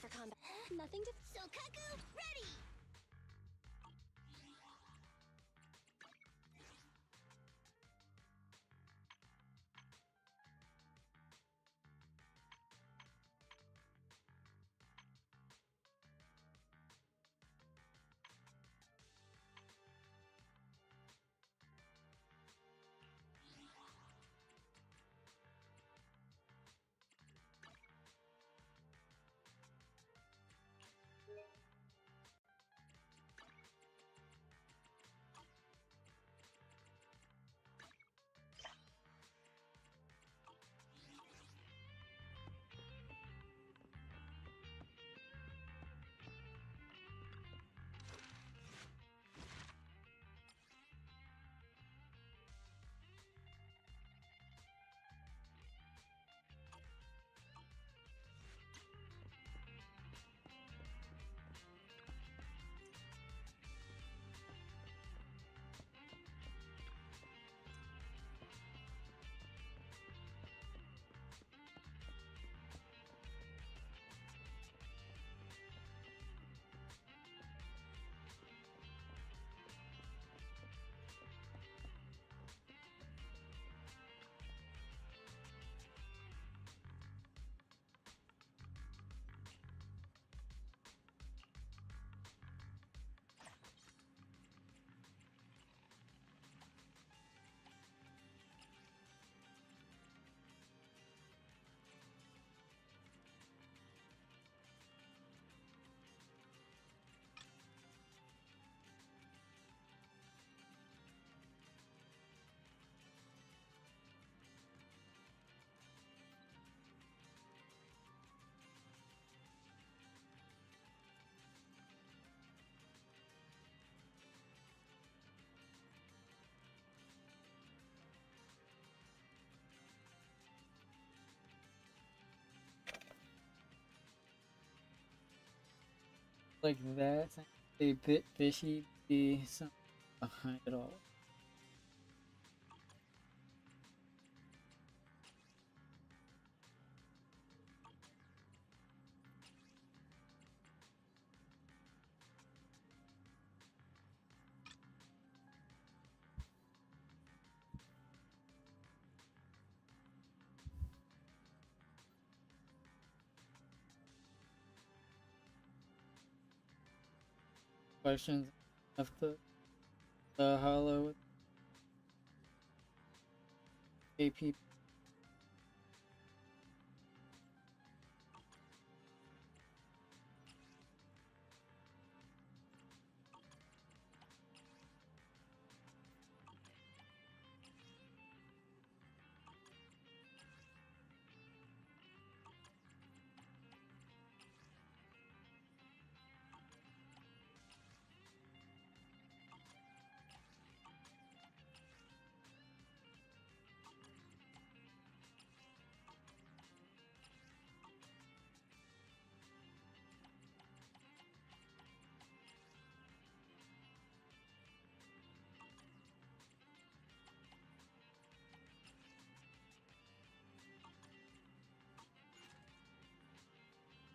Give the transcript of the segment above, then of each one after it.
for combat. Nothing to. So Kaku, ready! Like that, a bit fishy, be something behind it all. Questions of the hollow AP.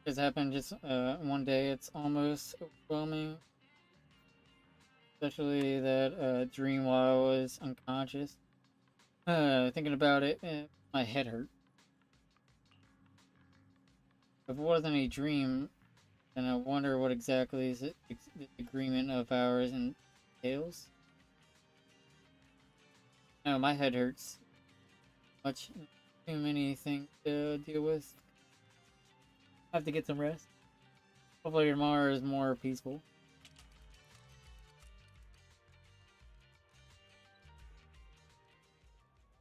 It's happened just one day. It's almost overwhelming, especially that dream while I was unconscious. Thinking about it, my head hurt. If it wasn't a dream, then I wonder what exactly is it, the agreement of ours entails. No, my head hurts. Much too many things to deal with. I have to get some rest. Hopefully tomorrow is more peaceful.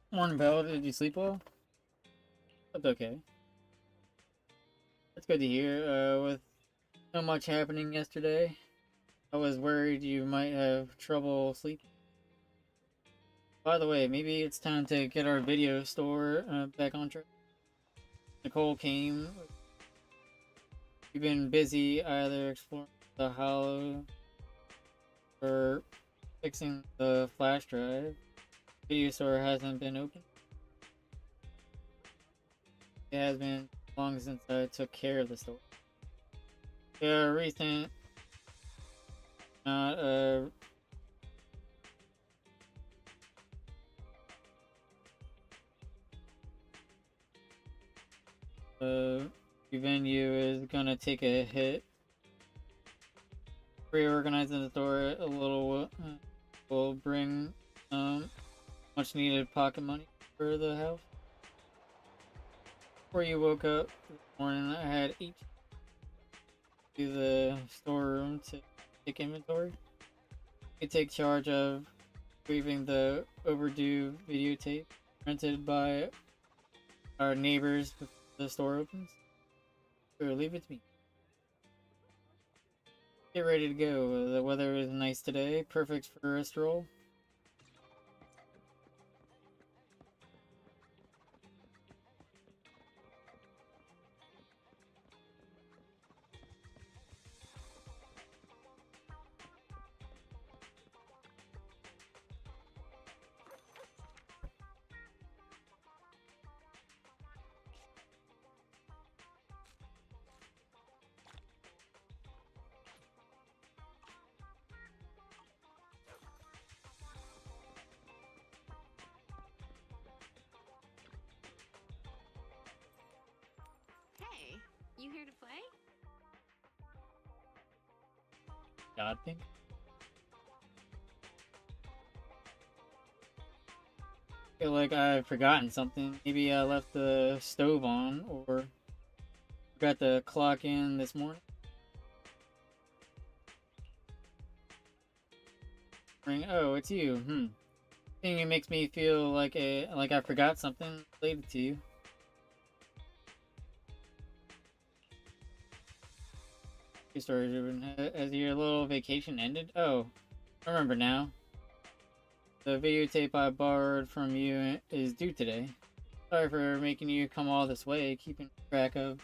Morning, Belle. Did you sleep well? That's okay. That's good to hear. With so much happening yesterday, I was worried you might have trouble sleeping. By the way, maybe it's time to get our video store back on track. Nicole came. We've been busy either exploring the hollow or fixing the flash drive. Video store hasn't been open. It has been long since I took care of the store. Yeah, recent, not venue is gonna take a hit. Reorganizing the store a little will bring much needed pocket money for the house. Before you woke up this morning, I had each to the storeroom to take inventory. You take charge of retrieving the overdue videotape rented by our neighbors before the store opens. So leave it to me. Get ready to go. The weather is nice today, perfect for a stroll. Hey, you here to play? God thing. Feel like I've forgotten something. Maybe I left the stove on or forgot to clock in this morning. Ring. Oh, it's you. Thing it makes me feel like I forgot something related to you. Your story, Ruben. Has your little vacation ended? Oh, I remember now. The videotape I borrowed from you is due today. Sorry for making you come all this way, keeping track of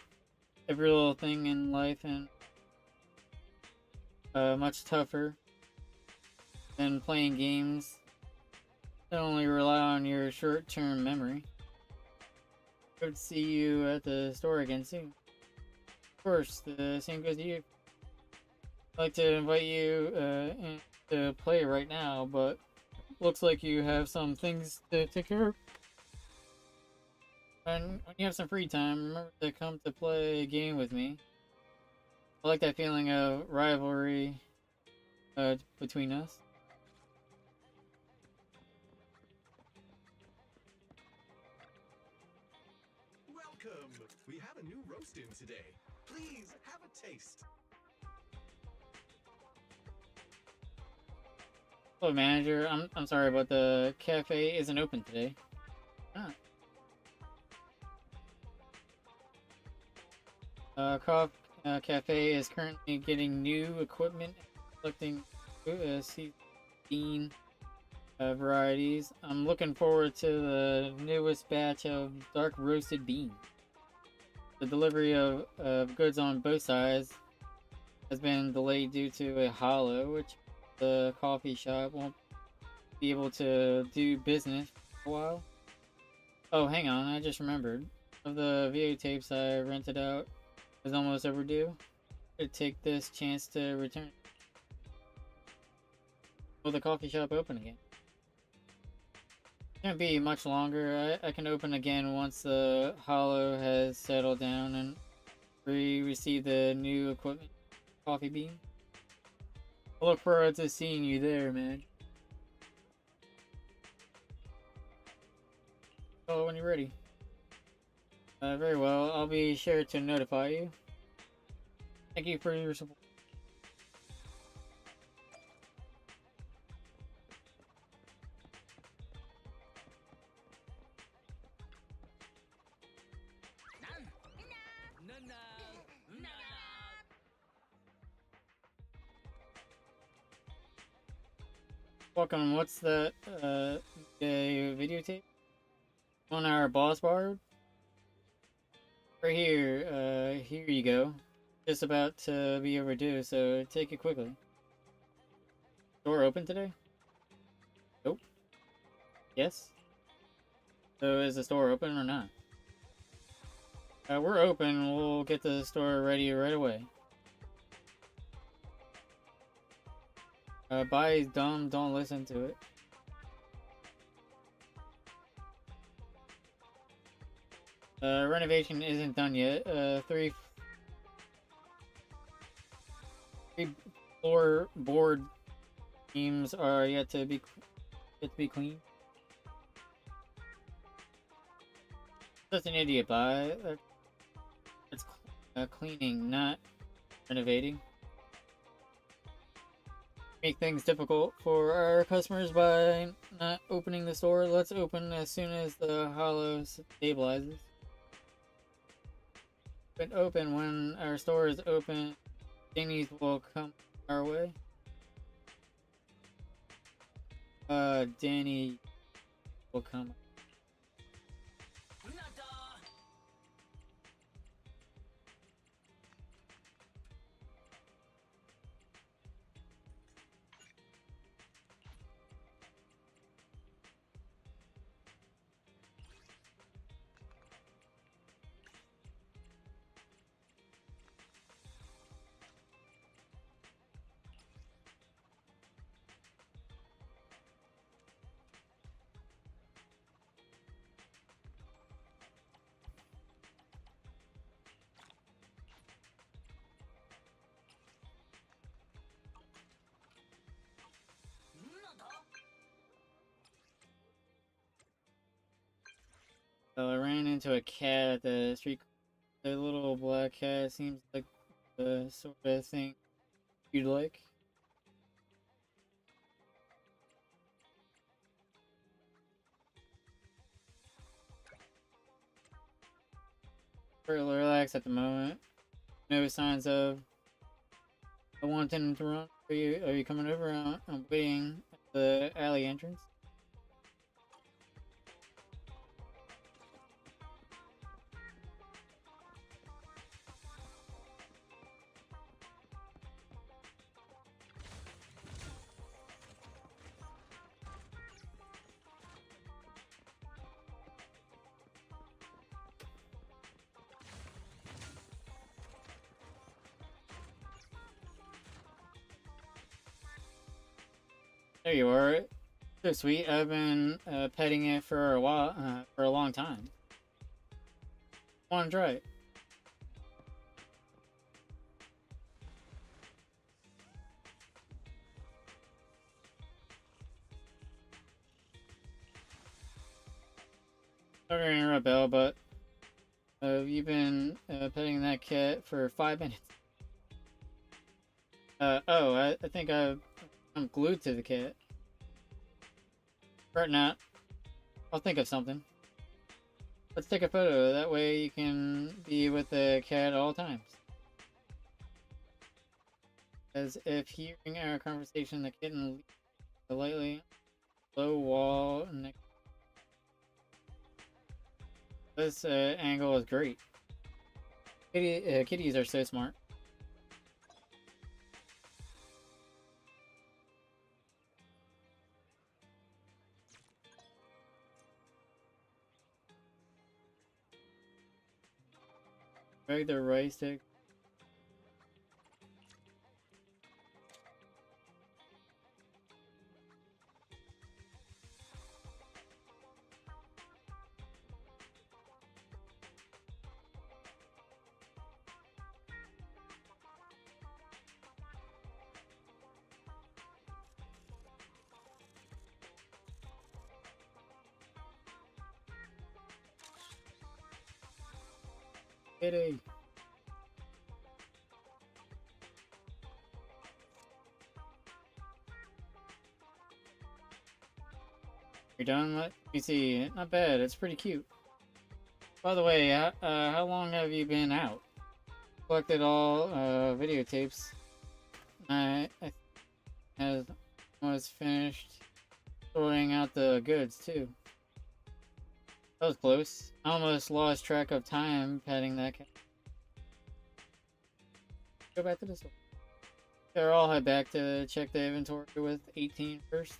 every little thing in life, and much tougher than playing games that only rely on your short-term memory. Hope to see you at the store again soon. Of course, the same goes to you. I'd like to invite you in to play right now, but looks like you have some things to take care of. And when you have some free time, remember to come to play a game with me. I like that feeling of rivalry between us. Welcome! We have a new roast in today. Please have a taste. Hello, manager. I'm sorry, but the cafe isn't open today. Ah. Cafe is currently getting new equipment and collecting bean varieties. I'm looking forward to the newest batch of dark roasted beans. The delivery of goods on both sides has been delayed due to a hollow, which the coffee shop won't be able to do business for a while. Oh, hang on, I just remembered. Of the videotapes I rented out is almost overdue. I'd take this chance to return. Will the coffee shop open again? Can't be much longer. I can open again once the hollow has settled down and we receive the new equipment. Coffee bean. I look forward to seeing you there, man. Oh, when you're ready. Very well. I'll be sure to notify you. Thank you for your support. Welcome. What's that? The videotape on our boss bar. Right here. Here you go. Just about to be overdue, so take it quickly. Door open today? Nope. Yes. So is the store open or not? We're open. We'll get the store ready right away. Buy is dumb, don't listen to it. Renovation isn't done yet. Three floor board beams are yet to be cleaned. Just an idiot buy. It's cleaning, not renovating. Make things difficult for our customers by not opening the store. Let's open as soon as the hollow stabilizes. But open when our store is open. Danny's will come our way. Danny will come. I ran into a cat at the street. The little black cat seems like the sort of thing you'd like. Pretty relaxed at the moment. No signs of wanting to run. Are you coming over? I'm waiting at the alley entrance. There you are. So sweet. I've been petting it for a while, for a long time. Want to try it? Sorry to interrupt, Belle, but you've been petting that cat for 5 minutes. I think I'm glued to the cat. Right now, I'll think of something. Let's take a photo, that way you can be with the cat at all times. As if hearing our conversation, the kitten leaps lightly low wall next. This angle is great. Kitties are so smart. Drag the right stick. Kitty. You're done? Let me see. Not bad. It's pretty cute. By the way, how long have you been out? Collected all videotapes. I was finished sorting out the goods too. That was close. I almost lost track of time petting that cat. Go back to the store. Sure, I'll head back to check the inventory with 18 first.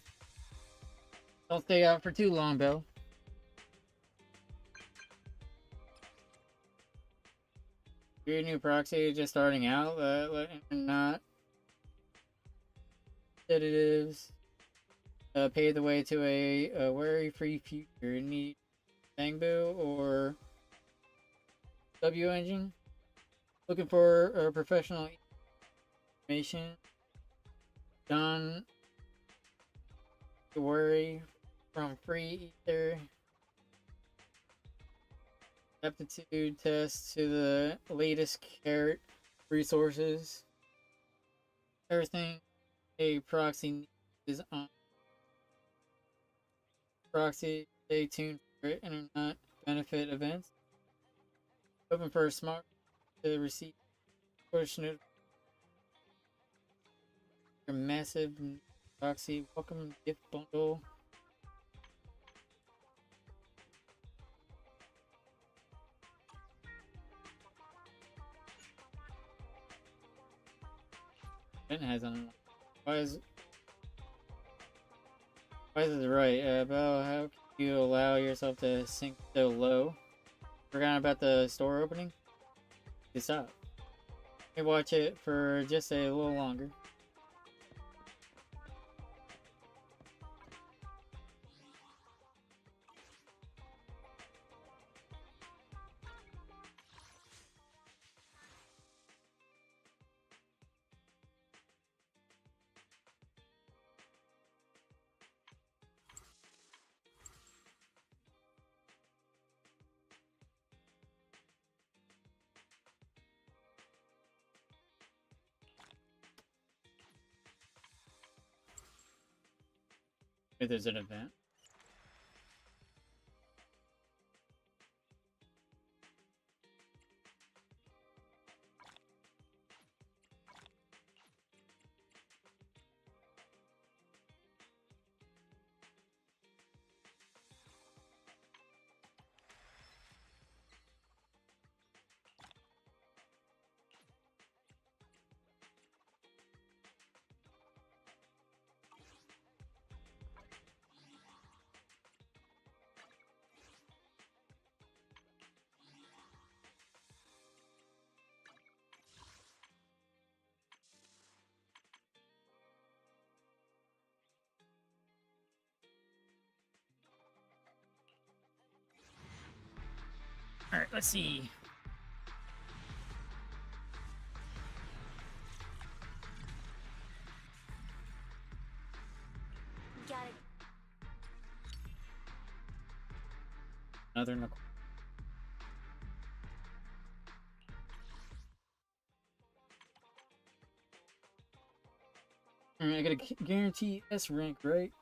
Don't stay out for too long, Bill. Your new proxy just starting out, not sedatives paved the way to a worry-free future. Need Bangbo or W engine? Looking for a professional information? Done to worry from free ether. Aptitude tests to the latest carrot resources. Everything a proxy needs is on proxy. Stay tuned for internet benefit events. Open for a smart to receive push notifications. Your massive proxy welcome gift bundle. Ben has on. Why is it right? About how can you allow yourself to sink so low? Forgot about the store opening? It's up. Let me watch it for just a little longer. If there's an event. Alright, let's see. Got it. Another Nicole. Alright, I got a guarantee S rank, right?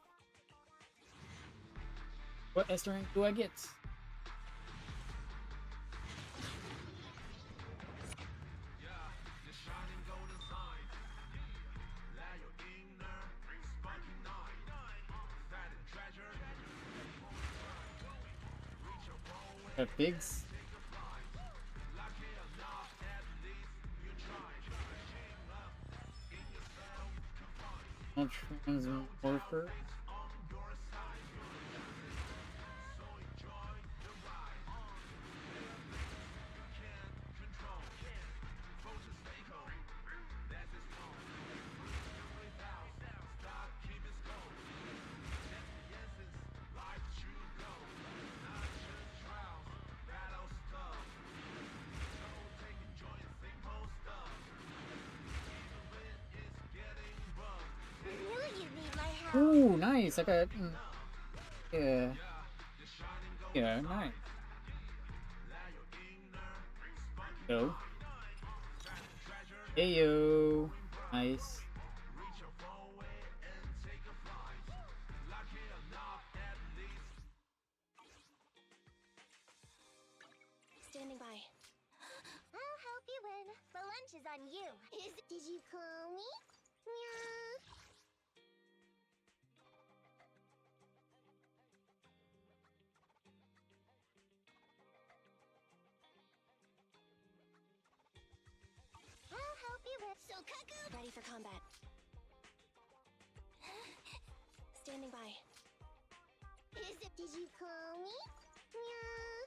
What S rank do I get? Bigs. Transmorpher. Ooh, nice. I got. Yeah. Yeah, nice. Yo. Hey, yo. Nice. Standing by. I'll help you win. The lunch is on you. Did you call me? Yeah. I'll help you win. So cuckoo. Ready for combat. Standing by. Did you call me? Yeah.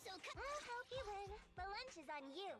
So I'll help you win. The lunch is on you.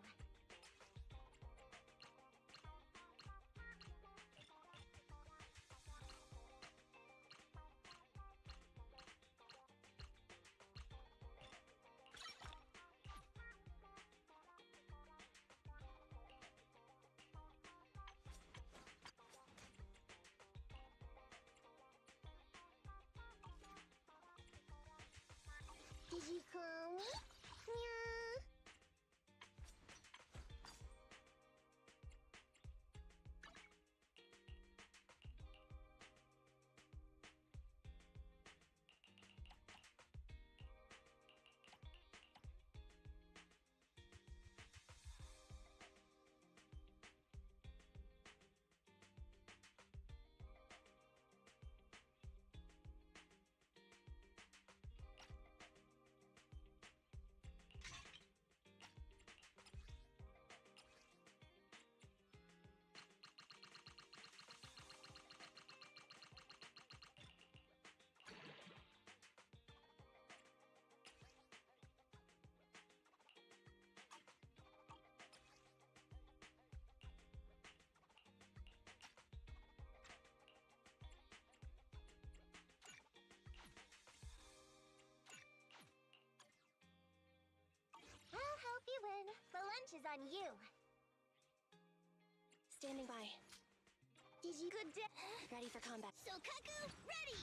lunch is on you. Standing by. Did you good day? Ready for combat. Sokaku, ready!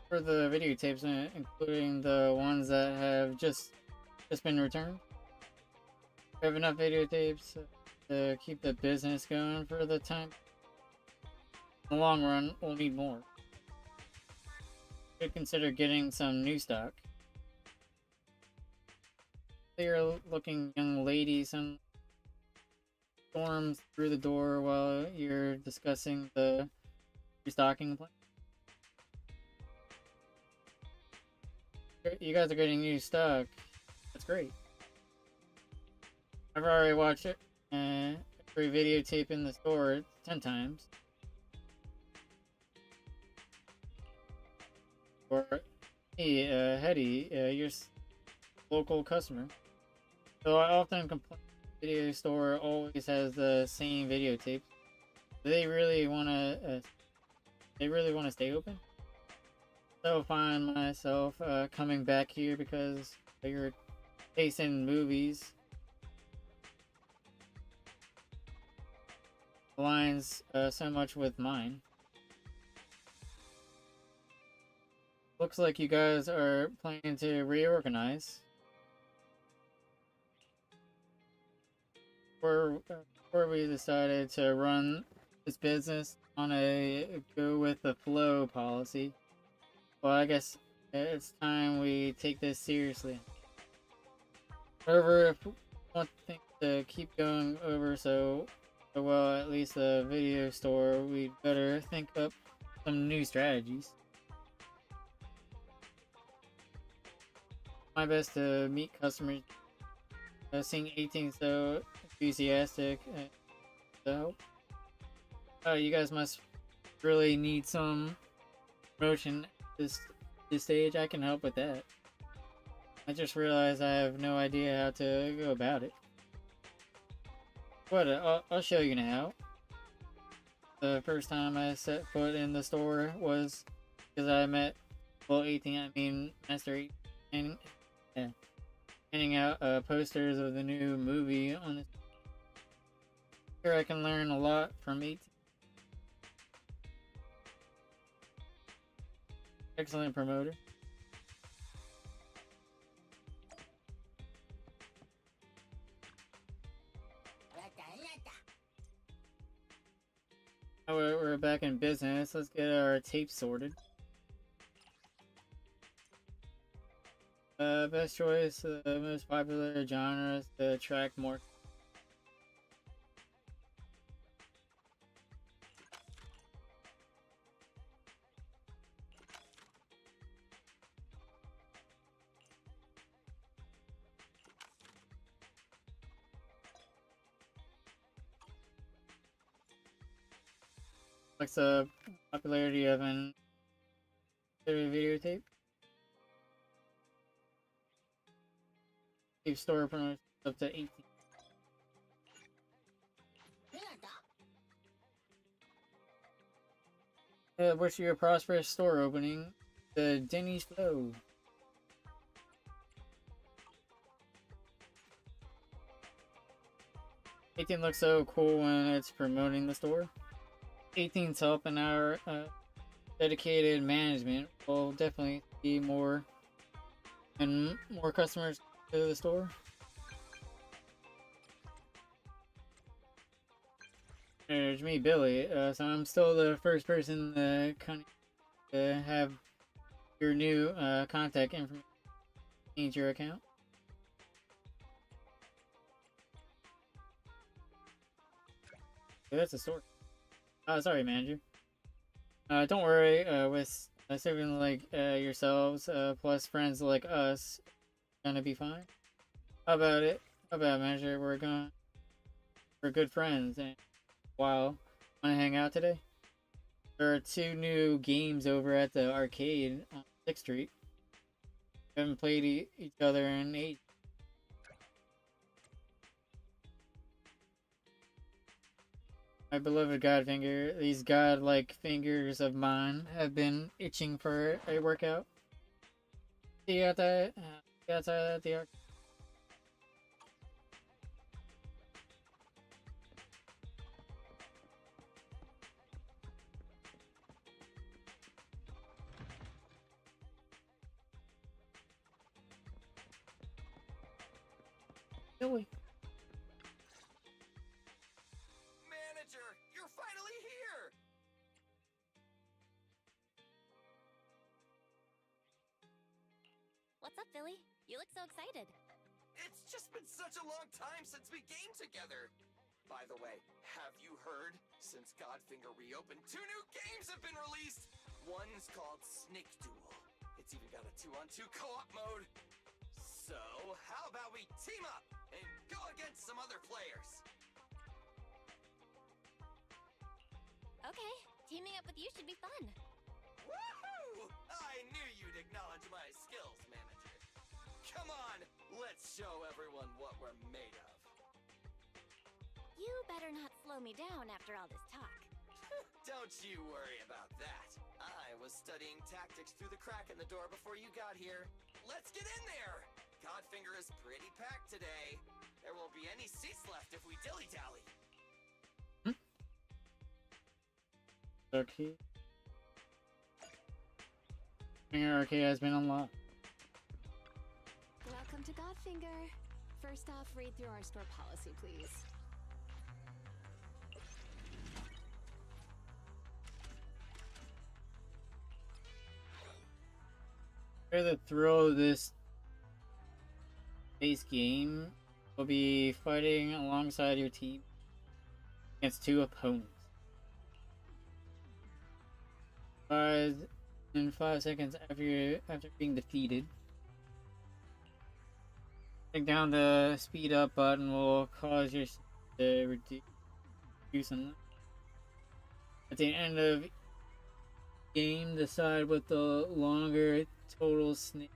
For the videotapes, including the ones that have just been returned. We have enough videotapes to keep the business going for the time. In the long run, we'll need more. Should consider getting some new stock. Clear looking young lady, some storms through the door while you're discussing the restocking plan. You guys are getting new stock. That's great. I've already watched it. Every videotape in the store 10 times. Or, hey, Hetty, your local customer. So I often complain the video store always has the same videotape. Do they really want to? They really want to stay open? So I find myself coming back here because your taste in movies aligns so much with mine. Looks like you guys are planning to reorganize. Before we decided to run this business on a go with the flow policy. Well, I guess it's time we take this seriously. However, if we want things to keep going over so well, at least the video store, we'd better think up some new strategies. My best to meet customers. Seeing 18 so enthusiastic. So, you guys must really need some promotion at this stage. I can help with that. I just realized I have no idea how to go about it. But I'll show you now. The first time I set foot in the store was because I met, well, 18, I mean, Master 18, handing out posters of the new movie on the Here I can learn a lot from 18. Excellent promoter. Now we're back in business. Let's get our tape sorted. Best choice, most popular genres to attract more. What's the popularity of an videotape? Tape store promotes up to 18. Wish you a prosperous store opening. The Denny's Flow. 18 looks so cool when it's promoting the store. 18's help in our dedicated management will definitely see more and more customers to the store. There's me, Billy. So I'm still the first person to have your new contact information change your account. Yeah, that's a store. Sorry, manager. Don't worry. With serving like yourselves, plus friends like us, gonna be fine. How about it? How about it, manager? We're good friends, and wow, wanna hang out today? There are 2 new games over at the arcade on 6th Street. We haven't played each other in ages. My beloved Godfinger, these godlike fingers of mine have been itching for a workout. See you outside at the arcade. Billy. Manager, you're finally here! What's up, Billy? You look so excited. It's just been such a long time since we gamed together. By the way, have you heard? Since Godfinger reopened, 2 new games have been released! One's called Snake Duel. It's even got a 2-on-2 co-op mode. So, how about we team up and go against some other players? Okay, teaming up with you should be fun. Woohoo! I knew you'd acknowledge my skills, manager. Come on, let's show everyone what we're made of. You better not slow me down after all this talk. Don't you worry about that. I was studying tactics through the crack in the door before you got here. Let's get in there! Godfinger is pretty packed today. There won't be any seats left if we dilly-dally. Arcade. Arcade has been unlocked. Welcome to Godfinger. First off, read through our store policy, please. For the thrill of this base game will be fighting alongside your team against 2 opponents. 5 seconds after being defeated. Clicking down the speed up button will cause your to reduce them. At the end of game, decide what the longer total snake.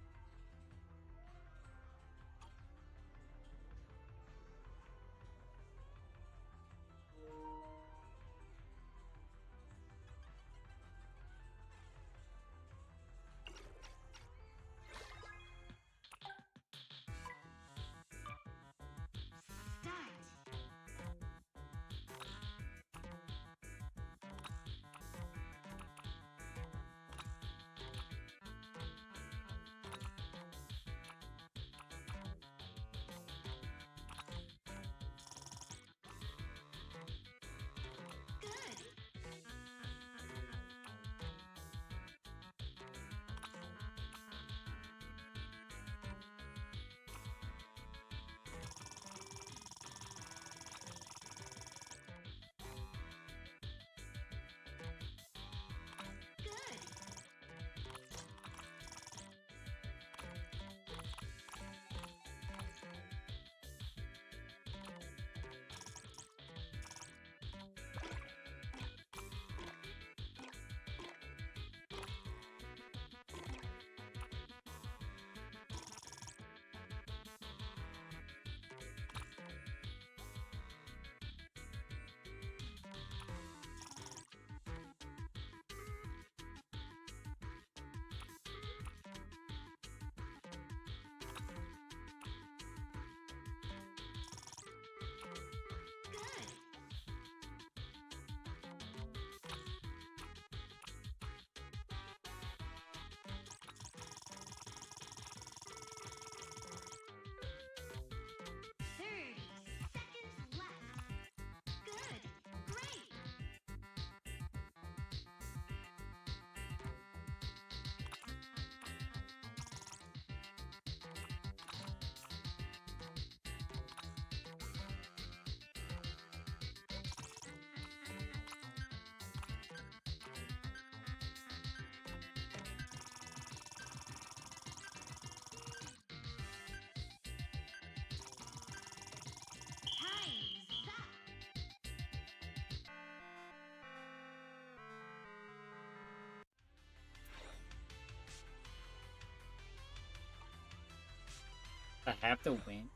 I have to win.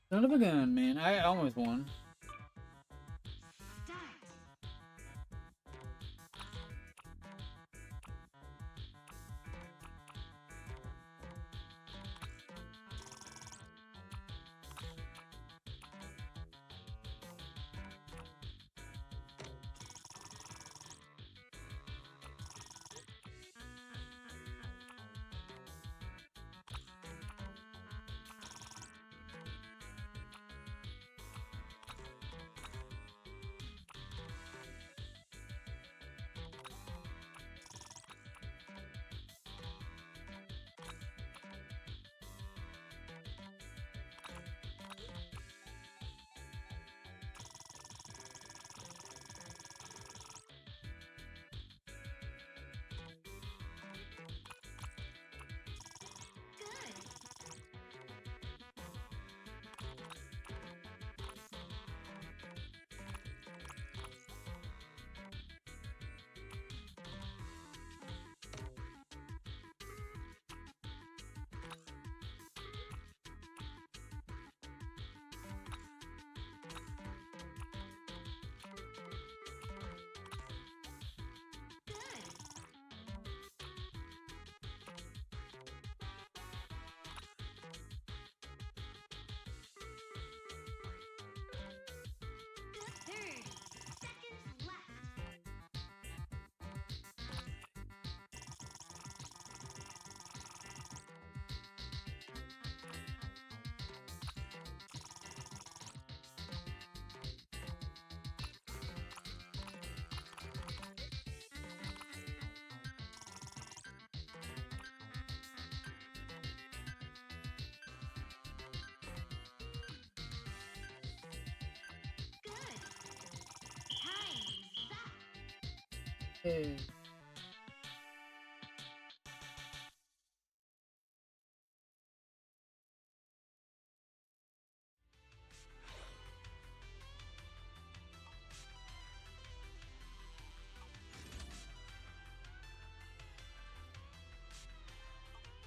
Son of a gun, man. I almost won. Hey.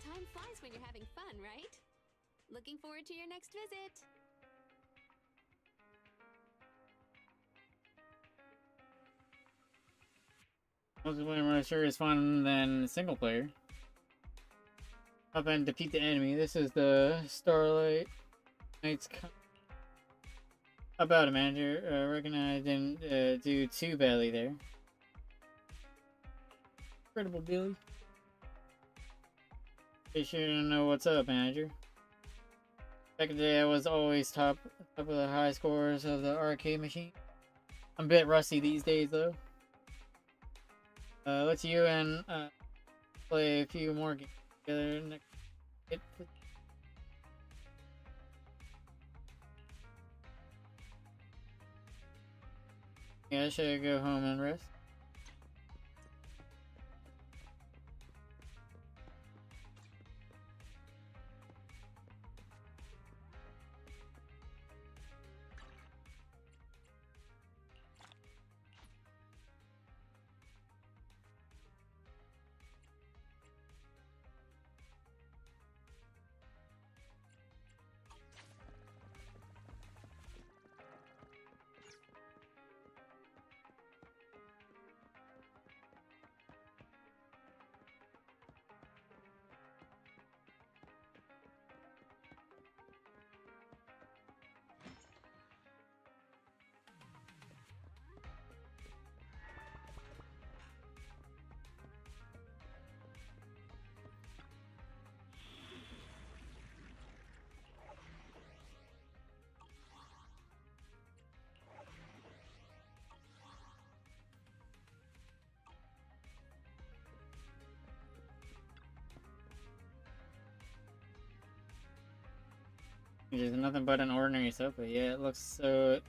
Time flies when you're having fun, right? Looking forward to your next visit. Multiplayer sure is fun than single player. Up and defeat the enemy. This is the Starlight Knights. About it, manager. Reckon I didn't do too badly there. Incredible, Billy. Be sure to know what's up, manager. Back in the day, I was always top of the high scores of the arcade machine. I'm a bit rusty these days, though. Let's you and play a few more games together next. Yeah, I should go home and rest. Which is nothing but an ordinary sofa. Yeah, it looks so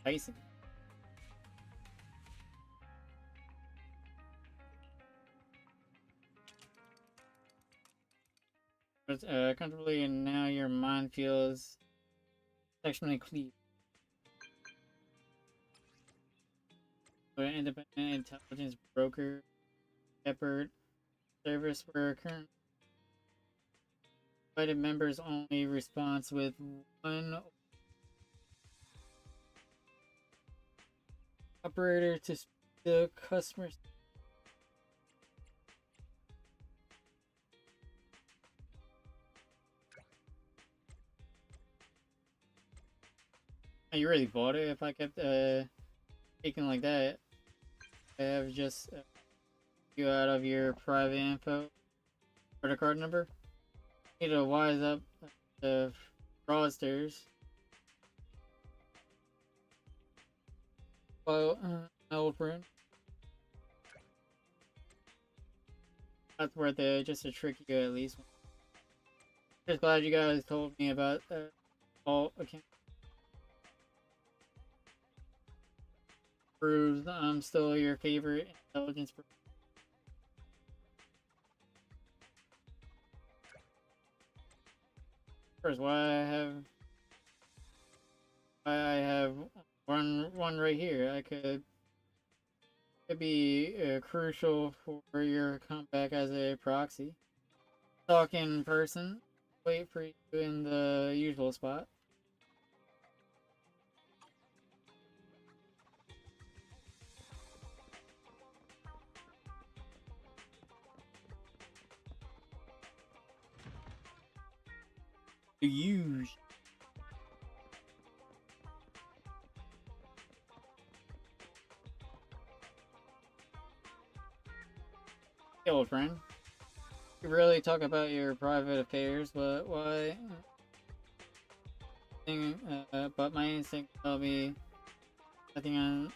enticing. But comfortably, and now your mind feels sexually clean. an independent intelligence broker Shepherd service for current invited members only response with one operator to speak to the customers. Oh, you really bought it? If I kept taking like that, I have just you out of your private info, credit card number. Need to wise up the fraudsters. Well, my old friend. That's worth it, just to trick you at least. Just glad you guys told me about all account. Proves I'm still your favorite intelligence person. First, why I have one right here. I could be crucial for your comeback as a proxy. Talk in person. Wait for you in the usual spot. The use. Hey, old friend. You really talk about your private affairs, but why? But my instinct tell me nothing on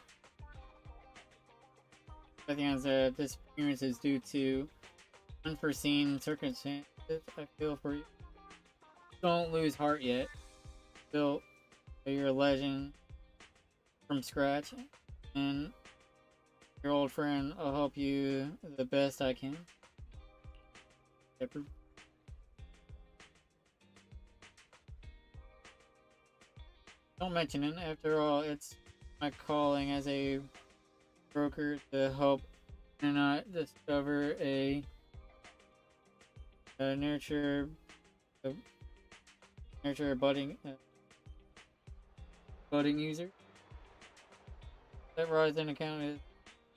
disappearance is due to unforeseen circumstances. I feel for you. Don't lose heart yet. Built your legend from scratch, and your old friend. I'll help you the best I can. Shepherd. Don't mention it. After all, it's my calling as a broker to help and not discover a nurture a budding user. That Verizon account is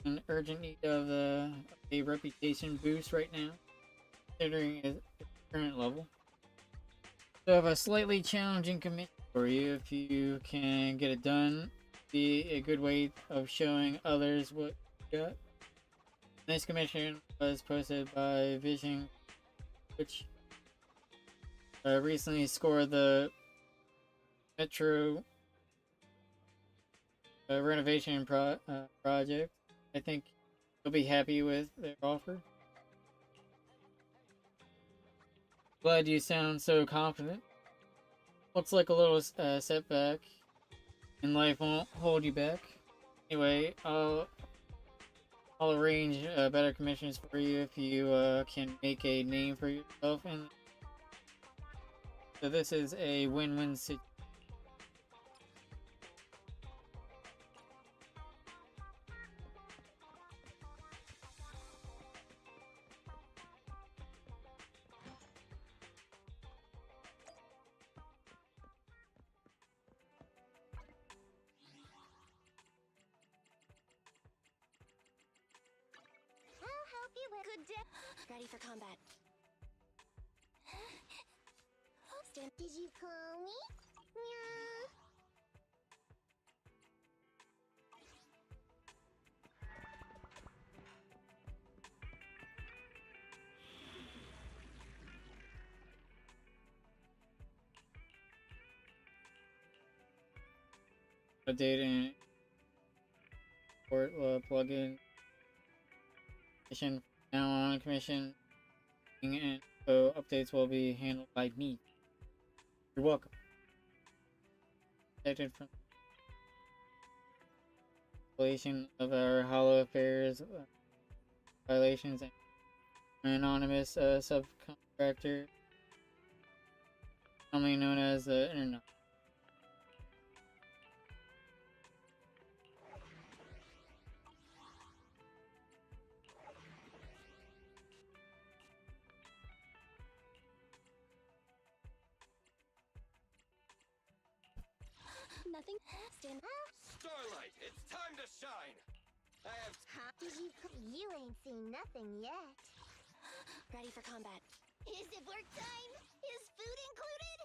in urgent need of a reputation boost right now, considering its current level. So I have a slightly challenging commission for you. If you can get it done, be a good way of showing others what you got. This commission was posted by Vision, which recently scored the Metro renovation project. I think you'll be happy with their offer. Glad you sound so confident. Looks like a little setback in life won't hold you back. Anyway, I'll arrange better commissions for you if you can make a name for yourself. And so this is a win-win situation. I'll help you with good day. Ready for combat. Did you call me? Yeah. Update and port plugin commission now on commission and so updates will be handled by me. You're welcome. Protected from violation of our Hollow Affairs violations and an anonymous subcontractor, commonly known as the Internet. nothing. Stand up. Starlight, it's time to shine! I have... You ain't seen nothing yet. Ready for combat. Is it work time? Is food included?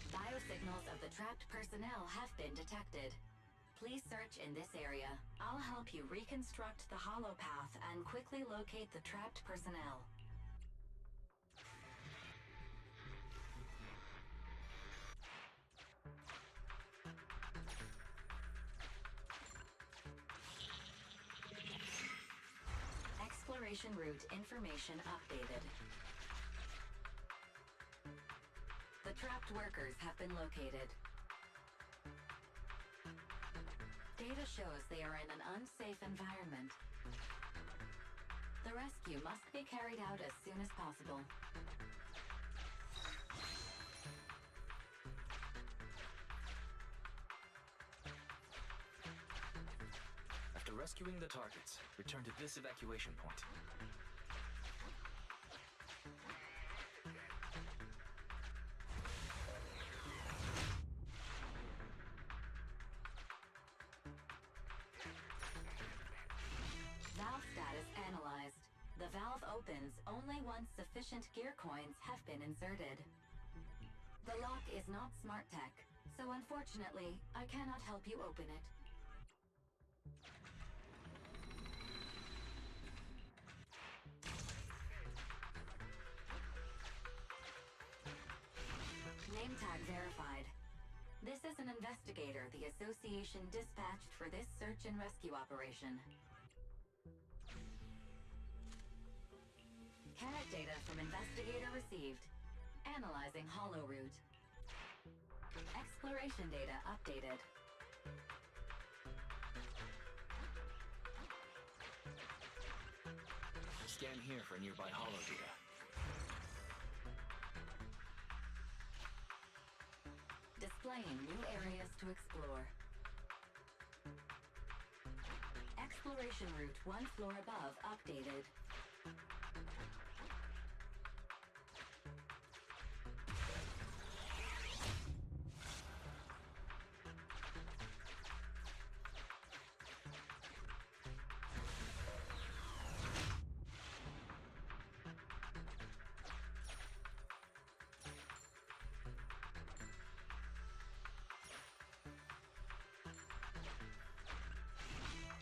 Biosignals of the trapped personnel have been detected. Please search in this area. I'll help you reconstruct the hollow path and quickly locate the trapped personnel. Exploration route information updated. The trapped workers have been located. Data shows they are in an unsafe environment. The rescue must be carried out as soon as possible. After rescuing the targets, return to this evacuation point. Valve status analyzed. The valve opens only once sufficient gear coins have been inserted. The lock is not smart tech, so unfortunately, I cannot help you open it. Name tag verified. This is an investigator the Association dispatched for this search and rescue operation. Carrot data from investigator received. Analyzing hollow route. Exploration data updated. Scan here for nearby hollow data. Displaying new areas to explore. Exploration route one floor above updated.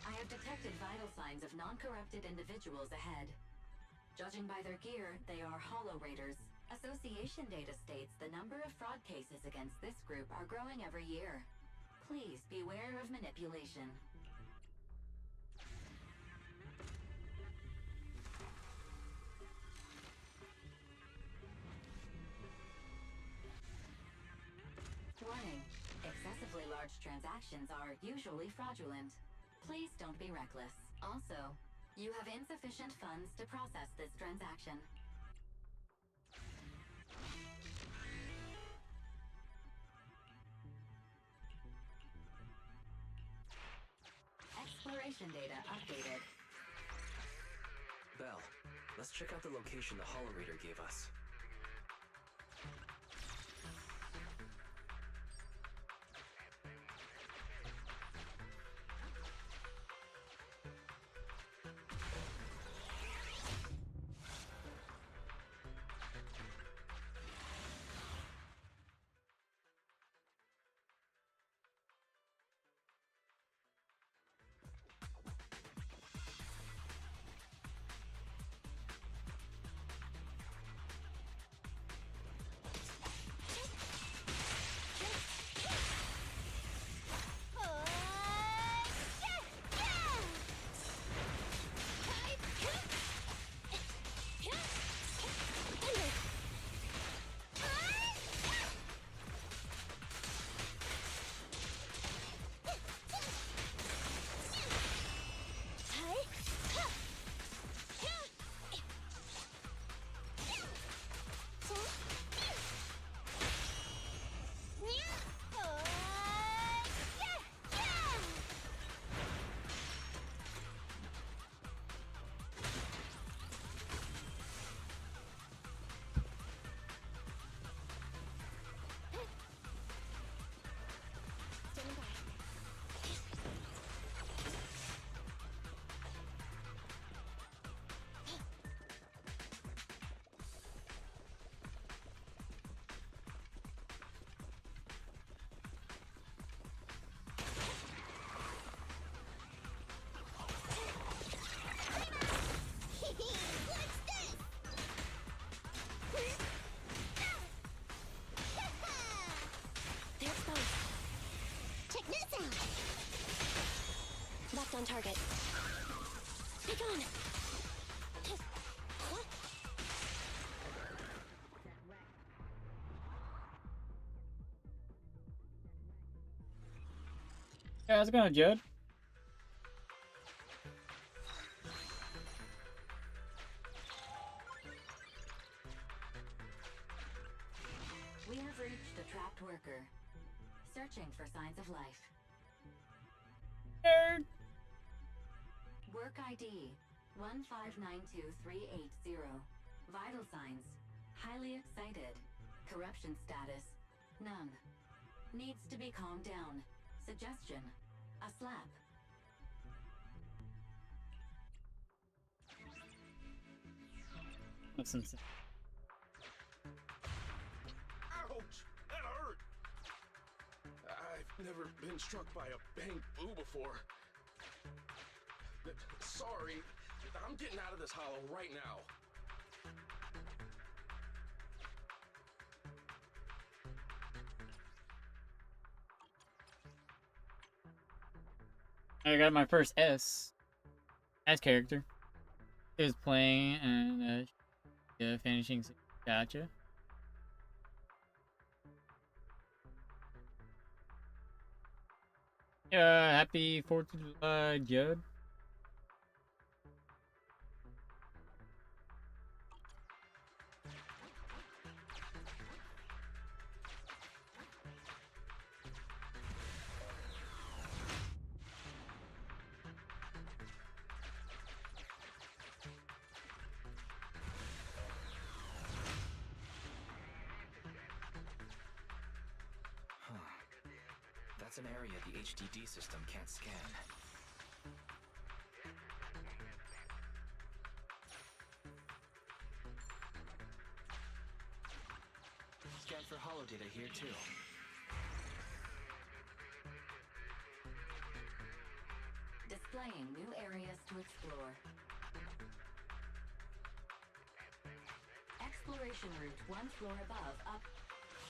I have detected vital signs of non-corrupted individuals ahead. Judging by their gear, they are Hollow Raiders. Association data states the number of fraud cases against this group are growing every year. Please beware of manipulation. Warning. Excessively large transactions are usually fraudulent. Please don't be reckless. Also, you have insufficient funds to process this transaction. Exploration data updated. Belle, let's check out the location the Hollow Raider gave us. target. Be gone! What? Yeah, how's it going, Judd? We have reached a trapped worker. Searching for signs of life. Nerd. Work ID 1592380. Vital signs: highly excited. Corruption status: none. Needs to be calmed down. Suggestion: a slap. That's insane. Ouch! That hurt! I've never been struck by a bang boo before. Sorry, I'm getting out of this hollow right now. I got my first S as character. It was playing and yeah, finishing. Gotcha. Happy 4th of July, Judd. That's an area the HDD system can't scan. Scan for holo data here too. Displaying new areas to explore. Exploration route 1 floor above, up.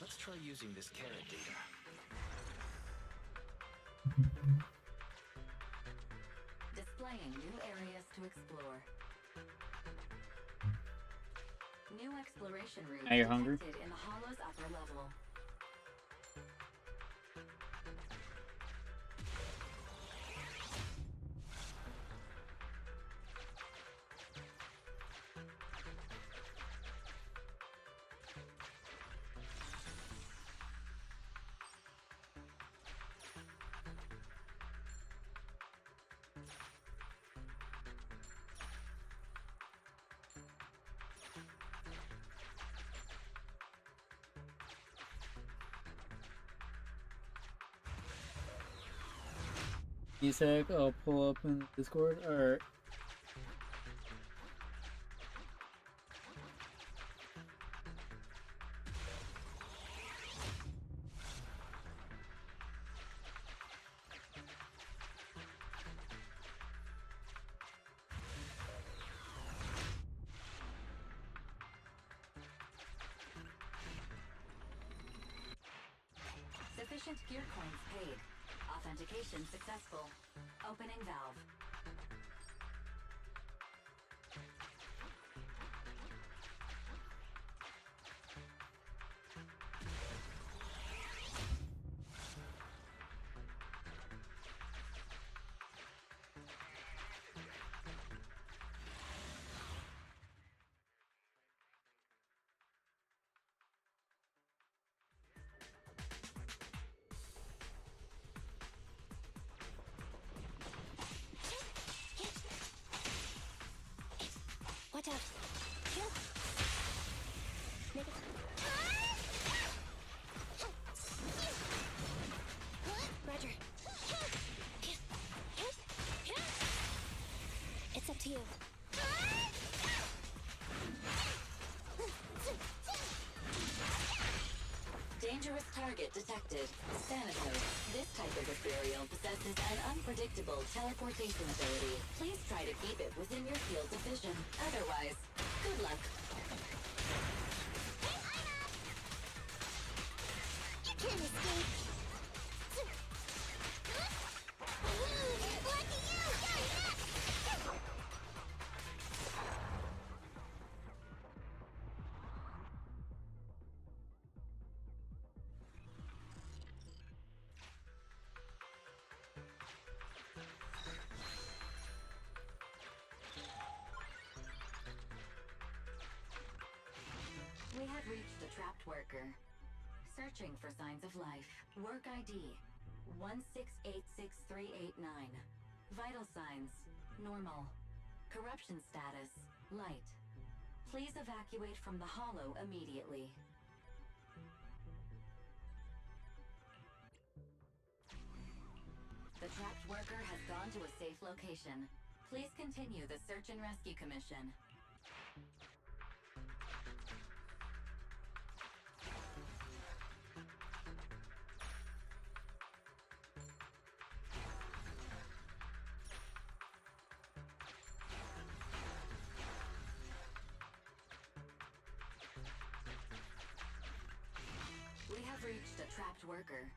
Let's try using this carrot data. Displaying new areas to explore. New exploration route Are you hungry? detected in the hollow's upper level. You sec, I'll pull up in Discord. Alright. Sufficient gear coins paid. Authentication successful. Opening valve. Watch out. Roger. It's up to you. Dangerous target detected. Thanatos. This type of ethereal possesses an unpredictable teleportation ability. Please try to keep it within your field of vision. Otherwise, good luck. You can't escape. Lucky you! Searching for signs of life. Work ID 1686389. Vital signs normal. Corruption status light. Please evacuate from the hollow immediately. The trapped worker has gone to a safe location. Please continue the search and rescue commission. We have reached a trapped worker.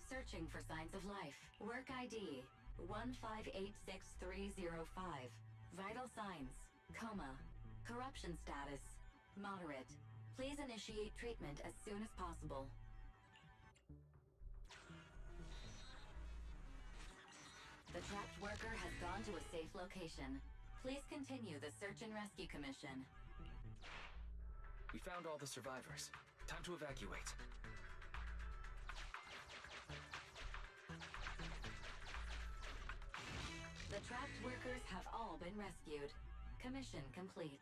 Searching for signs of life. Work ID 1586305. Vital signs coma. Corruption status moderate. Please initiate treatment as soon as possible. The trapped worker has gone to a safe location. Please continue the search and rescue commission. We found all the survivors. Time to evacuate. The trapped workers have all been rescued. Commission complete.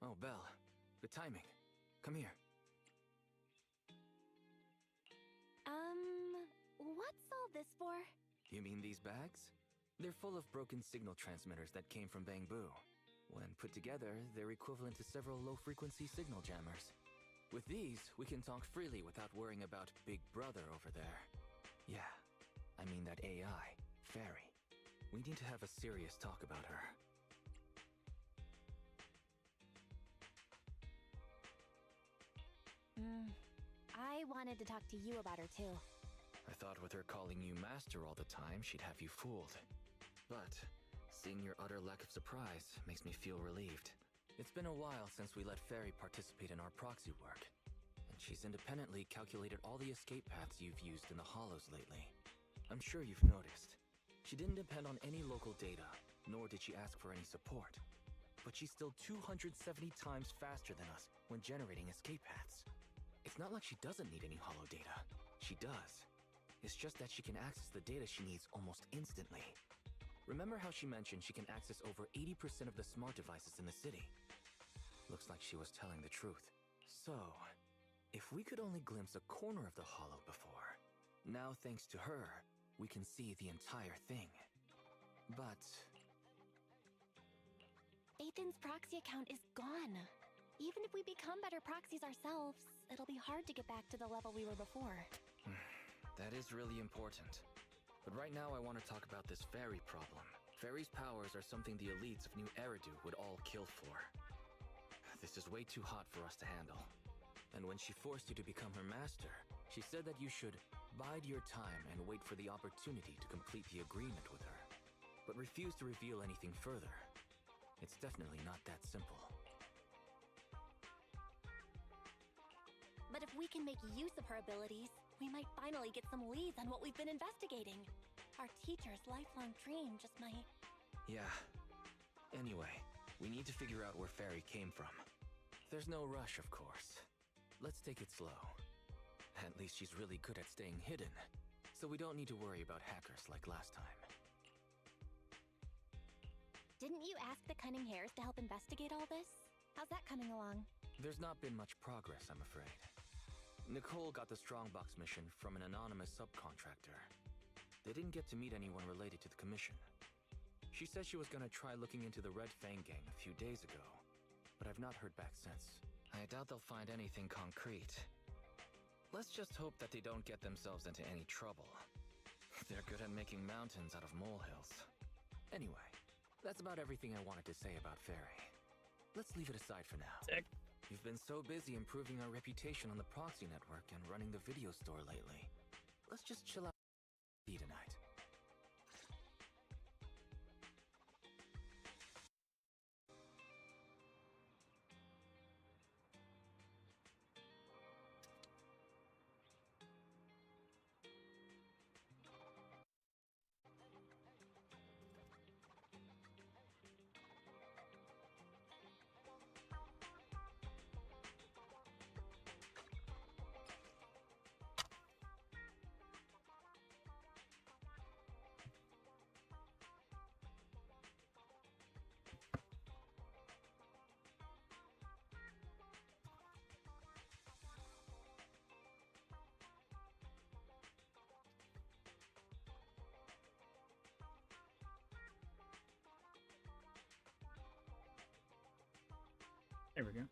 Oh, Belle. Good timing. Come here. What's all this for? You mean these bags? They're full of broken signal transmitters that came from Bangbu. When put together, they're equivalent to several low-frequency signal jammers. With these, we can talk freely without worrying about Big Brother over there. Yeah, I mean that AI, Fairy. We need to have a serious talk about her. I wanted to talk to you about her too. I thought with her calling you Master all the time, she'd have you fooled. But seeing your utter lack of surprise makes me feel relieved. It's been a while since we let Fairy participate in our proxy work, and she's independently calculated all the escape paths you've used in the Hollows lately. I'm sure you've noticed. She didn't depend on any local data, nor did she ask for any support. But she's still 270 times faster than us when generating escape paths. It's not like she doesn't need any hollow data. She does. It's just that she can access the data she needs almost instantly. Remember how she mentioned she can access over 80% of the smart devices in the city? Looks like she was telling the truth. So, if we could only glimpse a corner of the hollow before, now thanks to her, we can see the entire thing. But Ethan's proxy account is gone. Even if we become better proxies ourselves, it'll be hard to get back to the level we were before. that is really important. But right now I want to talk about this fairy problem. Fairy's powers are something the elites of New Eridu would all kill for. This is way too hot for us to handle. And when she forced you to become her master, she said that you should bide your time and wait for the opportunity to complete the agreement with her. But refuse to reveal anything further. It's definitely not that simple. But if we can make use of her abilities, we might finally get some leads on what we've been investigating. Our teacher's lifelong dream just might... Yeah. Anyway, we need to figure out where Fairy came from. There's no rush, of course. Let's take it slow. At least she's really good at staying hidden, so we don't need to worry about hackers like last time. Didn't you ask the Cunning Hares to help investigate all this? How's that coming along? There's not been much progress, I'm afraid. Nicole got the Strongbox mission from an anonymous subcontractor. They didn't get to meet anyone related to the commission. She said she was gonna try looking into the Red Fang gang a few days ago, but I've not heard back since. I doubt they'll find anything concrete. Let's just hope that they don't get themselves into any trouble. They're good at making mountains out of molehills. Anyway, that's about everything I wanted to say about Fairy. Let's leave it aside for now. Sick. You've been so busy improving our reputation on the proxy network and running the video store lately. Let's just chill out tonight. There we go.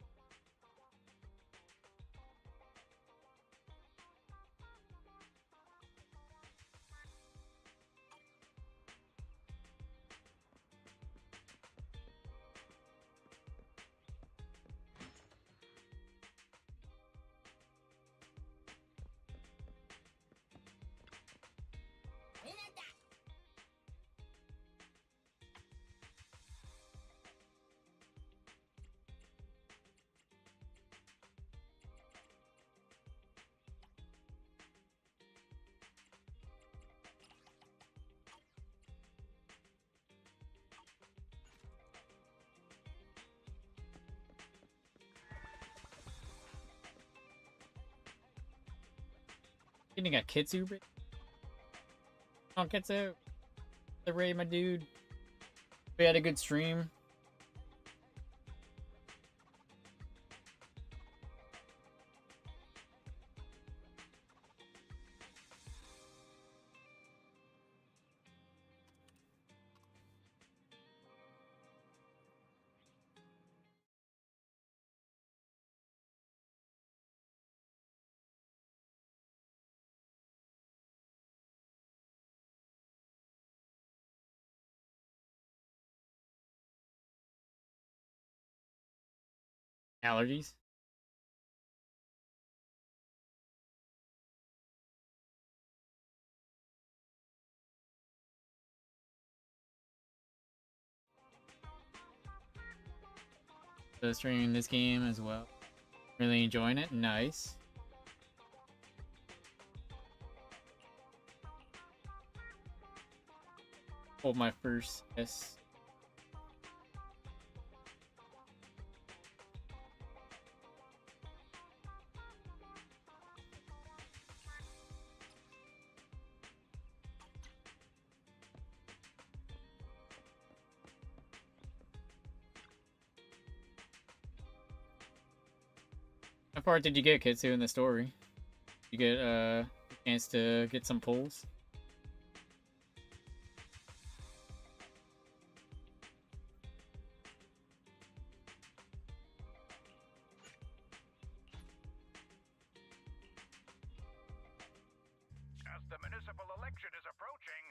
You got Kitsu? Oh, Kitsu! The Ray, my dude. We had a good stream. Allergies? So streaming this game as well. Really enjoying it. Nice. Hold my first S. How far did you get, Kitsu, in the story? You get a chance to get some pulls? As the municipal election is approaching,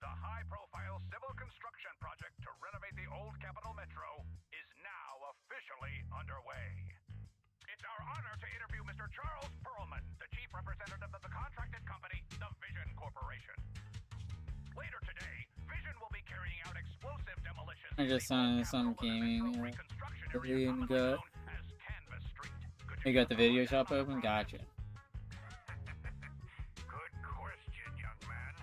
the high-profile civil construction project to renovate the old Capital Metro is now officially underway. It's our honor to interview Mr. Charles Perlman, the chief representative of the contracted company, the Vision Corporation. Later today, Vision will be carrying out explosive demolitions. I just saw some gaming. Got. You got the video shop open? Gotcha. Good question, young man.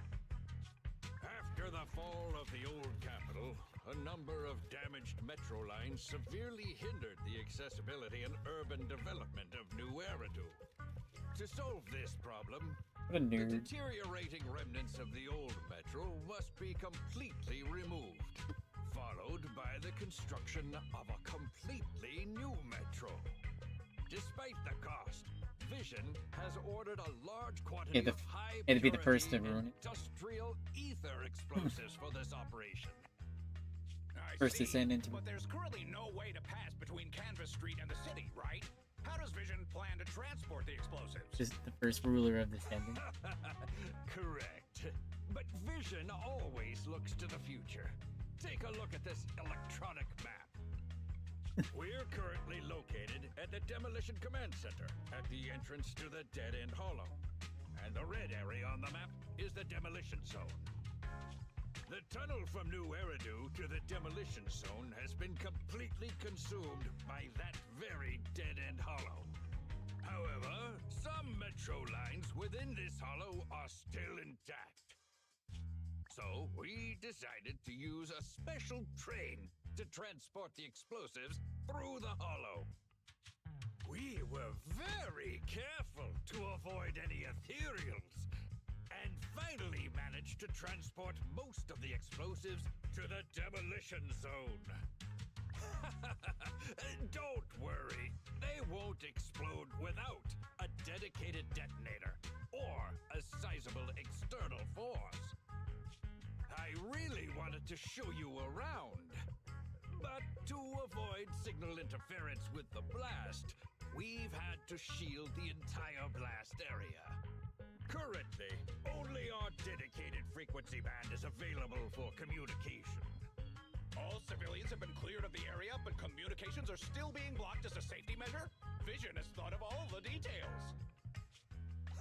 After the fall of the old capital, a number of damaged metro lines severely hindered the accessibility and urban development of New Eridu. To solve this problem, What a the nerd. deteriorating remnants of the old metro must be completely removed, followed by the construction of a completely new metro. Despite the cost, Vision has ordered a large quantity of high had to be the first to purity ruin it. industrial ether explosives for this operation. First to send into. But there's currently no way to pass between Canvas Street and the city, right? How does Vision plan to transport the explosives? Just the first ruler of this ending. Correct. But Vision always looks to the future. Take a look at this electronic map. We're currently located at the Demolition Command Center, at the entrance to the Dead End Hollow. And the red area on the map is the Demolition Zone. The tunnel from New Eridu to the Demolition Zone has been completely consumed by that very Dead End Hollow. However, some metro lines within this hollow are still intact. So we decided to use a special train to transport the explosives through the hollow. We were very careful to avoid any ethereals, and finally managed to transport most of the explosives to the Demolition Zone. Don't worry, they won't explode without a dedicated detonator or a sizable external force. I really wanted to show you around, but to avoid signal interference with the blast, we've had to shield the entire blast area. Currently, only our dedicated frequency band is available for communication. All civilians have been cleared of the area, but communications are still being blocked as a safety measure? Vision has thought of all the details.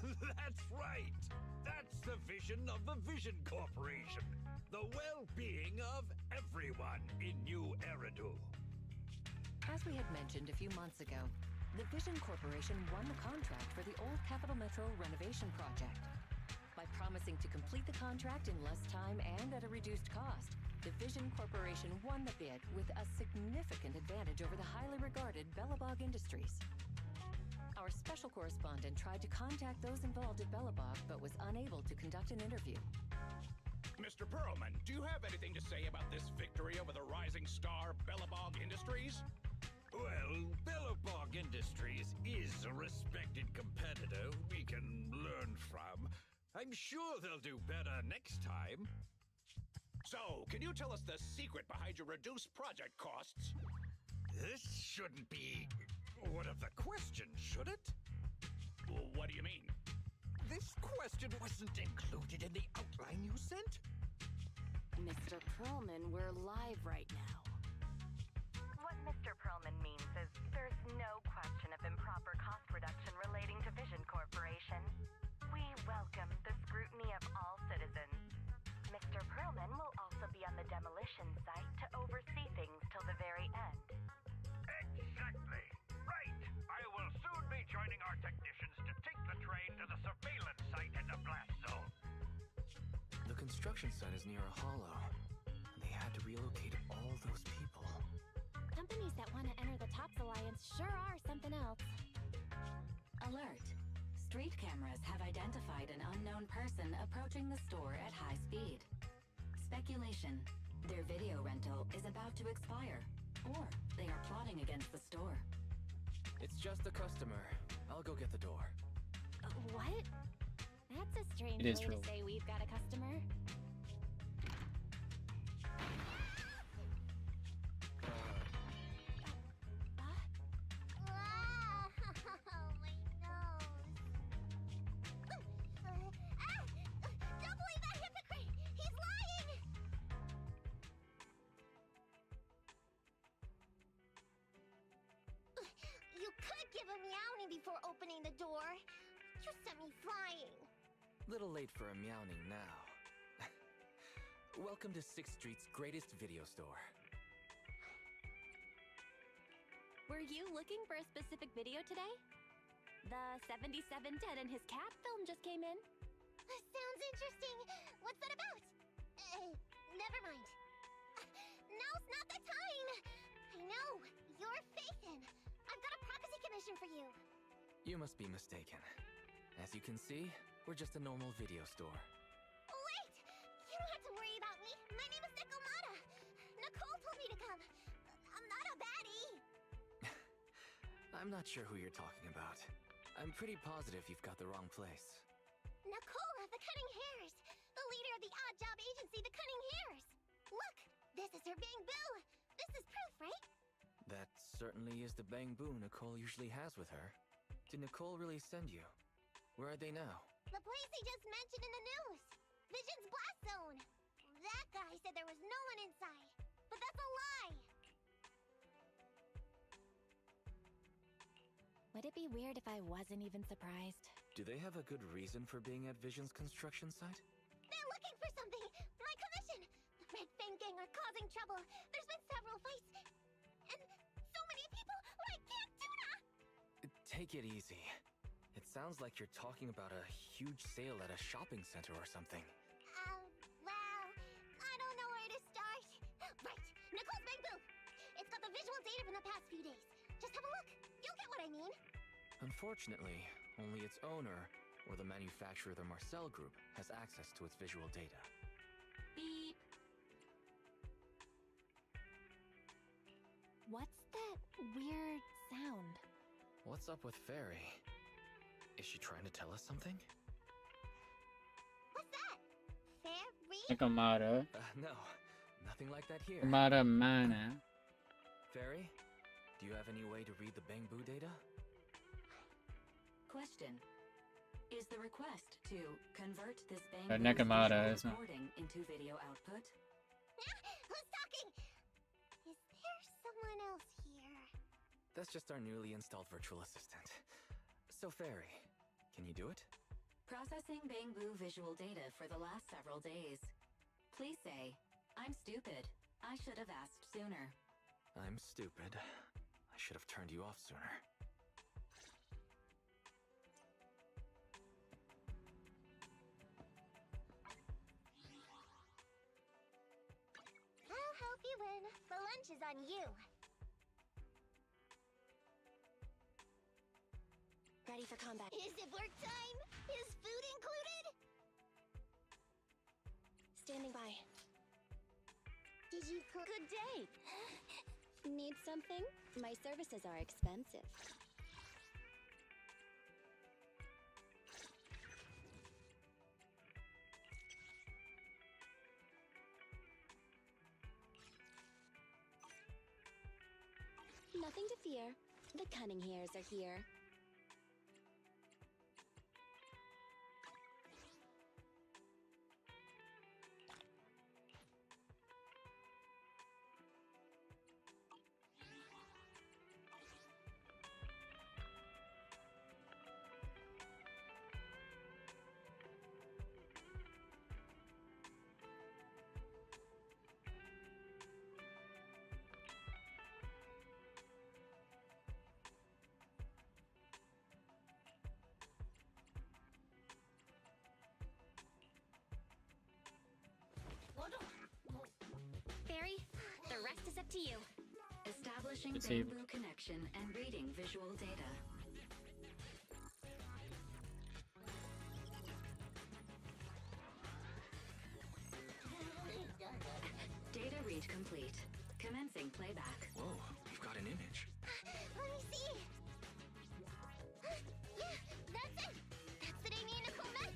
That's right! That's the vision of the Vision Corporation. The well-being of everyone in New Eridu. As we had mentioned a few months ago, the Vision Corporation won the contract for the Old Capital Metro renovation project. By promising to complete the contract in less time and at a reduced cost, the Vision Corporation won the bid with a significant advantage over the highly regarded Bellabog Industries. Our special correspondent tried to contact those involved at Bellabog, but was unable to conduct an interview. Mr. Perlman, do you have anything to say about this victory over the rising star Bellabog Industries? Well, Bellabog Industries is a respected competitor we can learn from. I'm sure they'll do better next time. So, can you tell us the secret behind your reduced project costs? This shouldn't be one of the questions, should it? What do you mean? This question wasn't included in the outline you sent? Mr. Perlman, we're live right now. What Mr. Perlman means is there's no question of improper cost reduction relating to Vision Corporation. We welcome the scrutiny of all citizens. Mr. Perlman will also be on the demolition site to oversee things till the very end. Exactly. Right. I will soon be joining our technicians to take the train to the surveillance site in the blast zone. The construction site is near a hollow, and they had to relocate all those people. Companies that want to enter the TOPS Alliance sure are something else. Alert! Street cameras have identified an unknown person approaching the store at high speed. Speculation. Their video rental is about to expire, or they are plotting against the store. It's just a customer. I'll go get the door. What? That's a strange It is way true. to say we've got a customer. Don't believe that hypocrite! He's lying! You could give a meowing before opening the door. You sent me flying. Little late for a meowing now. Welcome to 6th Street's greatest video store. Were you looking for a specific video today? The 77 Dead and his cat film just came in. Sounds interesting. What's that about? Never mind. Now's not the time. I know. You're Phaethon. I've got a prophecy commission for you. You must be mistaken. As you can see, we're just a normal video store. Wait! You don't have to worry about me. My name is Nicole. Nicole told me to come. I'm not a baddie. I'm not sure who you're talking about. I'm pretty positive you've got the wrong place. Nicole of the Cunning Hairs. The leader of the odd job agency, the Cunning Hairs. Look! This is her bamboo. This is proof, right? That certainly is the bang boo Nicole usually has with her. Did Nicole really send you? Where are they now? The place he just mentioned in the news. Vision's blast zone. That guy said there was no one inside. But that's a lie. Would it be weird if I wasn't even surprised? Do they have a good reason for being at Vision's construction site? They're looking for something! My commission! The Red Fang gang are causing trouble. There's been several fights. And so many people, like can't do that! Take it easy. It sounds like you're talking about a huge sale at a shopping center or something. Well, I don't know where to start. Right, Nicole's Bang Boo! It's got the visual data from the past few days. Just have a look. You'll get what I mean. Unfortunately, only its owner, or the manufacturer of the Marcel Group, has access to its visual data. Beep. What's that weird sound? What's up with Fairy? Is she trying to tell us something? What's that? Fairy? Nakamata. No, nothing like that here. Nakamata mana. Fairy, do you have any way to read the Bangbu data? Question. Is the request to convert this Nakamata is not. recording into video output? Who's talking? Is there someone else here? That's just our newly installed virtual assistant. So Fairy, can you do it? Processing Bangbu visual data for the last several days. Please say, I'm stupid. I should have asked sooner. I'm stupid. I should have turned you off sooner. I'll help you win. The lunch is on you. Ready for combat. Is it work time? Is food included? Standing by. Did you cook? Good day. Need something? My services are expensive. Nothing to fear. The cunning hairs are here. Fairy, the rest is up to you. Establishing Disable. Bangbu connection and reading visual data. Data read complete. Commencing playback. Whoa, you've got an image. Let me see. Yeah, that's it. That's the day me and Nicole met.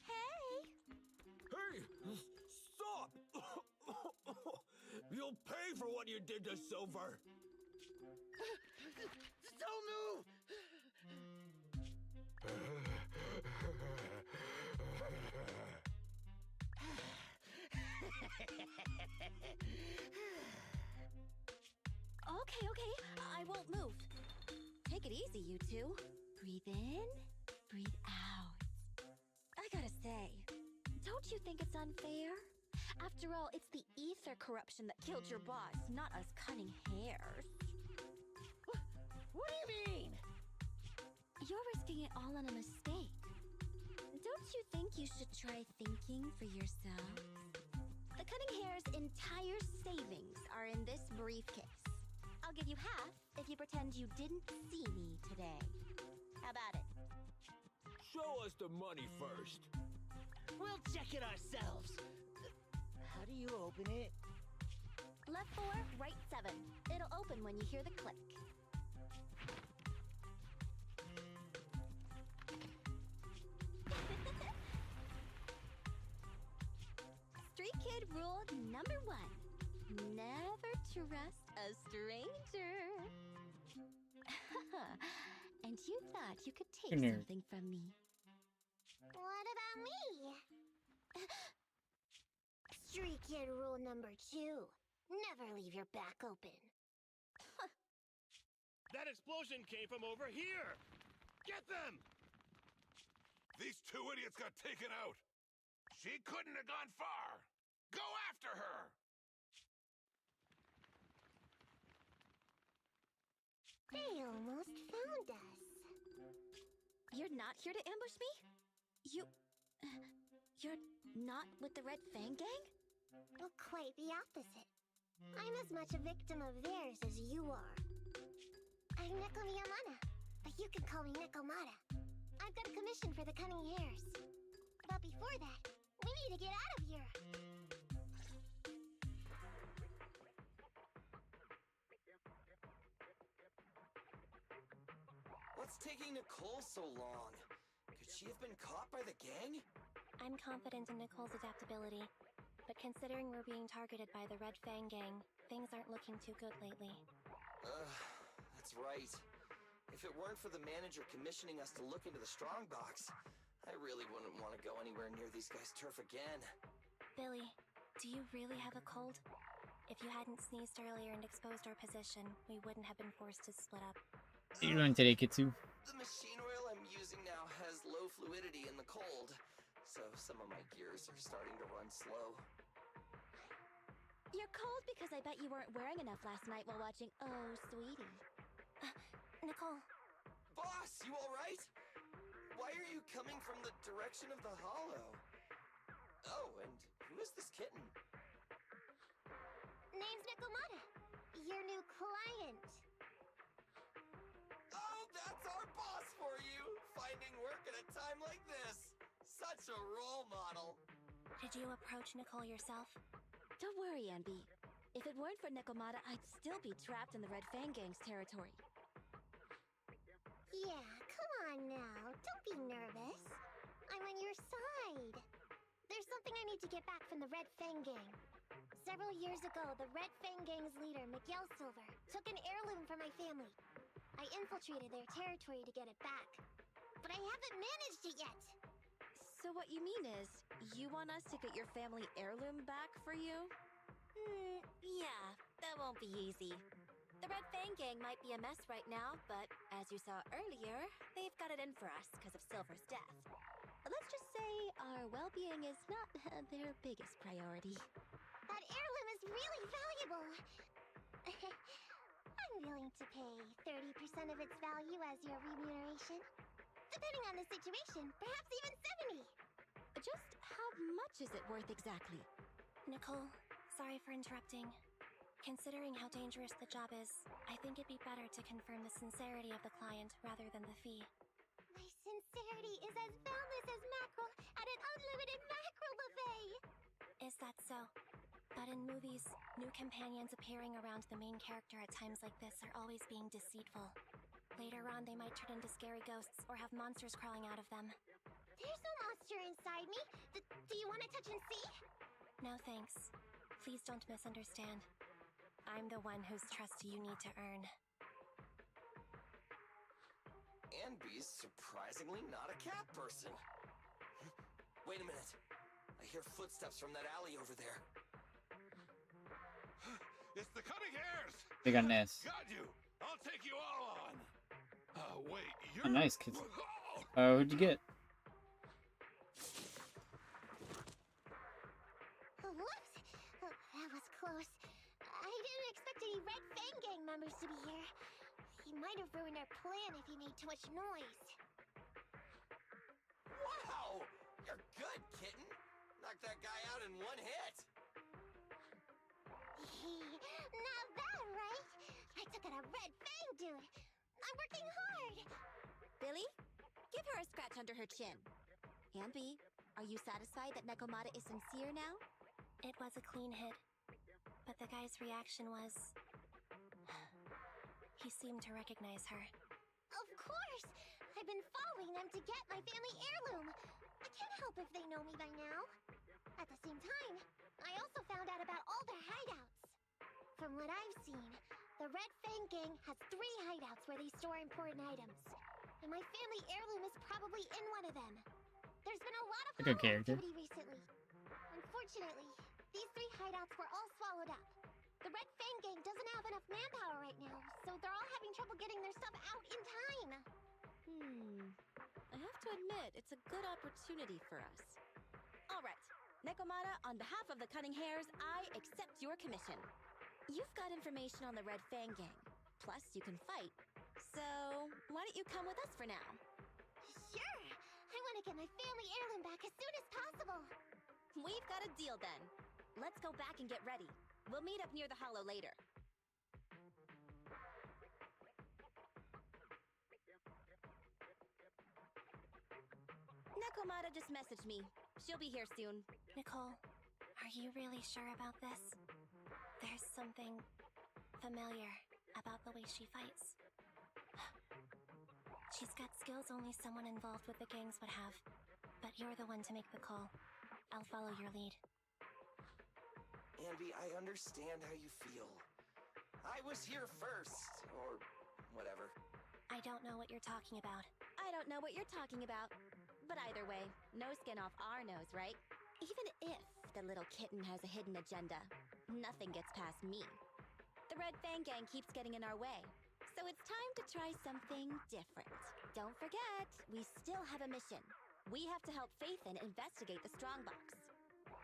Hey! Stop! You'll pay for what you did to Silver! Don't move! Okay, I won't move. Take it easy, you two. Breathe in, breathe out. I gotta say, don't you think it's unfair? After all, it's the ether corruption that killed your boss, not us cunning hairs. What do you mean? You're risking it all on a mistake. Don't you think you should try thinking for yourselves? The cunning hair's entire savings are in this briefcase. I'll give you half if you pretend you didn't see me today. How about it? Show us the money first. We'll check it ourselves. How do you open it? Left 4, right 7. It'll open when you hear the click. Street kid rule number 1. Never trust a stranger. And And you thought you could take Nerd. something from me. What about me? Street kid rule number 2. Never leave your back open. That explosion came from over here! Get them! These two idiots got taken out. She couldn't have gone far. Go after her. They almost found us. You're not here to ambush me? You're not with the Red Fang Gang? Well, quite the opposite. I'm as much a victim of theirs as you are. I'm Neko Miyamana, but you can call me Nekomata. I've got a commission for the Cunning Hares. But before that, we need to get out of here. What's taking Nicole so long? Could she have been caught by the gang? I'm confident in Nicole's adaptability, but considering we're being targeted by the Red Fang Gang, things aren't looking too good lately. That's right. If it weren't for the manager commissioning us to look into the strongbox, I really wouldn't want to go anywhere near these guys' turf again. Billy, do you really have a cold? If you hadn't sneezed earlier and exposed our position, we wouldn't have been forced to split up. What are you doing today, Kitsu? The machine oil I'm using now has low fluidity in the cold, so some of my gears are starting to run slow. You're cold because I bet you weren't wearing enough last night while watching Oh, Sweetie. Nicole. Boss, you alright? Why are you coming from the direction of the hollow? Oh, and who is this kitten? Name's Nekomata, your new client. Oh, that's our boss for you! Finding work at a time like this! Such a role model! Did you approach Nicole yourself? Don't worry, Anby. If it weren't for Nekomata, I'd still be trapped in the Red Fang Gang's territory. Yeah, come on now. Don't be nervous. I'm on your side. There's something I need to get back from the Red Fang Gang. Several years ago, the Red Fang Gang's leader, Miguel Silver, took an heirloom from my family. I infiltrated their territory to get it back. But I haven't managed it yet. So what you mean is, you want us to get your family heirloom back for you? Yeah, that won't be easy. The Red Fang Gang might be a mess right now, but as you saw earlier, they've got it in for us because of Silver's death. Let's just say our well-being is not their biggest priority. That heirloom is really valuable. I'm willing to pay 30% of its value as your remuneration. Depending on the situation, perhaps even 70. Just how much is it worth exactly? Nicole, sorry for interrupting. Considering how dangerous the job is, I think it'd be better to confirm the sincerity of the client rather than the fee. My sincerity is as boundless as mackerel at an unlimited mackerel buffet! Is that so? But in movies, new companions appearing around the main character at times like this are always being deceitful. Later on, they might turn into scary ghosts or have monsters crawling out of them. There's no monster inside me. Do you want to touch and see? No thanks. Please don't misunderstand. I'm the one whose trust you need to earn. Anby's surprisingly not a cat person. Wait a minute. I hear footsteps from that alley over there. It's the Cunning Hares! They got an S. Got you! I'll take you all on! Wait, you're... Oh, nice, kids. Who'd you get? Whoops! That was close. I didn't expect any Red Fang Gang members to be here. He might have ruined our plan if he made too much noise. Wow! You're good, kitten! Knocked that guy out in one hit! Now that, right? I took out a Red Fang dude. I'm working hard. Billy, give her a scratch under her chin. Anby, are you satisfied that Nekomata is sincere now? It was a clean hit, but the guy's reaction was... He seemed to recognize her. Of course! I've been following them to get my family heirloom. I can't help if they know me by now. At the same time, I also found out about all their hideouts. From what I've seen, the Red Fang Gang has 3 hideouts where they store important items. probably in one of them. There's been a lot of A good hollow character. activity recently. Unfortunately, these 3 hideouts were all swallowed up. The Red Fang gang doesn't have enough manpower right now, so they're all having trouble getting their stuff out in time. I have to admit, it's a good opportunity for us. All right, Nekomata, on behalf of the Cunning Hares, I accept your commission. You've got information on the Red Fang gang, plus you can fight. So, why don't you come with us for now? Sure! I want to get my family heirloom back as soon as possible. We've got a deal then. Let's go back and get ready. We'll meet up near the hollow later. Nekomata just messaged me. She'll be here soon. Nicole, are you really sure about this? There's something familiar about the way she fights. She's got skills only someone involved with the gangs would have. But you're the one to make the call. I'll follow your lead. Andy, I understand how you feel. I was here first, or whatever. I don't know what you're talking about. I don't know what you're talking about. But either way, no skin off our nose, right? Even if the little kitten has a hidden agenda, nothing gets past me. The Red Fang gang keeps getting in our way. So it's time to try something different. Don't forget, we still have a mission. We have to help Faithin investigate the strongbox.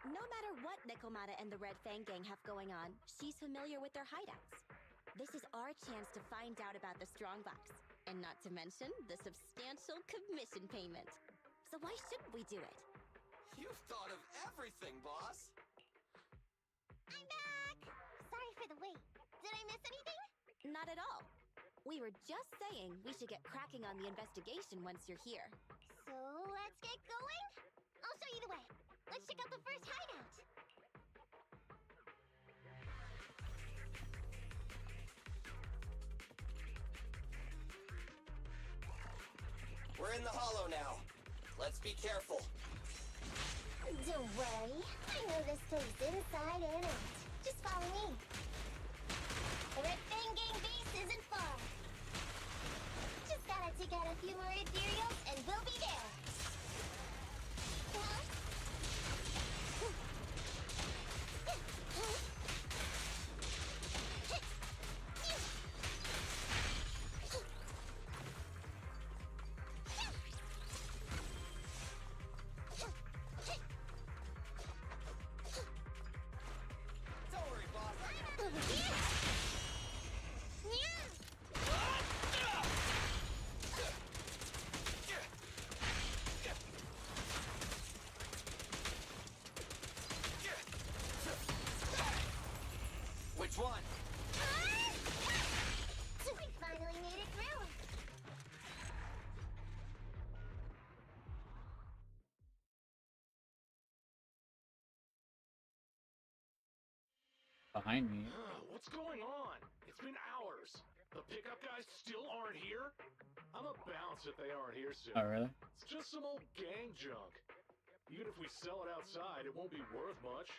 No matter what Nekomata and the Red Fang gang have going on, she's familiar with their hideouts. This is our chance to find out about the strongbox, and not to mention the substantial commission payment. So why shouldn't we do it? You've thought of everything, boss! I'm back! Sorry for the wait. Did I miss anything? Not at all. We were just saying we should get cracking on the investigation once you're here. So let's get going? I'll show you the way. Let's check out the first hideout. We're in the hollow now. Let's be careful. Don't worry. I know this place inside and out. Just follow me. The Red Fang gang base isn't far. Just gotta take out a few more ethereals and we'll be there. Huh? Don't worry, boss. Which one? We finally made it through. Behind me. What's going on? It's been hours. The pickup guys still aren't here? I'm a bounce if they aren't here soon. Oh, really? It's just some old gang junk. Even if we sell it outside, it won't be worth much.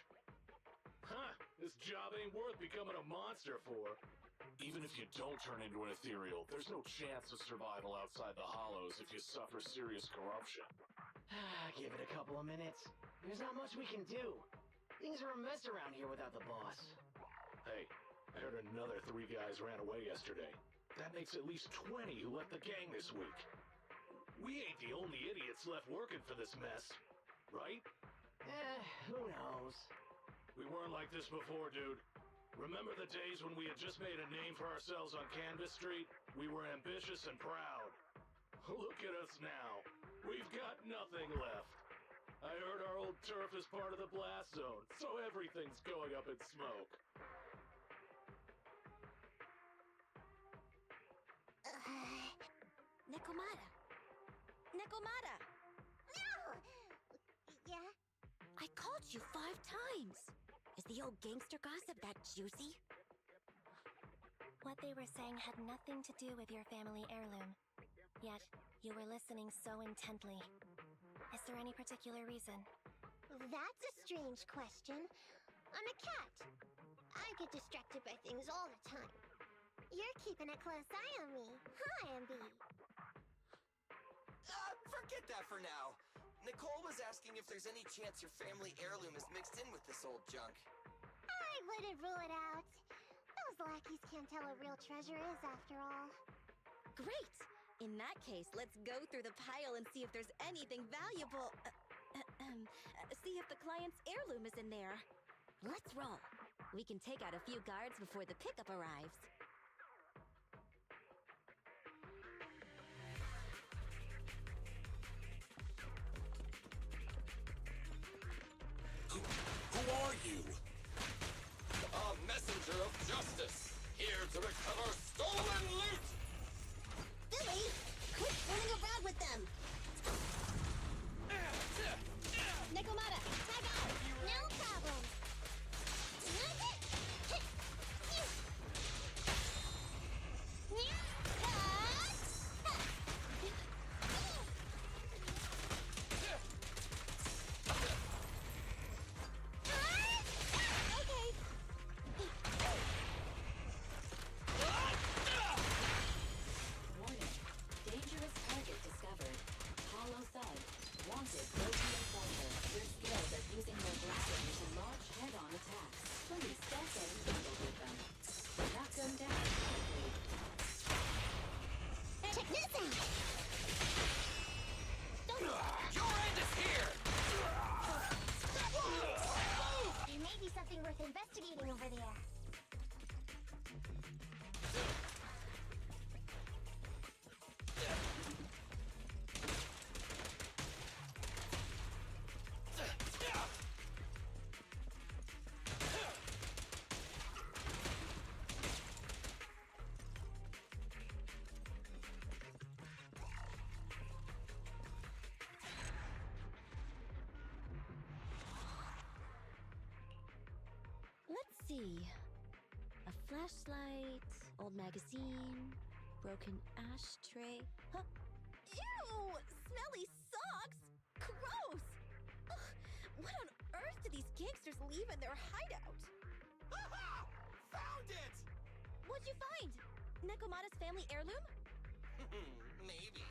Huh, this job ain't worth becoming a monster for. Even if you don't turn into an ethereal, there's no chance of survival outside the hollows if you suffer serious corruption. Give it a couple of minutes. There's not much we can do. Things are a mess around here without the boss. Hey, I heard another 3 guys ran away yesterday. That makes at least 20 who left the gang this week. We ain't the only idiots left working for this mess, right? Who knows? We weren't like this before, dude. Remember the days when we had just made a name for ourselves on Canvas Street? We were ambitious and proud. Look at us now. We've got nothing left. I heard our old turf is part of the blast zone, so everything's going up in smoke. Nekomata! Nekomata! No! Yeah? I called you 5 times! Is the old gangster gossip that juicy? What they were saying had nothing to do with your family heirloom. Yet, you were listening so intently. Is there any particular reason? That's a strange question. I'm a cat. I get distracted by things all the time. You're keeping a close eye on me, huh, Ambi? Forget forget that for now. Nicole was asking if there's any chance your family heirloom is mixed in with this old junk. I wouldn't rule it out. Those lackeys can't tell what real treasure is, after all. Great! In that case, let's go through the pile and see if there's anything valuable. See if the client's heirloom is in there. Let's roll. We can take out a few guards before the pickup arrives. Who are you? A messenger of justice, here to recover stolen loot! Billy, quit fooling around with them! Nekomata, tag out! No problem. Warning. Dangerous target discovered. Hollow thud. Wanted protein enforcer. Your skills at using their blaster to launch head-on attacks. Please don't get entangled with them. Knock them down quickly. Check this out! Your end is here! There may be something worth investigating over there. Let's see. A flashlight, old magazine, broken ashtray. Huh? Ew! Smelly socks! Gross! Ugh, what on earth do these gangsters leave in their hideout? Aha! Found it! What'd you find? Nekomata's family heirloom? Maybe.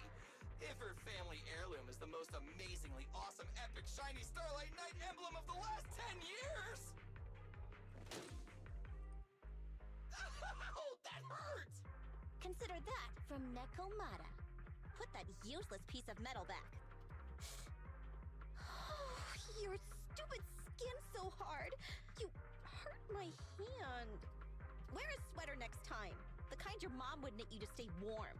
If her family heirloom is the most amazingly awesome, epic, shiny Starlight Knight emblem of the last 10 years! Oh, that hurt! Consider that from Nekomata. Put that useless piece of metal back. Your stupid skin's so hard. You hurt my hand. Wear a sweater next time. The kind your mom would knit you to stay warm.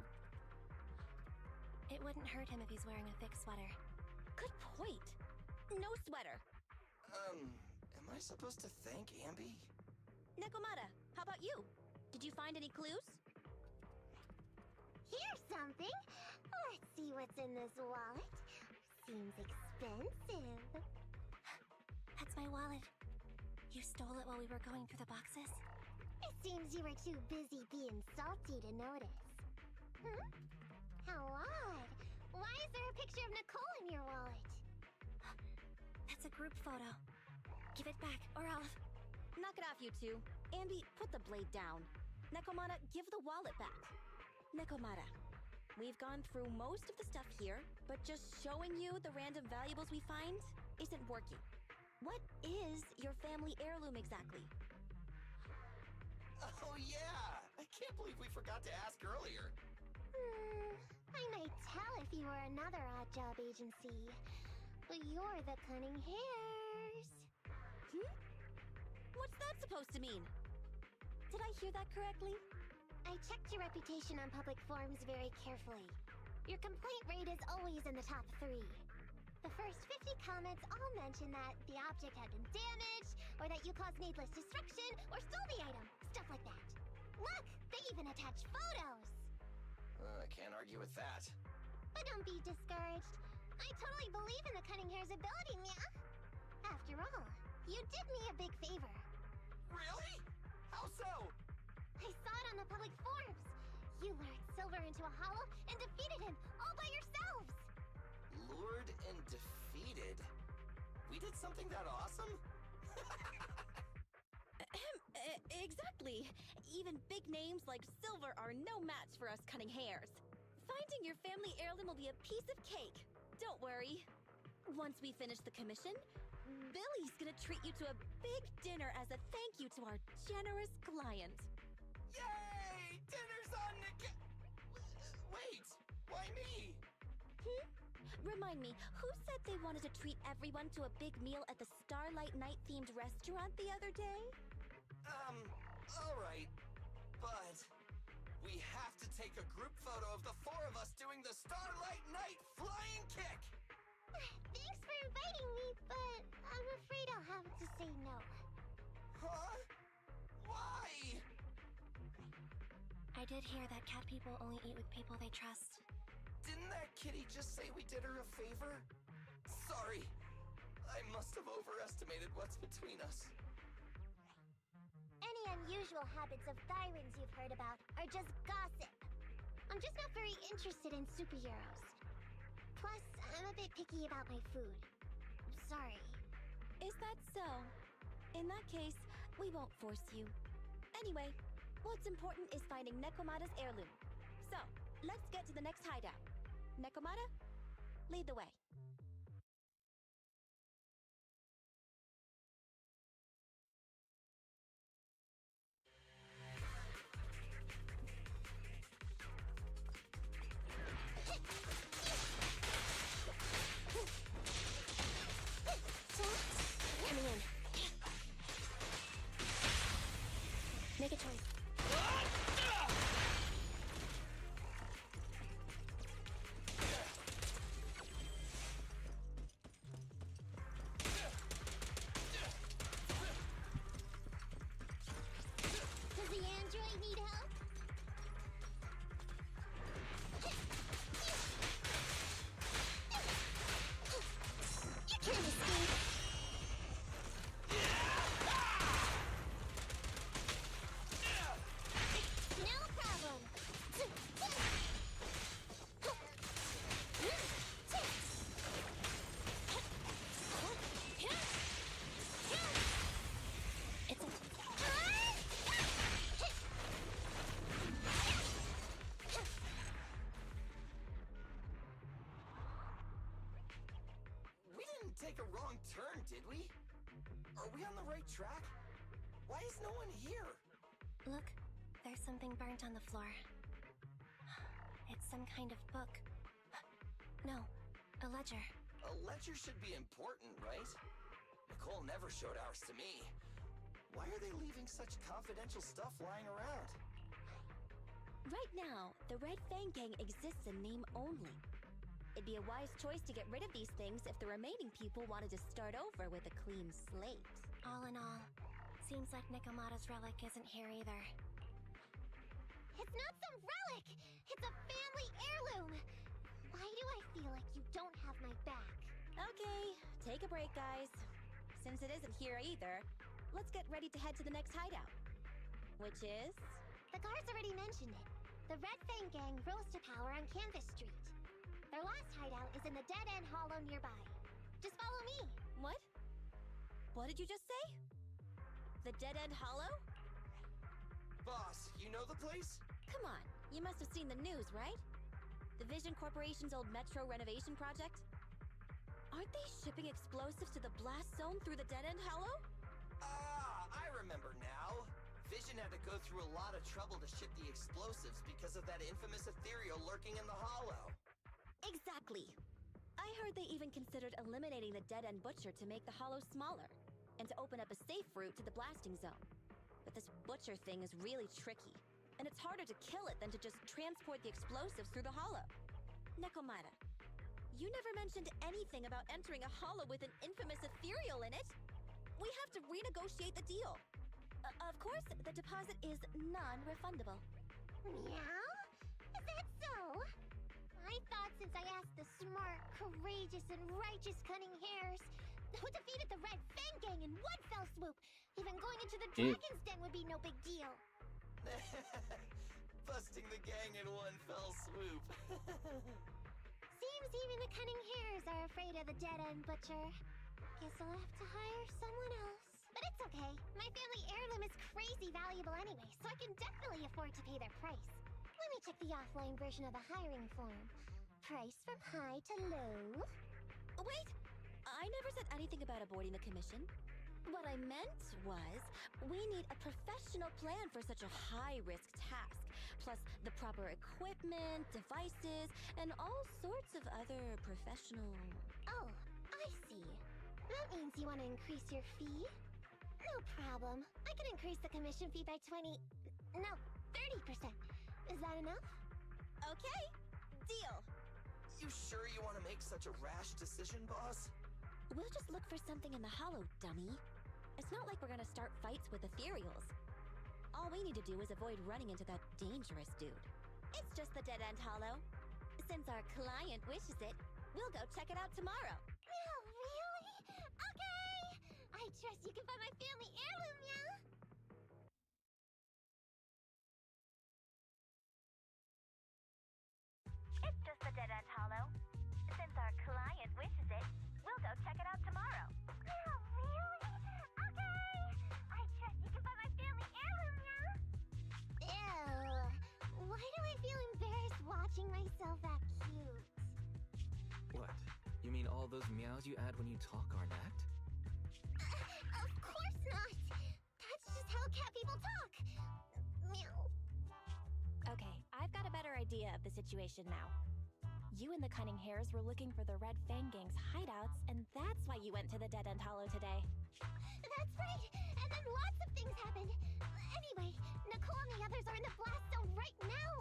It wouldn't hurt him if he's wearing a thick sweater. Good point. No sweater. Am I supposed to thank Ambi? Nekomata, how about you? Did you find any clues? Here's something. Let's see what's in this wallet. Seems expensive. That's my wallet. You stole it while we were going through the boxes? It seems you were too busy being salty to notice. How odd. Why is there a picture of Nicole in your wallet? That's a group photo. Give it back, or I'll... Knock it off, you two. Ambi, put the blade down. Nekomata, give the wallet back. Nekomata, we've gone through most of the stuff here, but just showing you the random valuables we find isn't working. What is your family heirloom exactly? Oh yeah! I can't believe we forgot to ask earlier. I might tell if you were another odd job agency, but you're the cunning hairs. What's that supposed to mean? Did I hear that correctly? I checked your reputation on public forums very carefully. Your complaint rate is always in the top 3. The first 50 comments all mention that the object had been damaged, or that you caused needless destruction, or stole the item. Stuff like that. Look! They even attach photos! I can't argue with that. But don't be discouraged. I totally believe in the cunning hair's ability, Mia. After all, you did me a big favor. Really? How so? I saw it on the public forums. You lured Silver into a hollow and defeated him all by yourselves. Lured and defeated? We did something that awesome? Exactly. Even big names like Silver are no match for us cunning hairs. Finding your family heirloom will be a piece of cake. Don't worry. Once we finish the commission, Billy's gonna treat you to a big dinner as a thank you to our generous client. Yay! Dinner's on the Wait, why me? Remind me, who said they wanted to treat everyone to a big meal at the Starlight Night-themed restaurant the other day? Alright. But we have to take a group photo of the four of us doing the Starlight Night flying kick! Thanks for inviting me, but I'm afraid I'll have to say no. Huh? Why? I did hear that cat people only eat with people they trust. Didn't that kitty just say we did her a favor? Sorry. I must have overestimated what's between us. Any unusual habits of Thyrans you've heard about are just gossip. I'm just not very interested in superheroes. Plus, I'm a bit picky about my food. Sorry. Is that so? In that case, we won't force you. Anyway, what's important is finding Nekomata's heirloom. So, let's get to the next hideout. Nekomata, lead the way. Coming in. Make a choice. Does the android need help? You can't escape. No problem. It's a... We didn't take a wrong turn, did we? Are we on the right track? Why is no one here? Look, there's something burnt on the floor. It's some kind of book. No, a ledger. A ledger should be important, right? Nicole never showed ours to me. Why are they leaving such confidential stuff lying around? Right now, the Red Fang Gang exists in name only. It'd be a wise choice to get rid of these things if the remaining people wanted to start over with a clean slate. All in all, seems like Nekomata's relic isn't here either. It's not some relic! It's a family heirloom! Why do I feel like you don't have my back? Okay, take a break, guys. Since it isn't here either, let's get ready to head to the next hideout. Which is? The guards already mentioned it. The Red Fang Gang rose to power on Canvas Street. Their last hideout is in the Dead End Hollow nearby. Just follow me. What? What did you just say? The Dead End Hollow? Boss, you know the place? Come on, you must have seen the news, right? The Vision Corporation's old metro renovation project? Aren't they shipping explosives to the blast zone through the Dead End Hollow? Ah, I remember now. Vision had to go through a lot of trouble to ship the explosives because of that infamous ethereal lurking in the hollow. Exactly. I heard they even considered eliminating the Dead End Butcher to make the hollow smaller, and to open up a safe route to the blasting zone. But this butcher thing is really tricky, and it's harder to kill it than to just transport the explosives through the hollow. Nekomata, you never mentioned anything about entering a hollow with an infamous ethereal in it. We have to renegotiate the deal. Of course, the deposit is non-refundable. Meow? Is that so? I thought since I asked the smart, courageous, and righteous Cunning Hares who defeated the Red Fang Gang in one fell swoop, even going into the Dragon's Den would be no big deal. Busting the gang in one fell swoop. Seems even the Cunning Hares are afraid of the Dead End Butcher. Guess I'll have to hire someone else. But it's okay. My family heirloom is crazy valuable anyway, so I can definitely afford to pay their price. Let me check the offline version of the hiring form. price from high to low. Wait! I never said anything about avoiding the commission. What I meant was, we need a professional plan for such a high-risk task, plus the proper equipment, devices, and all sorts of other professional... Oh, I see. That means you want to increase your fee? No problem. I can increase the commission fee by 20... No, 30%. Is that enough? Okay, deal. You sure you want to make such a rash decision, boss? We'll just look for something in the hollow, dummy. It's not like we're gonna start fights with ethereals. All we need to do is avoid running into that dangerous dude. It's just the dead-end hollow. Since our client wishes it, we'll go check it out tomorrow. Oh, really? Okay! I trust you can find my family heirloom, yeah? It's just the dead-end hollow. Since our client wishes it, we'll go check it out tomorrow. Oh, really? Okay! I trust you can find my family heirloom, yeah? Ew. Why do I feel embarrassed watching myself act cute? What? You mean all those meows you add when you talk aren't act? Of course not! That's just how cat people talk! Meow. Okay, I've got a better idea of the situation now. You and the Cunning Hares were looking for the Red Fang Gang's hideouts, and that's why you went to the Dead End Hollow today. That's right! And then lots of things happened! Anyway, Nicole and the others are in the blast zone right now!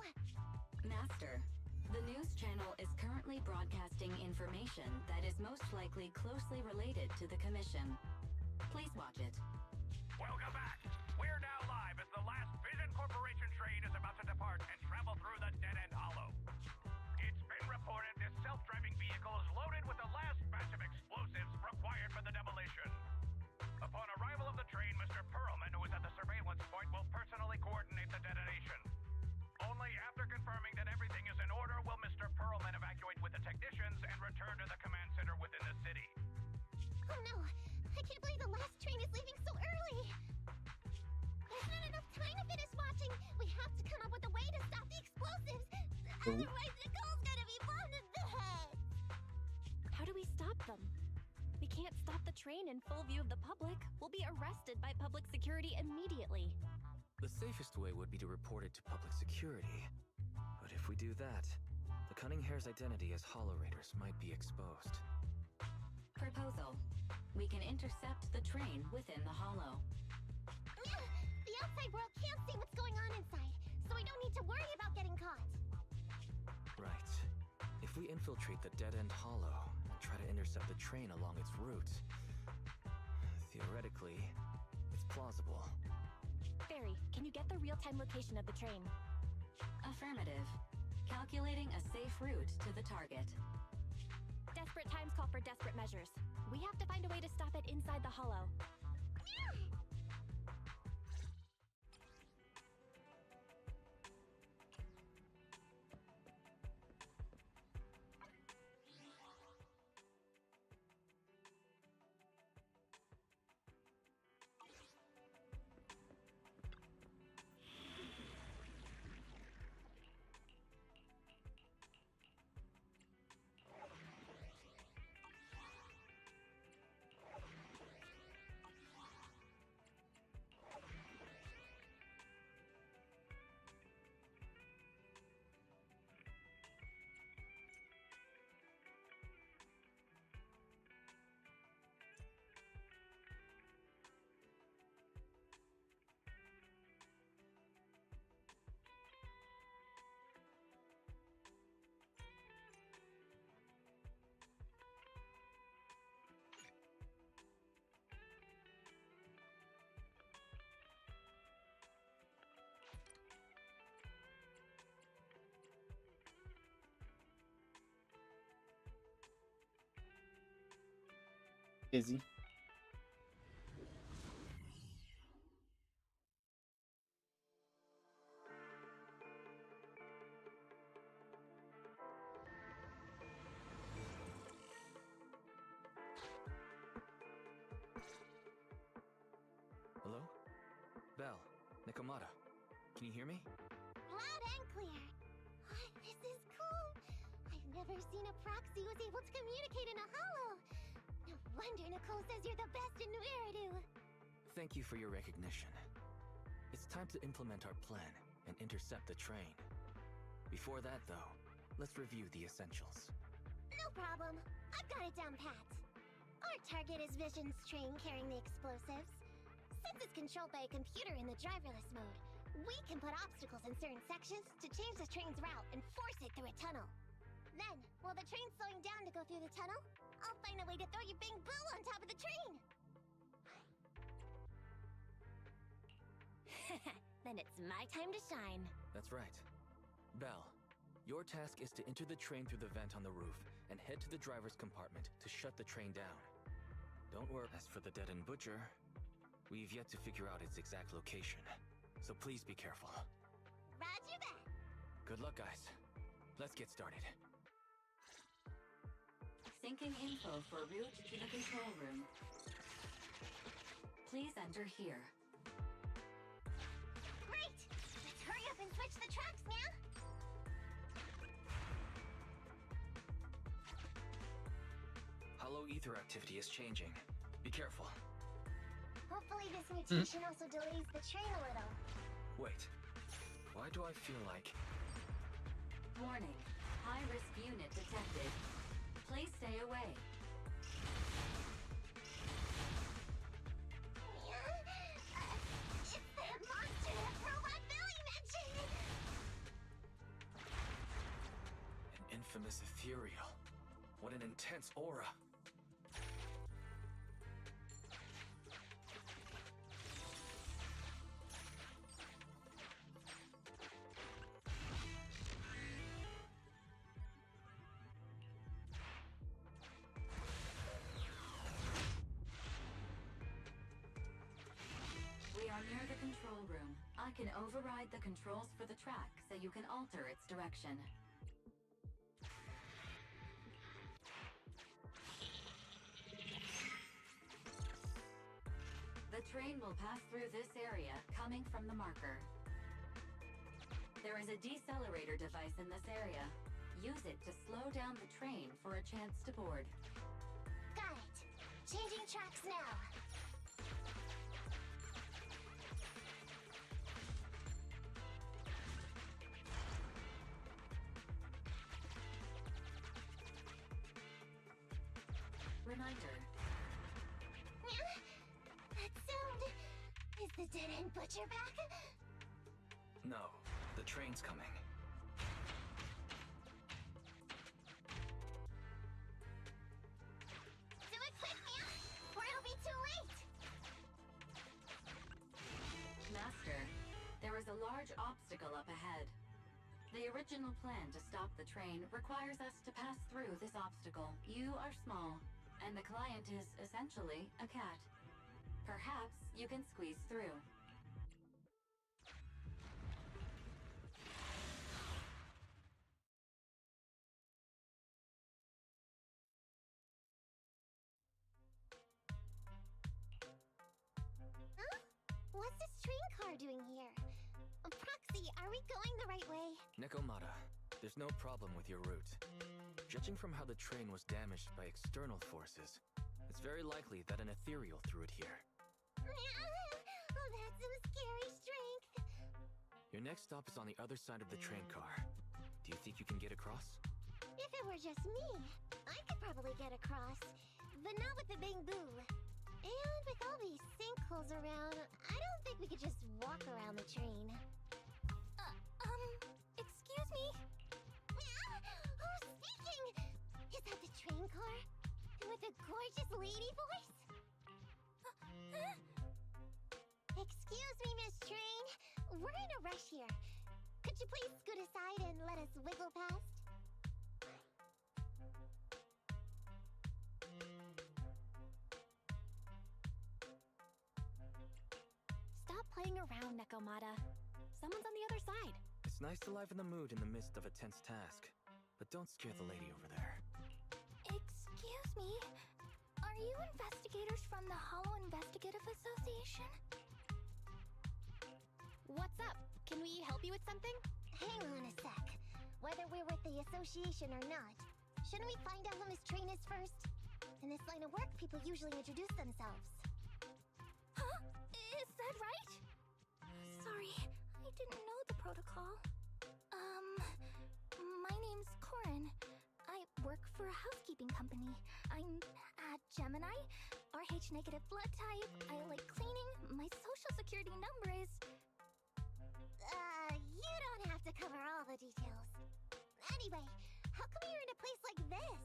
Master, the news channel is currently broadcasting information that is most likely closely related to the commission. Please watch it. Welcome back. We're now live as the last Vision Corporation train is about to depart and travel through the Dead End Hollow. It's been reported this self-driving vehicle is loaded with the last batch of explosives required for the demolition. Upon arrival of the train, Mr. Perlman, who is at the surveillance point, will personally coordinate the detonation. Only after confirming that everything is in order will Mr. Perlman evacuate with the technicians and return to the command center within the city. Oh no! I can't believe the last train is leaving so early! There's not enough time to finish watching! We have to come up with a way to stop the explosives! Otherwise, Nicole's gonna be blown to bits! How do we stop them? We can't stop the train in full view of the public. We'll be arrested by public security immediately. The safest way would be to report it to public security. But if we do that, the Cunning Hare's identity as Hollow Raiders might be exposed. Proposal. We can intercept the train within the hollow. The outside world can't see what's going on inside, so we don't need to worry about getting caught. Right. If we infiltrate the dead-end hollow and try to intercept the train along its route, theoretically, it's plausible. Barry, can you get the real-time location of the train? Affirmative. Calculating a safe route to the target. Desperate times call for desperate measures. We have to find a way to stop it inside the hollow. Busy. Hello? Belle, Nikomata, can you hear me? Loud and clear. This is cool. I've never seen a proxy who's able to communicate in a hollow. No wonder Nicole says you're the best in New Eridu. Thank you for your recognition. It's time to implement our plan and intercept the train. Before that, though, let's review the essentials. No problem. I've got it down pat. Our target is Vision's train carrying the explosives. Since it's controlled by a computer in the driverless mode, we can put obstacles in certain sections to change the train's route and force it through a tunnel. Then, while the train's slowing down to go through the tunnel, I'll find a way to throw your Bing Boo on top of the train! Then it's my time to shine. That's right. Belle, your task is to enter the train through the vent on the roof and head to the driver's compartment to shut the train down. Don't worry. As for the dead-end butcher, we've yet to figure out its exact location, so please be careful. Roger that! Good luck, guys. Let's get started. Syncing info for route to the control room. Please enter here. Great! Let's hurry up and switch the tracks, man! Hollow ether activity is changing. Be careful. Hopefully this mutation also delays the train a little. Wait. Why do I feel like... Warning. High-risk unit detected. Please stay away. It's that monster that Robot Billy mentioned! An infamous ethereal. What an intense aura. Near the control room, I can override the controls for the track so you can alter its direction. The train will pass through this area, coming from the marker. There is a decelerator device in this area. Use it to slow down the train for a chance to board. Got it. Changing tracks now. Reminder. That sound... Is the dead-end butcher back? No, the train's coming. Do it quick, man, or it'll be too late! Master, there is a large obstacle up ahead. The original plan to stop the train requires us to pass through this obstacle. You are small, and the client is essentially a cat. Perhaps you can squeeze through. Huh? What's this train car doing here? Proxy, are we going the right way? Nekomata, there's no problem with your route. Judging from how the train was damaged by external forces, it's very likely that an ethereal threw it here. Oh, that's some scary strength. Your next stop is on the other side of the train car. Do you think you can get across? If it were just me, I could probably get across. But not with the Bing Boo. And with all these sinkholes around, I don't think we could just walk around the train. Excuse me? Who's speaking? Is that the train car? With a gorgeous lady voice? Excuse me, Miss Train. We're in a rush here. Could you please scoot aside and let us wiggle past? Stop playing around, Nekomata. Someone's on the other side. It's nice to liven the mood in the midst of a tense task. But don't scare the lady over there. Excuse me? Are you investigators from the Hollow Investigative Association? What's up? Can we help you with something? Hang on a sec. Whether we're with the association or not, Shouldn't we find out who Miss Train is first? In this line of work, people usually introduce themselves. Huh? Is that right? Sorry, I didn't know the protocol. My name's Corin. I work for a housekeeping company. I'm at Gemini, RH negative blood type. I like cleaning. My social security number is... You don't have to cover all the details. Anyway, how come you're in a place like this?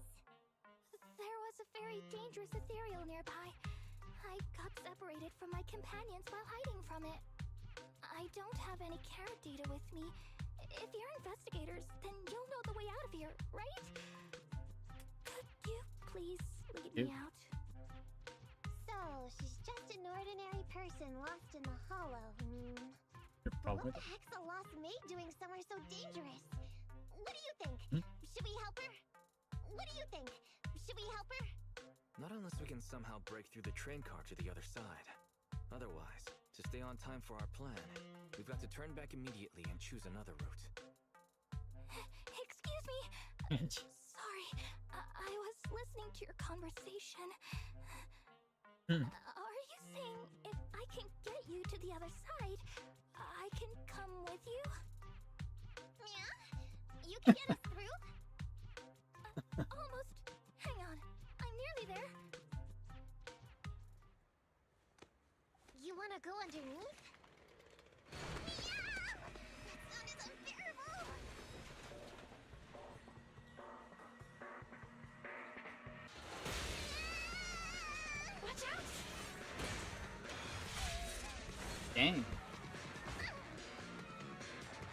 There was a very dangerous ethereal nearby. I got separated from my companions while hiding from it. I don't have any carrot data with me. If you're investigators, then you'll know the way out of here, right? Could you please lead me out? So, she's just an ordinary person lost in the hollow. But what the heck's a lost maid doing somewhere so dangerous? What do you think? Should we help her? What do you think? Should we help her? Not unless we can somehow break through the train car to the other side. Otherwise, to stay on time for our plan, we've got to turn back immediately and choose another route. Excuse me. Sorry, I was listening to your conversation. Are you saying if I can get you to the other side, I can come with you? Yeah? You can get us through? Almost. Hang on. I'm nearly there. You wanna go underneath? Yeah! That sound is unbearable! Watch out! Dang.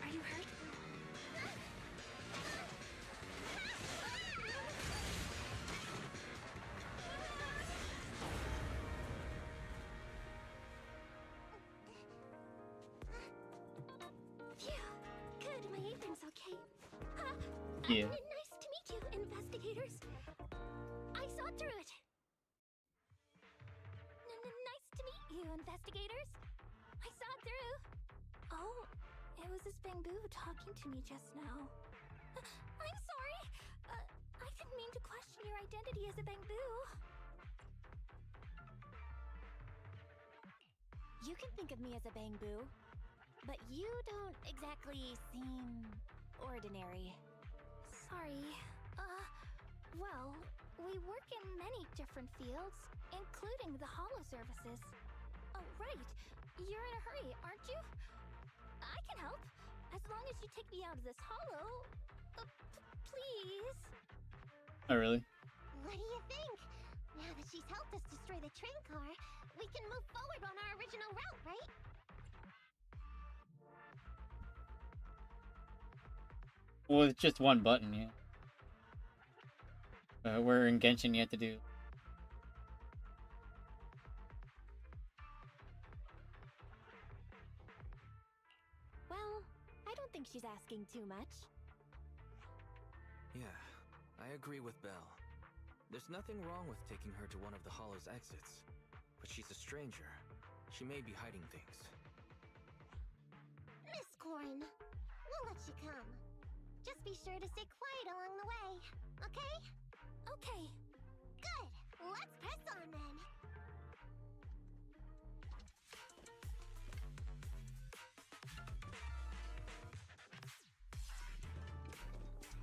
Are you hurt? Phew. Good, my apron's okay. Yeah. Nice to meet you, investigators. I saw through it. Nice to meet you, investigators. I saw through. Oh, it was this bamboo talking to me just now. I'm sorry. I didn't mean to question your identity as a bamboo. You can think of me as a bamboo, but you don't exactly seem ordinary. Sorry. Well, we work in many different fields, including the holo services. Oh, right. You're in a hurry, aren't you? I can help, as long as you take me out of this holo. Please. Oh, really? What do you think? Now that she's helped us destroy the train car, we can move forward on our original route, right? Well, it's just one button, yeah. Where in Genshin you have to do. Well, I don't think she's asking too much. Yeah, I agree with Belle. There's nothing wrong with taking her to one of the hollow's exits. But she's a stranger. She may be hiding things. Miss Corin, we'll let you come. Just be sure to stay quiet along the way, okay? Okay. Good! Let's press on then!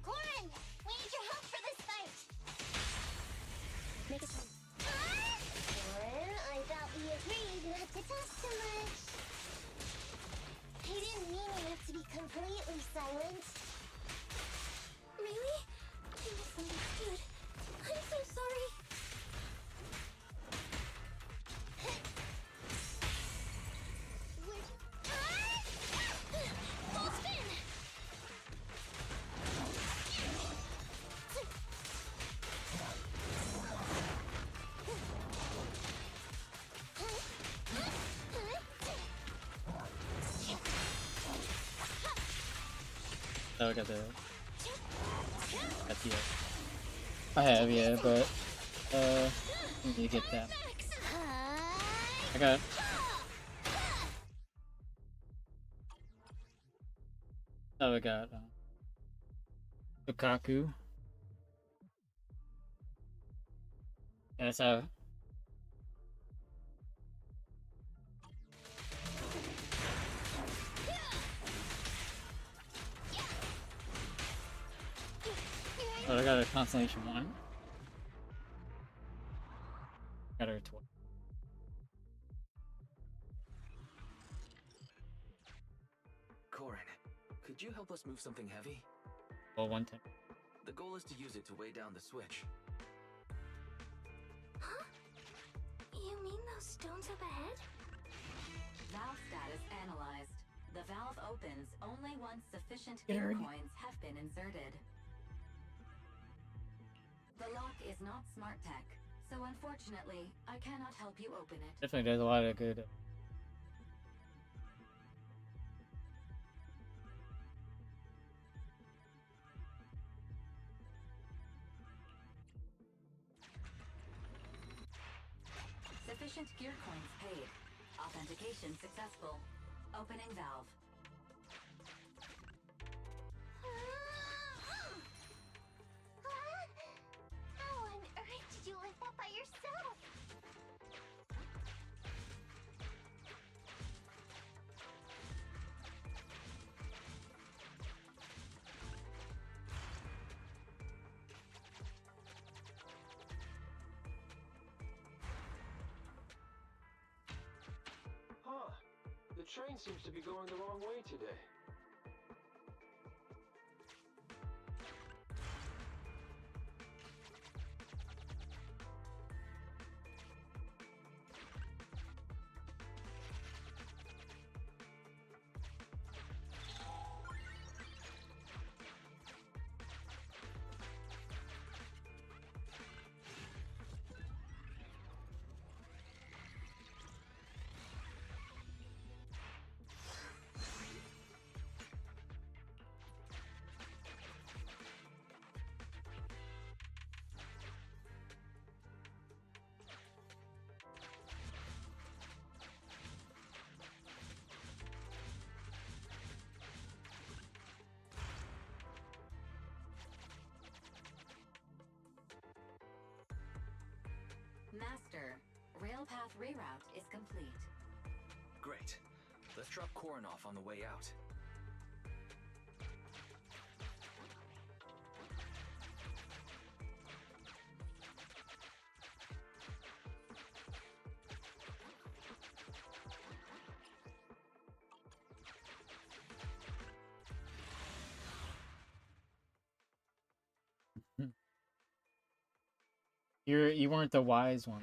Corin! We need your help for this fight! Make it Corin, I thought we agreed not to talk too much. I didn't mean you have to be completely silent. Really? I misunderstood. I'm so sorry. Full spin! Oh, I got the. Got the. I have, yeah, but I need to get that. I got it. Oh, I got Lukaku. Yeah, so oh, I got a constellation 1. Got her 12. Corin, could you help us move something heavy? Well, 110. The goal is to use it to weigh down the switch. Huh? You mean those stones up ahead? Valve status analyzed. The valve opens only once sufficient Get her gear again. coins have been inserted. The lock is not smart tech, so unfortunately, I cannot help you open it. Definitely does a lot of good. Sufficient gear coins paid. Authentication successful. Opening valve. How on earth did you lift that by yourself? Huh. The train seems to be going the wrong way today. Master, railpath reroute is complete. Great. Let's drop Corin off on the way out. You weren't the wise one.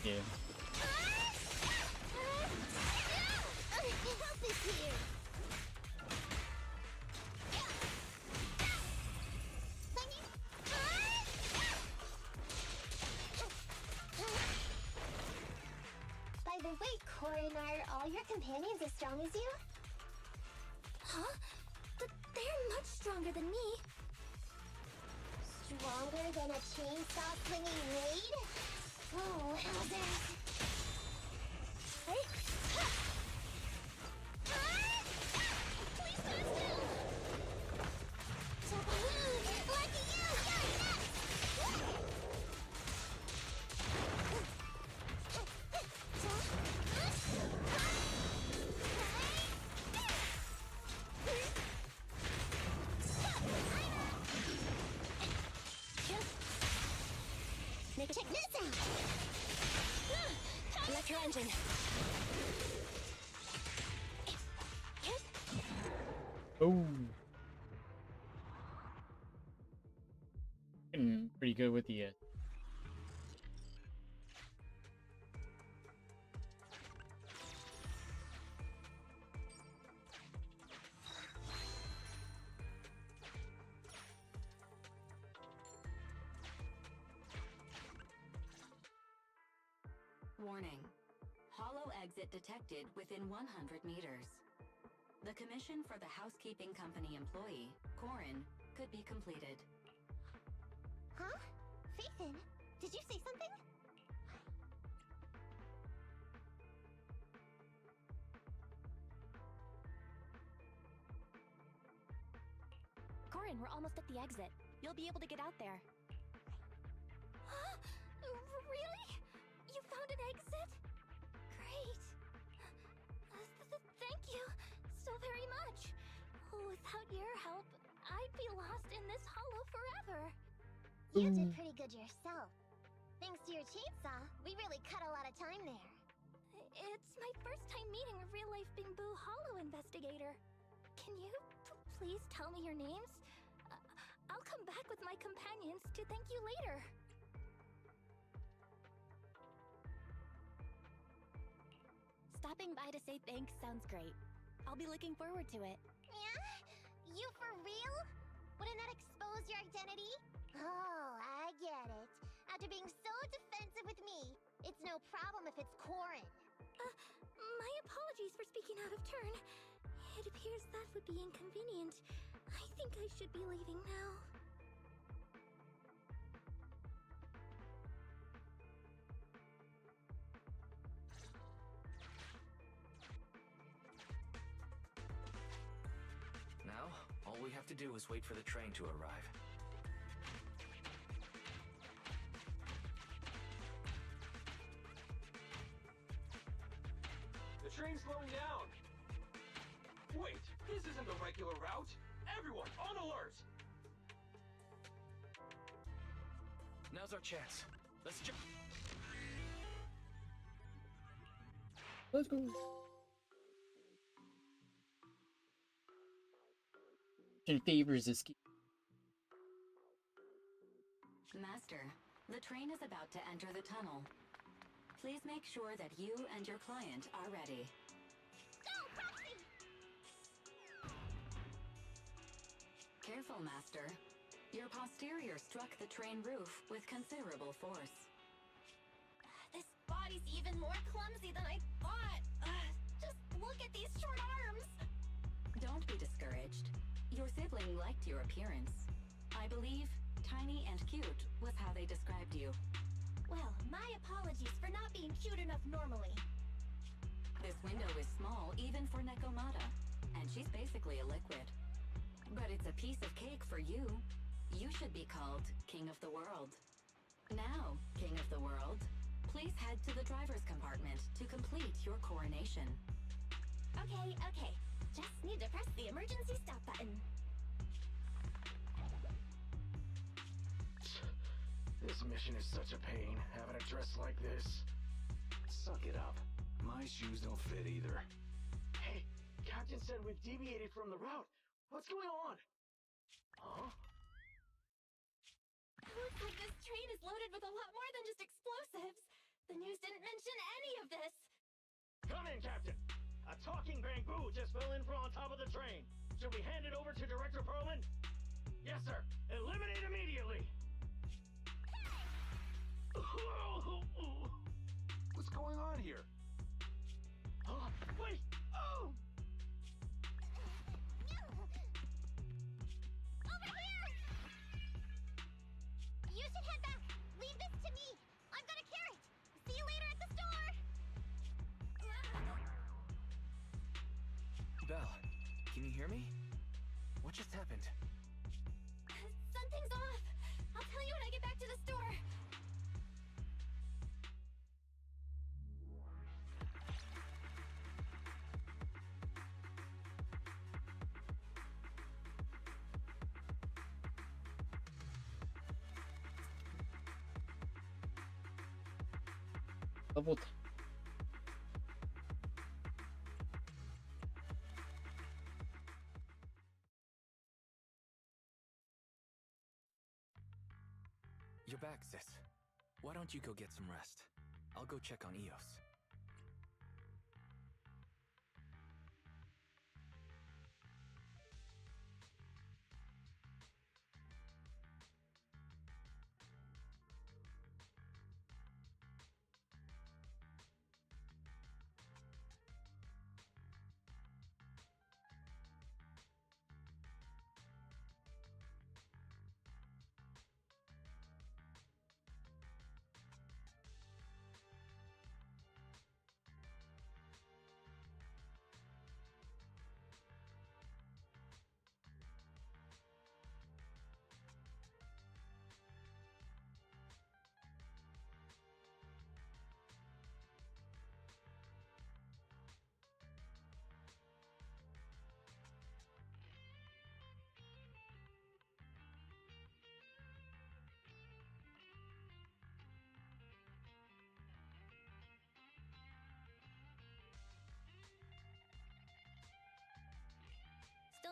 Yeah. Help is here. By the way, Corin, are all your companions as strong as you? Huh? They're much stronger than me. Stronger than a chainsaw swinging raid? Oh, wowzers. Hey? Please stand still! Lucky you! You're Check this out! Electro engine. Oh. Getting pretty good with the Warning. Hollow exit detected within 100 meters. The commission for the housekeeping company employee, Corin, could be completed. Huh? Phaethon, did you say something? fine. We're almost at the exit. You'll be able to get out there. Really? You found an exit? Great. Thank you so very much. Without your help, I'd be lost in this hollow forever. You did pretty good yourself. Thanks to your chainsaw, we really cut a lot of time there. It's my first time meeting a real-life Bingboo Hollow investigator. Can you please tell me your names? I'll come back with my companions to thank you later. Stopping by to say thanks sounds great. I'll be looking forward to it. Yeah? You for real? Wouldn't that expose your identity? Oh, I get it. After being so defensive with me, it's no problem if it's Corin. My apologies for speaking out of turn. It appears that would be inconvenient. I think I should be leaving now. Now, all we have to do is wait for the train to arrive. The train's slowing down. Wait, this isn't the regular route. Everyone, on alert! Now's our chance. Let's jump. Let's go. Favors this key. Master, the train is about to enter the tunnel. Please make sure that you and your client are ready. Go, Proxy! Careful, Master. Your posterior struck the train roof with considerable force. This body's even more clumsy than I thought. Just look at these short arms. Don't be discouraged. Your sibling liked your appearance. I believe tiny and cute was how they described you. Well, my apologies for not being cute enough normally. This window is small even for Nekomata, and she's basically a liquid. But it's a piece of cake for you. You should be called King of the World. Now, King of the World, please head to the driver's compartment to complete your coronation. Okay. Just need to press the emergency stop button. This mission is such a pain, having a dress like this. Suck it up. My shoes don't fit either. Hey, Captain said we've deviated from the route. What's going on? Huh? Looks like this train is loaded with a lot more than just explosives. The news didn't mention any of this. Come in, Captain. A talking bamboo just fell in from on top of the train. Should we hand it over to Director Perlman? Yes, sir. Eliminate immediately. What's going on here? Wait! Oh! Over here! You should head back. Leave this to me. I've got a carrot. See you later at the store. Belle, can you hear me? What just happened? Something's off. I'll tell you when I get back to the store. Double. You're back, sis. Why don't you go get some rest? I'll go check on Eos.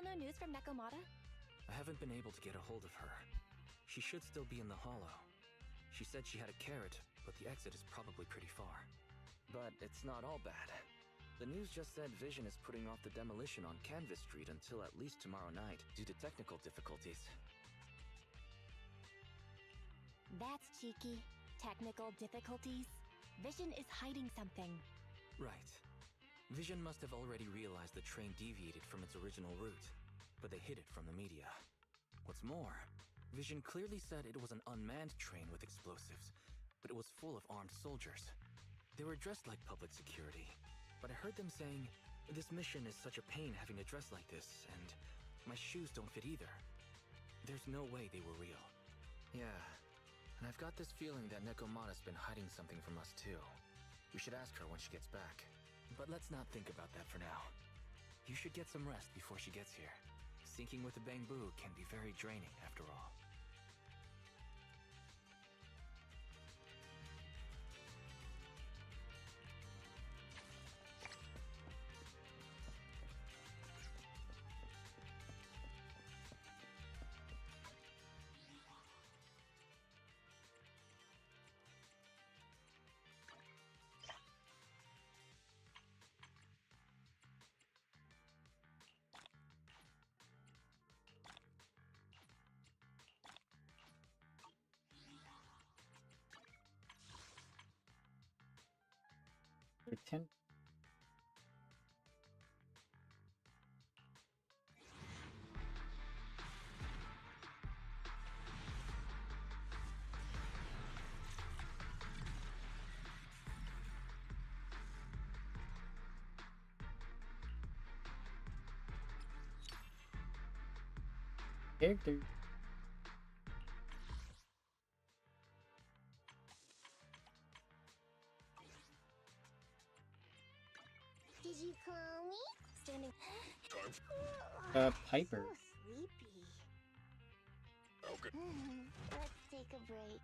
Still no news from Nekomata? I haven't been able to get a hold of her. She should still be in the hollow. She said she had a carrot, but the exit is probably pretty far. But it's not all bad. The news just said Vision is putting off the demolition on Canvas Street until at least tomorrow night due to technical difficulties. That's cheeky. Technical difficulties? Vision is hiding something. Right. Vision must have already realized the train deviated from its original route, but they hid it from the media. What's more, Vision clearly said it was an unmanned train with explosives, but it was full of armed soldiers. They were dressed like public security, but I heard them saying, "This mission is such a pain having to dress like this, and my shoes don't fit either." There's no way they were real. Yeah, and I've got this feeling that Nekomata's been hiding something from us too. We should ask her when she gets back. But let's not think about that for now. You should get some rest before she gets here. Syncing with the Bangbu can be very draining after all. Pretend. Character. Did you call me? Standing. Piper. So sleepy. Okay. Let's take a break.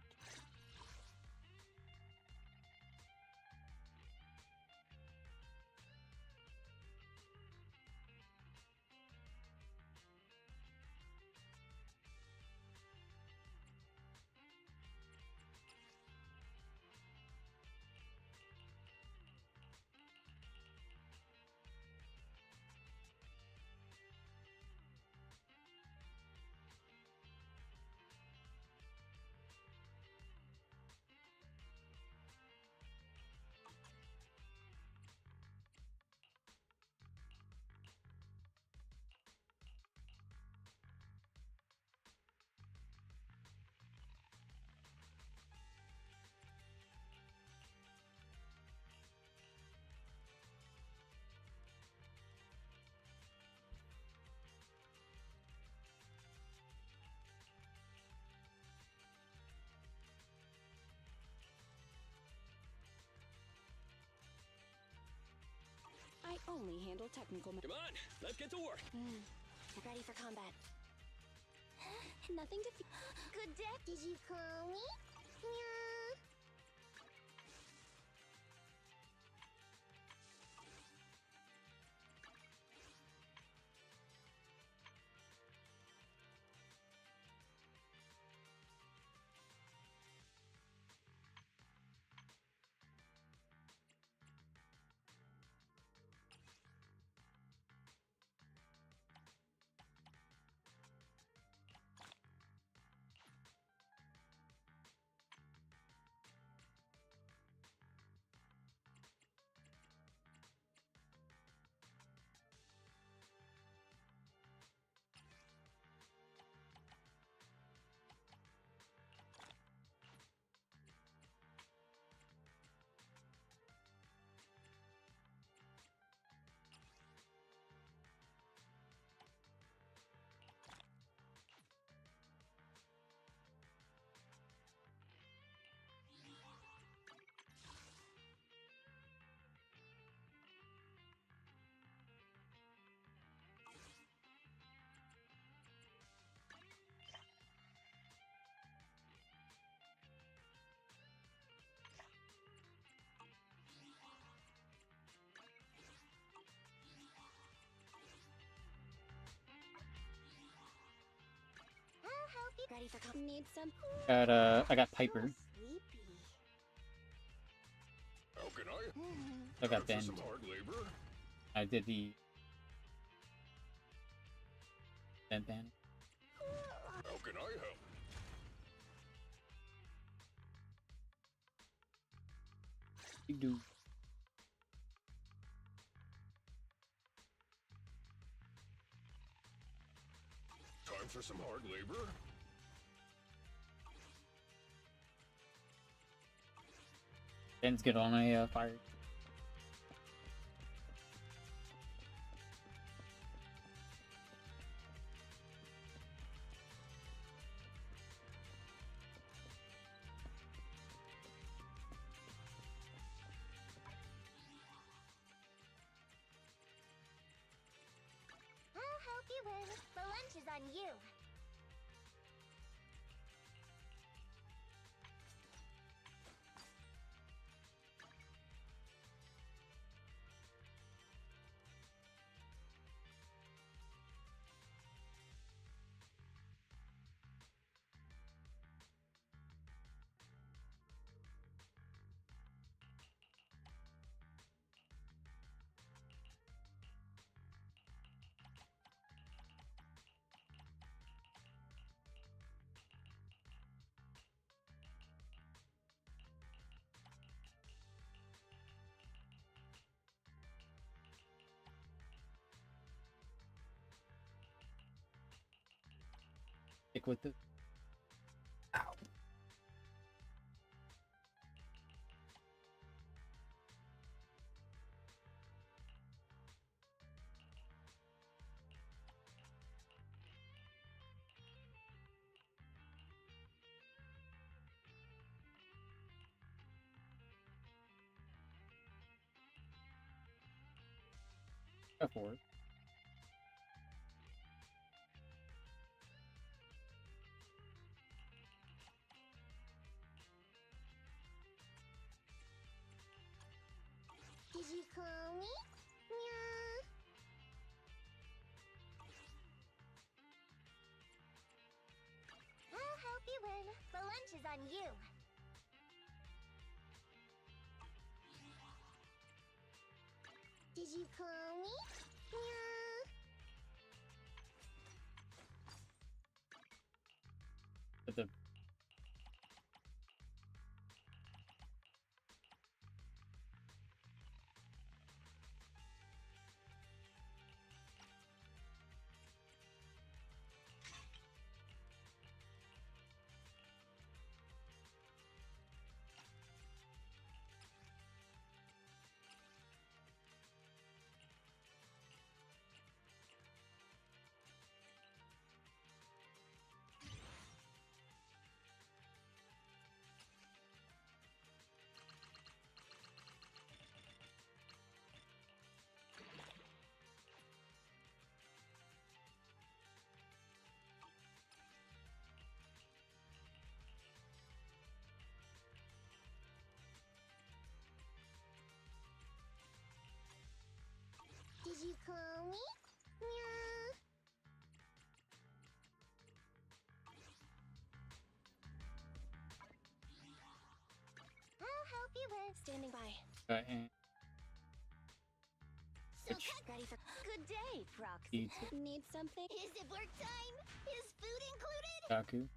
I only handle technical. Come on, let's get to work. Ready for combat. Nothing to Good day. Did you call me? Yeah. Ready for Need some? I got Piper. Sleepy. How can I? I got For Ben. some hard labor? I did the Ben. How can I help? You do. Time for some hard labor? Ben's good on a fire. I'll help you win. The lunch is on you. Stick with it. Ow. Go for it. Did you call me? Meow. I'll help you win. The lunch is on you. Did you call me? Meow. But the Did you call me? Meow. I'll help you win. standing by? and Ready for Good day, Proxy. Pizza. Need something? Is it work time? Is food included? Kaku.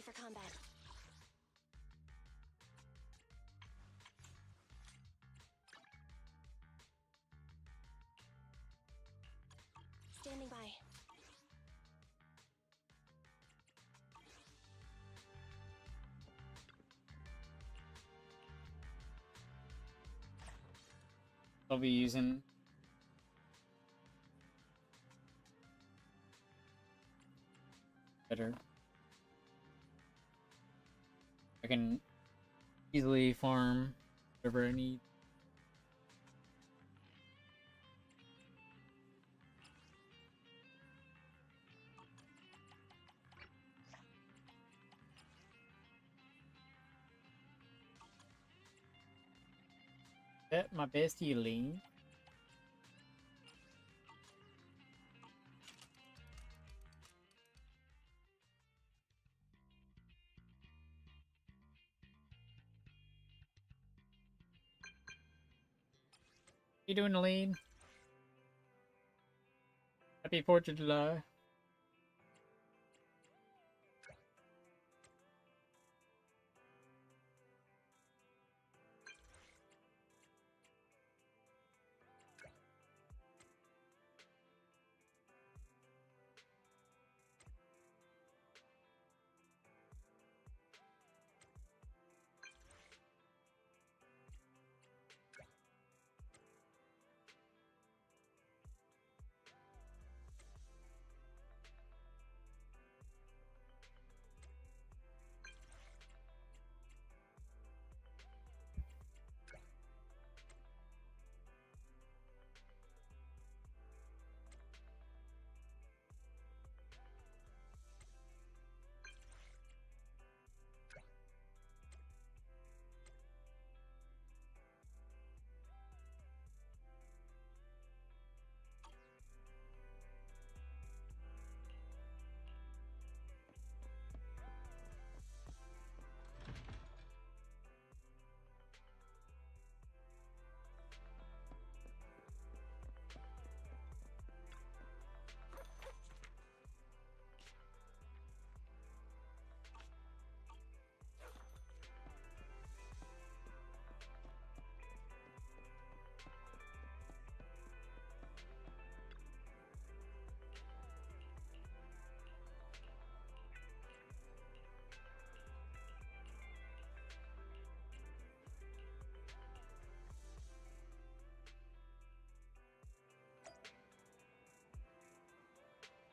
for combat. Standing by. I'll be using better. I can easily farm whatever I need. That my bestie Lane. How you doing, Lane? Happy 4th of July.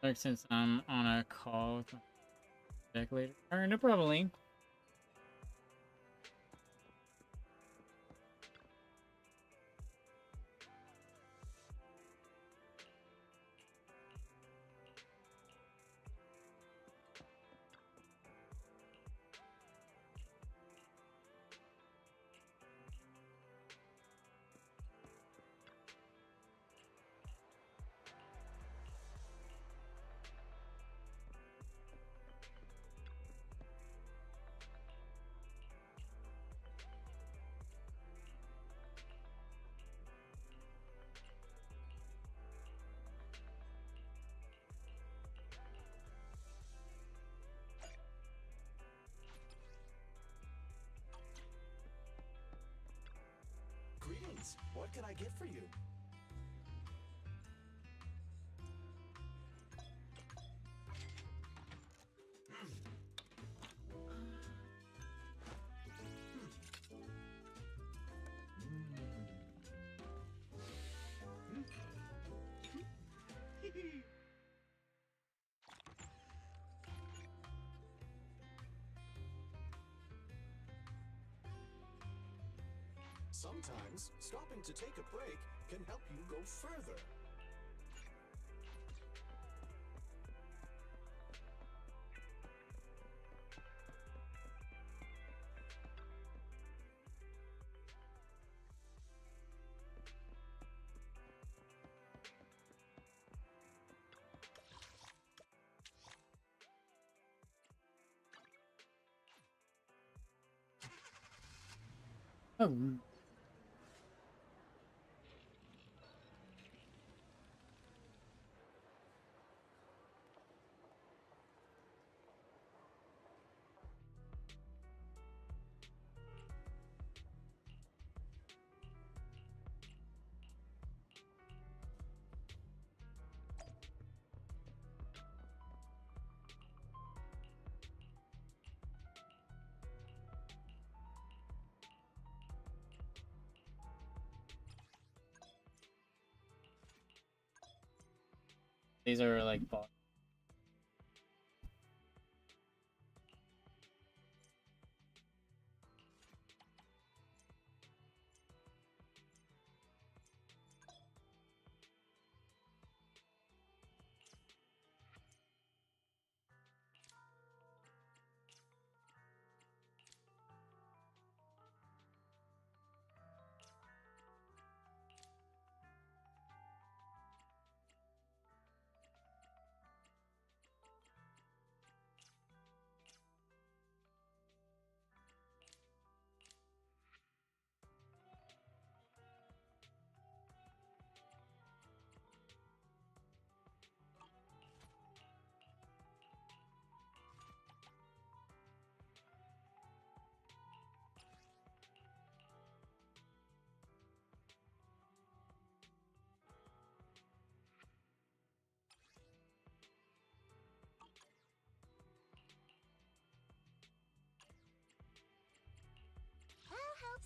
Like since I'm on a call with my deck later. Alright, no problem, Lane. Greetings. What can I get for you? Sometimes, stopping to take a break can help you go further. Oh. These are like bots.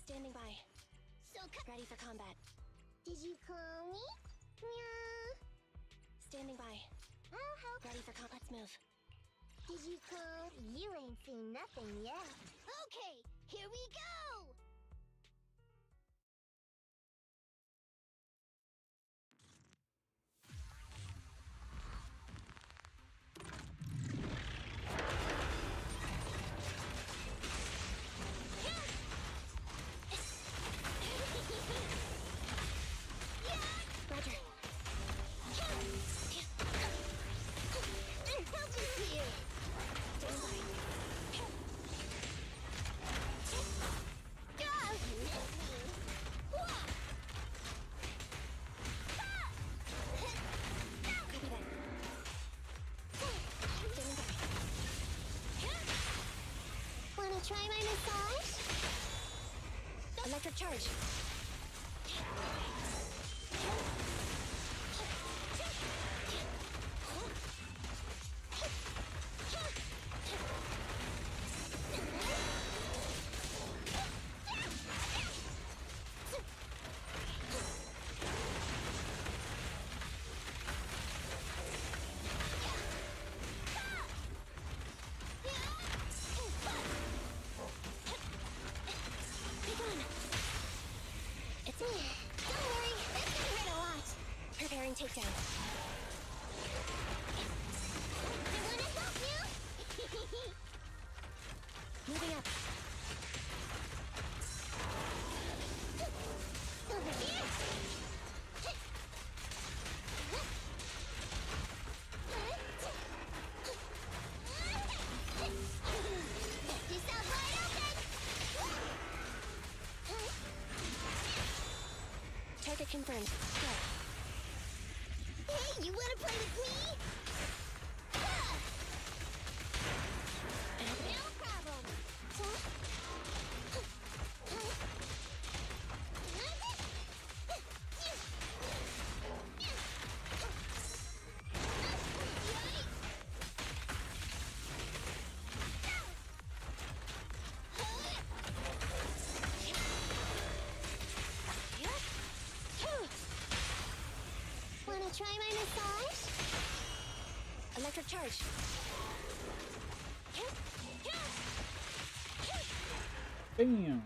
Standing by. So ready for combat. Did you call me? Meow. Standing by. I'll help. Ready for combat. Let's move. Did you call? You ain't seen nothing yet. Okay, here we go! Wanna try my massage? Electric charge. Takedown. I wanna help you! Moving up. Over here! Left yourself wide open! Target confirmed. Go. Hey, you wanna play with me? No problem. Wanna try my massage? Electric charge. Bam!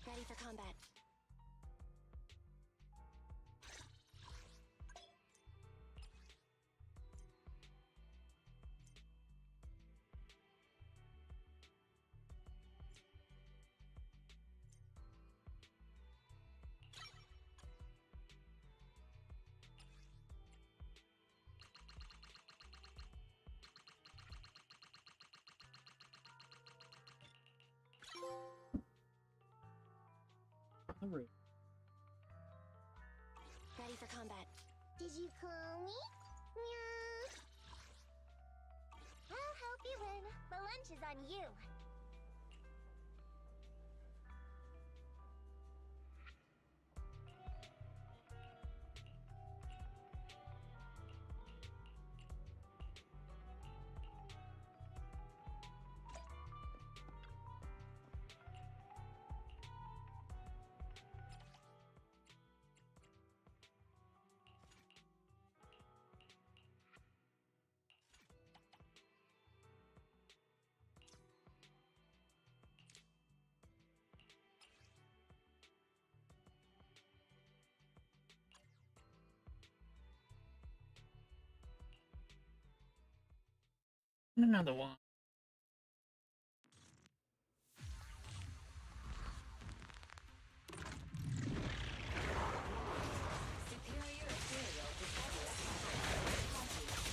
Ready for combat. Alright. Ready for combat. Did you call me? Meow. I'll help you win. The lunch is on you. Another one. Superior ethereal discovered.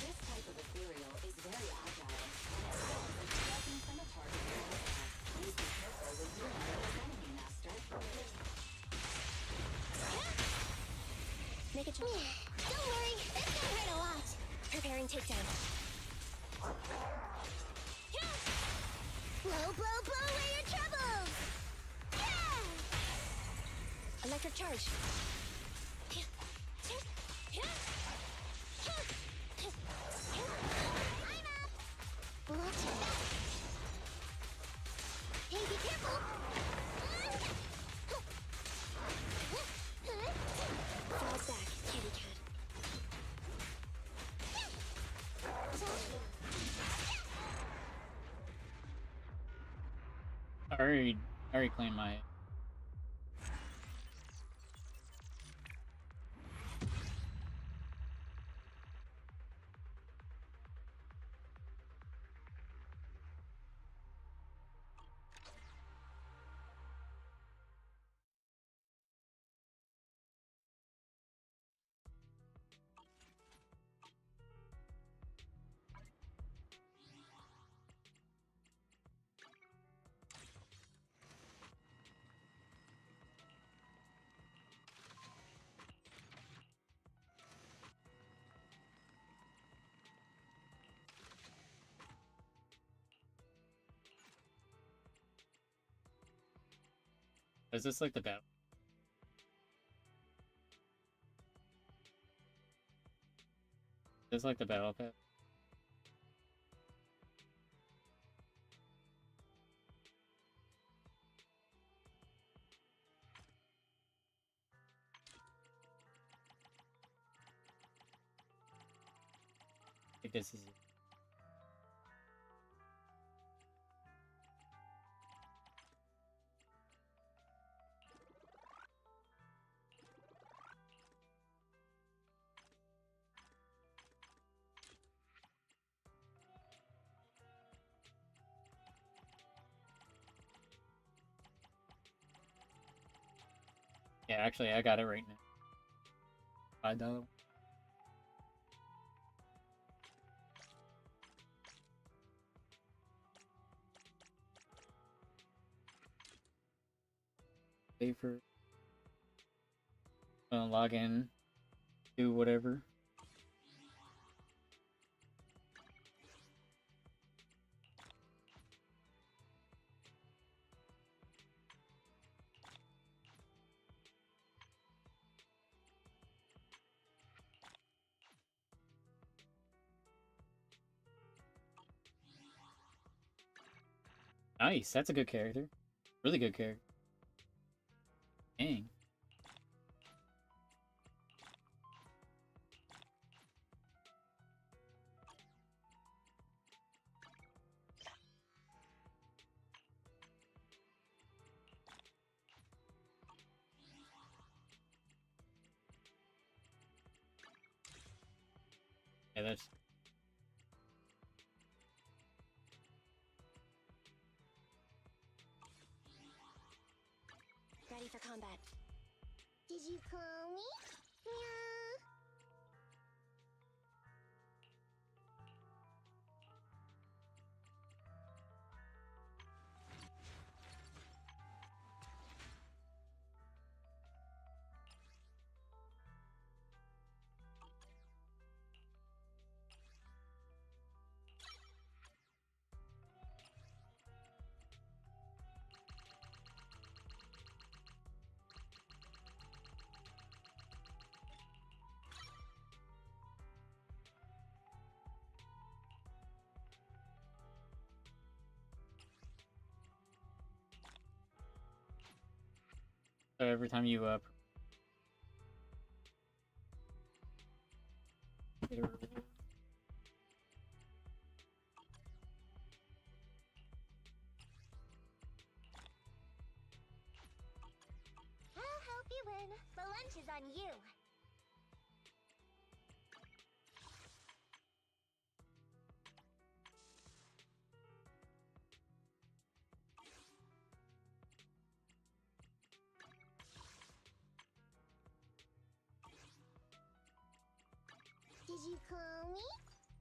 This type of ethereal is very agile and it spawns extracting from a target habitat. Please be careful when dealing with this enemy, Master. Make a jump. Don't worry, this gun hurt a lot. Preparing takedown. Blow, blow, blow away your troubles! Yeah! Electric charge. I'm up! Watch your back! Hey, be careful! Falls back, kitty cat. I already claimed my. Is this like the battle? Is this like the battle pass? I think this is it. Yeah, actually, I got it right now. $5. Pay for. Log in. Do whatever. Nice, that's a good character. Really good character. Dang. Yeah, that's. Ready for combat. Did you call me? Meow. every time you get a reward. I'll help you win. The lunch is on you. Did you call me?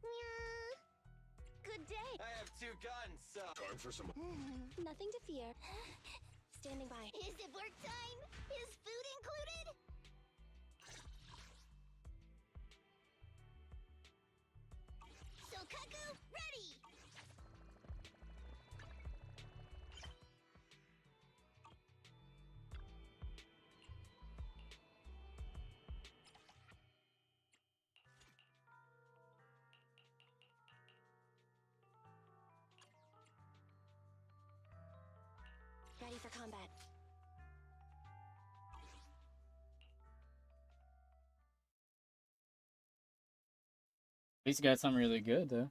Yeah. Good day. I have 2 guns, so... Time for some... Nothing to fear. Standing by. Is it work time? Is food included? So Kaku, ready! Ready for combat. At least got something really good though.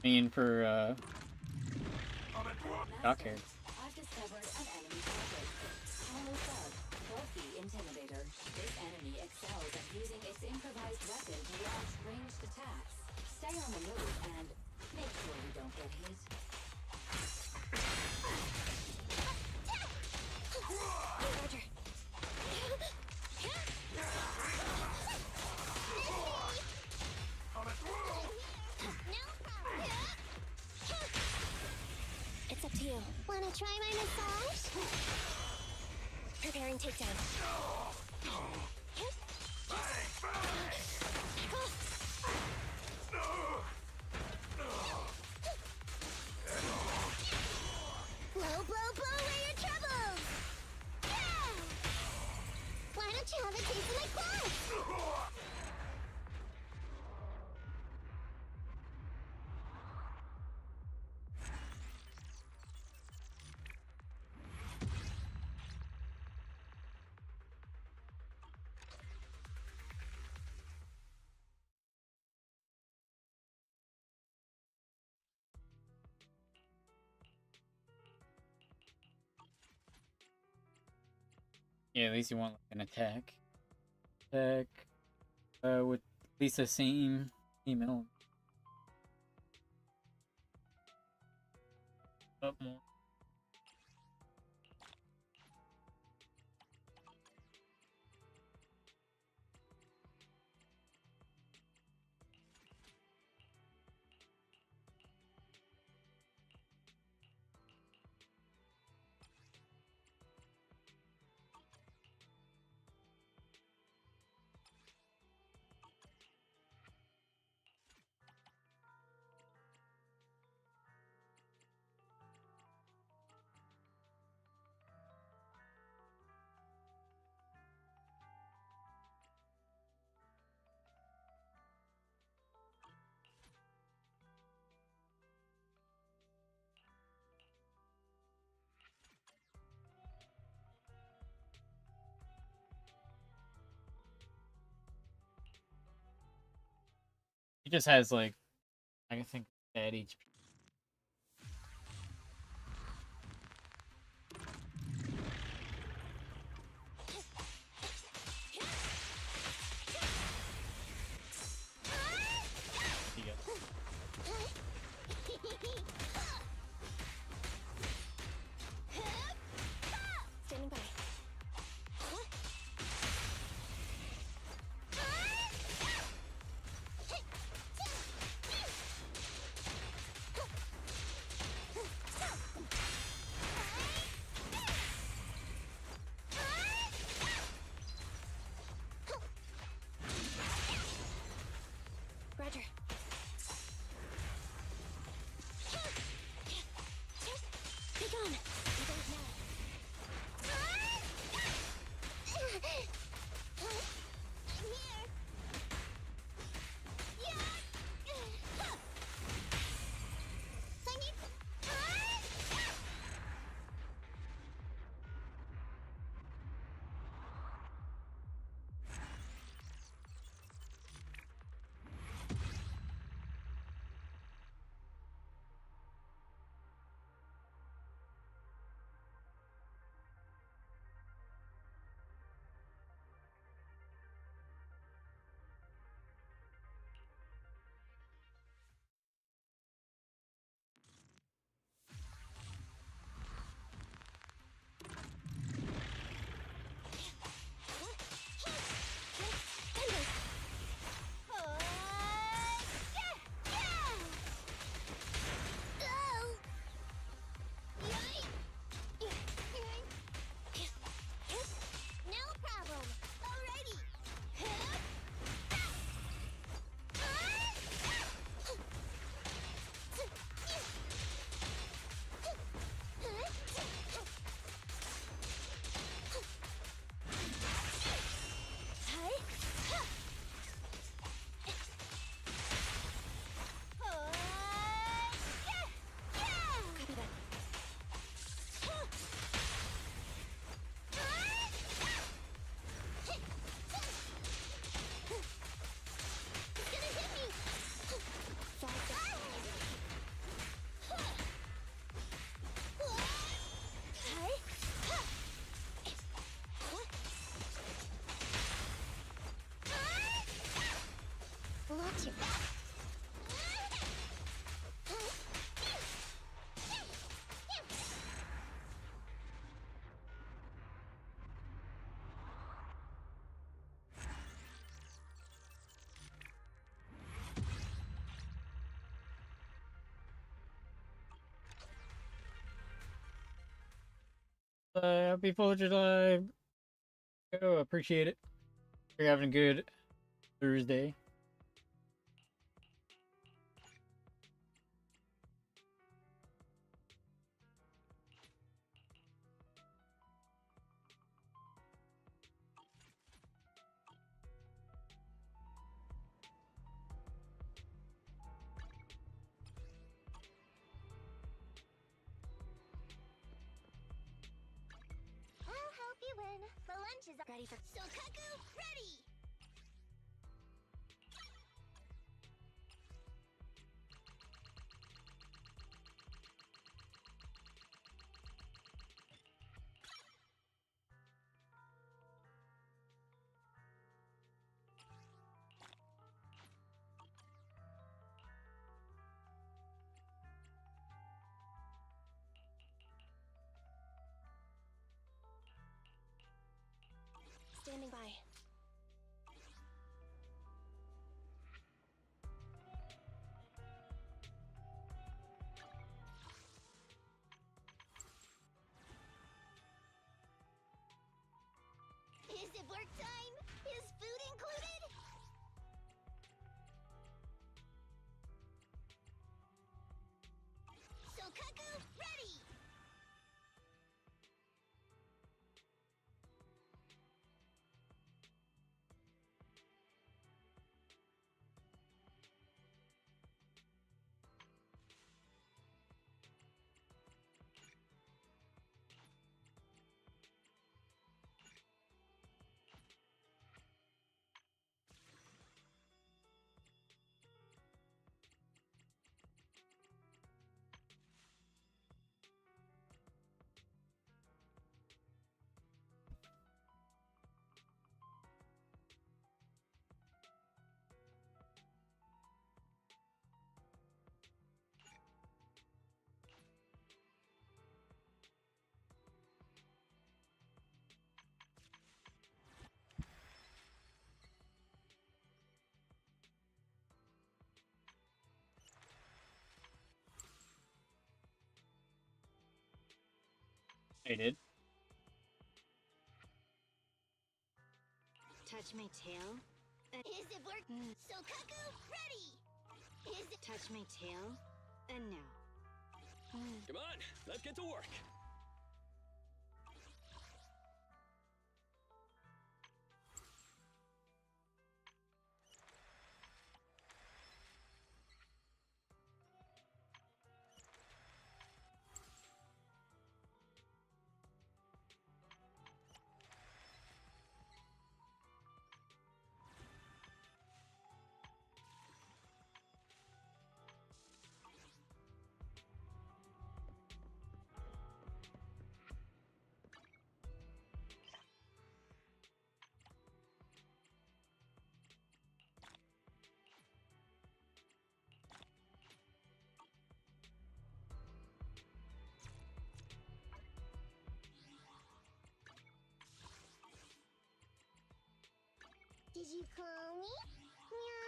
I mean, for Doc here. I've discovered an enemy target. Hollow Thug, Bulky Intimidator. This enemy excels at using its improvised weapon to launch ranged attacks. Stay on the move and make sure we don't get hit. Roger. It's up to you. Wanna try my massage? Preparing takedown. Blow, blow, blow away your troubles! Yeah! Why don't you have a taste of my class? Yeah, at least you want like an attack. Attack with at least the same element. Up more. He just has like, I think, bad HP. Standing by. Happy 4th of July. Oh, appreciate it. You're having a good Thursday. I'll help you win. The lunch is ready for Sokaku ready! Standing by. Is it work time? Is food included? Sokaku ready! I did. Touch my tail. Is it work? Sokaku ready! Is it Touch my tail. And now. Come on, let's get to work. Did you call me? Meow.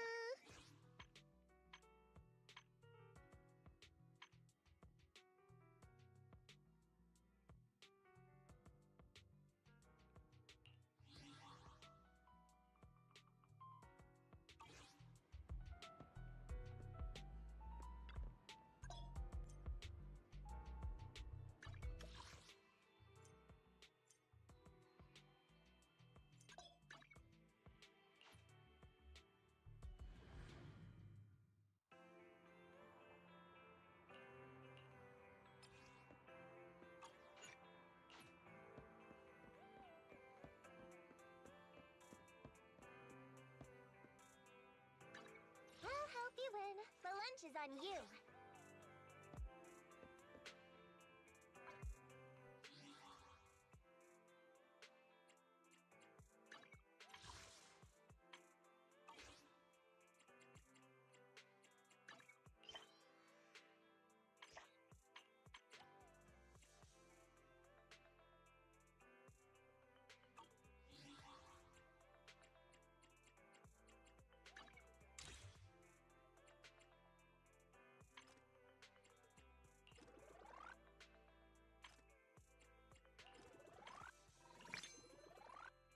I'll help you win. The lunch is on you.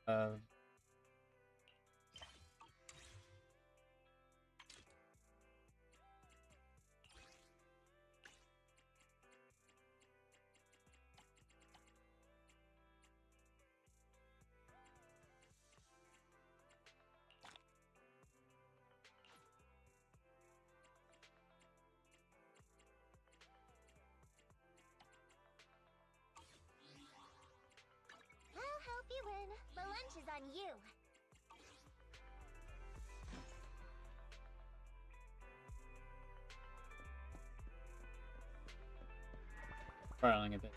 Uh, I'll help you win. The lunch is on you. spiraling a bit.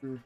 Mm.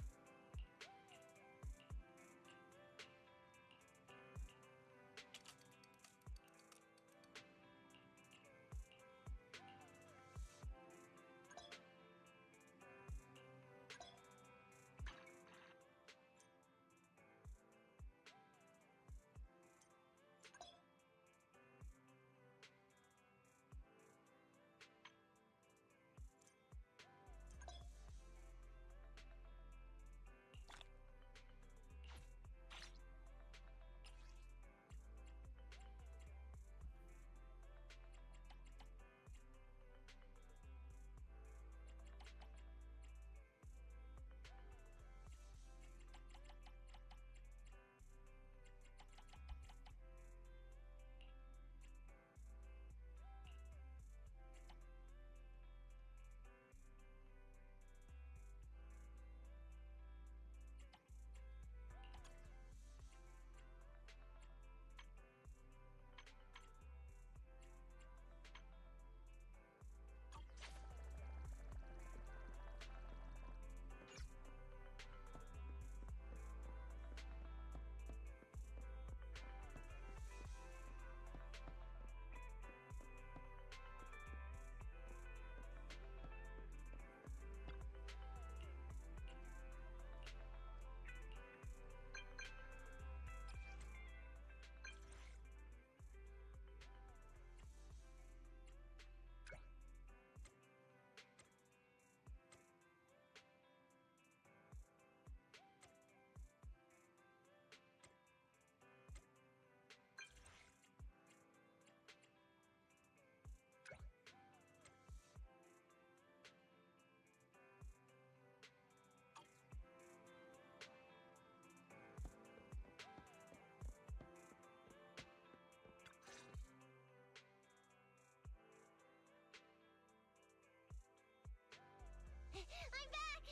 I'm back!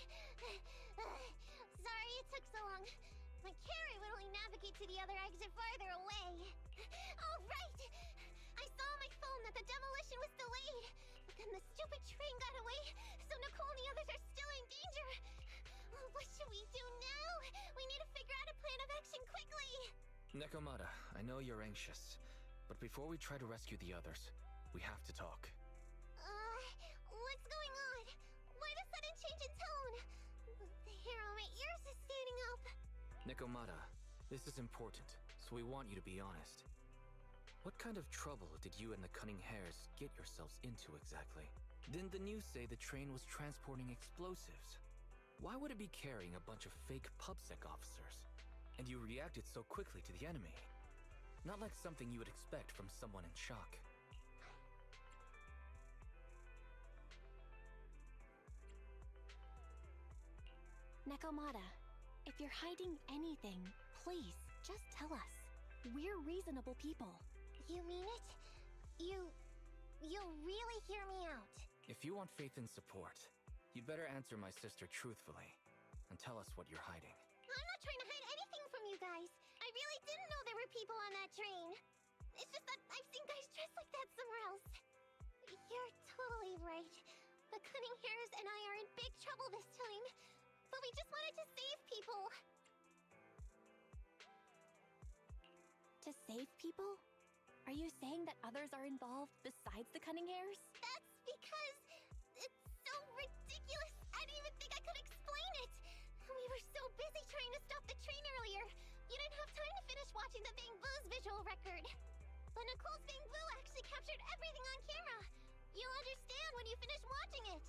Sorry it took so long. My carry would only navigate to the other exit farther away. Oh, right! I saw on my phone that the demolition was delayed. But then the stupid train got away, so Nicole and the others are still in danger. Oh, what should we do now? We need to figure out a plan of action quickly. Nekomata, I know you're anxious, but before we try to rescue the others, we have to talk. What's going on? Why the sudden change in tone? The hair on my ears is standing up. Nekomata, this is important, so we want you to be honest. What kind of trouble did you and the Cunning Hares get yourselves into exactly? Didn't the news say the train was transporting explosives? Why would it be carrying a bunch of fake PubSec officers? And you reacted so quickly to the enemy. Not like something you would expect from someone in shock. Nekomata, if you're hiding anything, please, just tell us. We're reasonable people. You mean it? You'll really hear me out. If you want faith and support, you'd better answer my sister truthfully and tell us what you're hiding. I'm not trying to hide anything from you guys. I really didn't know there were people on that train. It's just that I've seen guys dressed like that somewhere else. You're totally right. The Cunning Hares and I are in big trouble this time. But we just wanted to save people. To save people? Are you saying that others are involved besides the Cunning Hares? That's because it's so ridiculous. I didn't even think I could explain it. We were so busy trying to stop the train earlier. watching the Bang Boo's visual record. But Nicole's Bang Boo actually captured everything on camera. You'll understand when you finish watching it.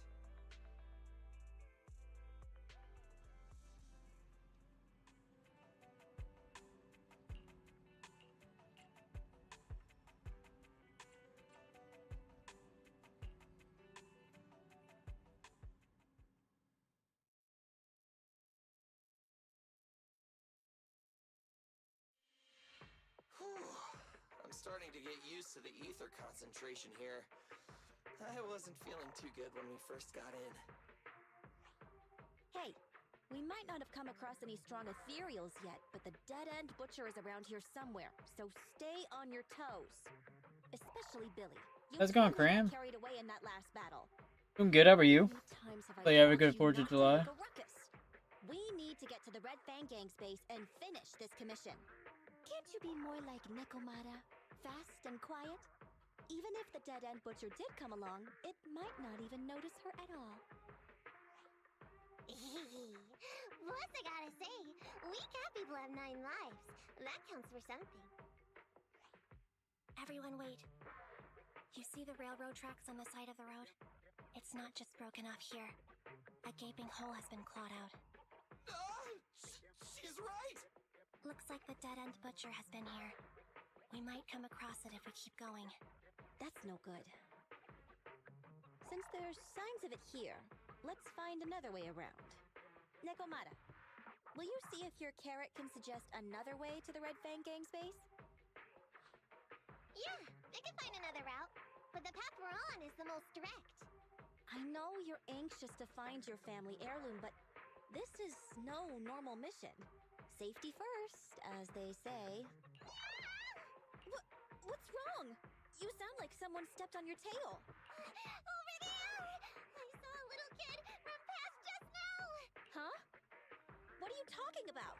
I'm starting to get used to the ether concentration here. I wasn't feeling too good when we first got in. Hey, we might not have come across any strong ethereals yet, but the dead-end butcher is around here somewhere, so stay on your toes. Especially Billy. How's it going, Cram? Carried away in that last battle. Doing good, how are you? So you have a good 4th of July. We need to get to the Red Fang Gang's base and finish this commission. Can't you be more like Nekomata? Fast and quiet? Even if the dead-end butcher did come along, it might not even notice her at all. Plus, I gotta say, we cat people have 9 lives. That counts for something. Everyone wait. You see the railroad tracks on the side of the road? It's not just broken off here. A gaping hole has been clawed out. She's right! Looks like the dead-end butcher has been here. We might come across it if we keep going. That's no good. Since there's signs of it here, let's find another way around. Nekomata, will you see if your carrot can suggest another way to the Red Fang Gang's base? Yeah, I can find another route, but the path we're on is the most direct. I know you're anxious to find your family heirloom, but this is no normal mission. Safety first, as they say. What's wrong? You sound like someone stepped on your tail. Over there! I saw a little kid run past just now! Huh? What are you talking about?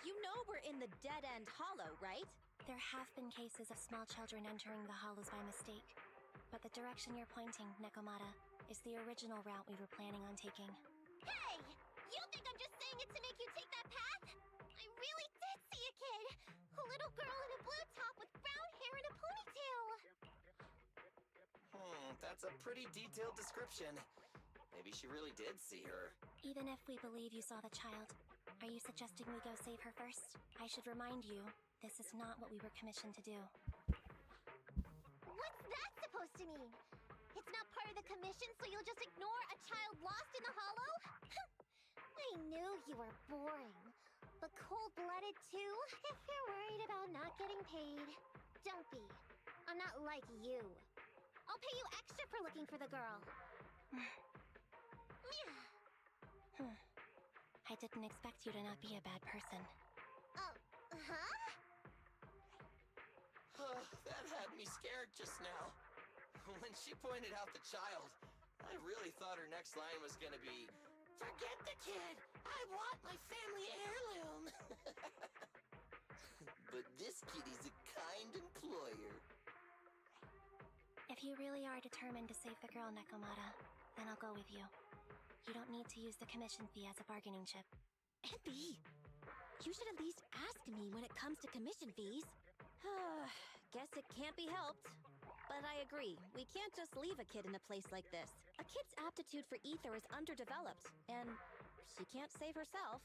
You know we're in the dead-end hollow, right? There have been cases of small children entering the hollows by mistake. But the direction you're pointing, Nekomata, is the original route we were planning on taking. Hey! You think I'm just saying it to make you take that path? I really did see a kid! A little girl in a blue top with brown hair and a ponytail! That's a pretty detailed description. Maybe she really did see her. Even if we believe you saw the child, are you suggesting we go save her first? I should remind you, this is not what we were commissioned to do. What's that supposed to mean? It's not part of the commission, so you'll just ignore a child lost in the hollow? I knew you were boring. But cold-blooded too? If you're worried about not getting paid, don't be. I'm not like you. I'll pay you extra for looking for the girl. I didn't expect you to not be a bad person. Oh, huh? That had me scared just now. When she pointed out the child, I really thought her next line was gonna be, "Forget the kid! I want my family heirloom!" But this kitty's a kind employer. If you really are determined to save the girl, Nekomata, then I'll go with you. You don't need to use the commission fee as a bargaining chip. Epi, you should at least ask me when it comes to commission fees. Guess it can't be helped. But I agree, we can't just leave a kid in a place like this. A kid's aptitude for ether is underdeveloped, and she can't save herself.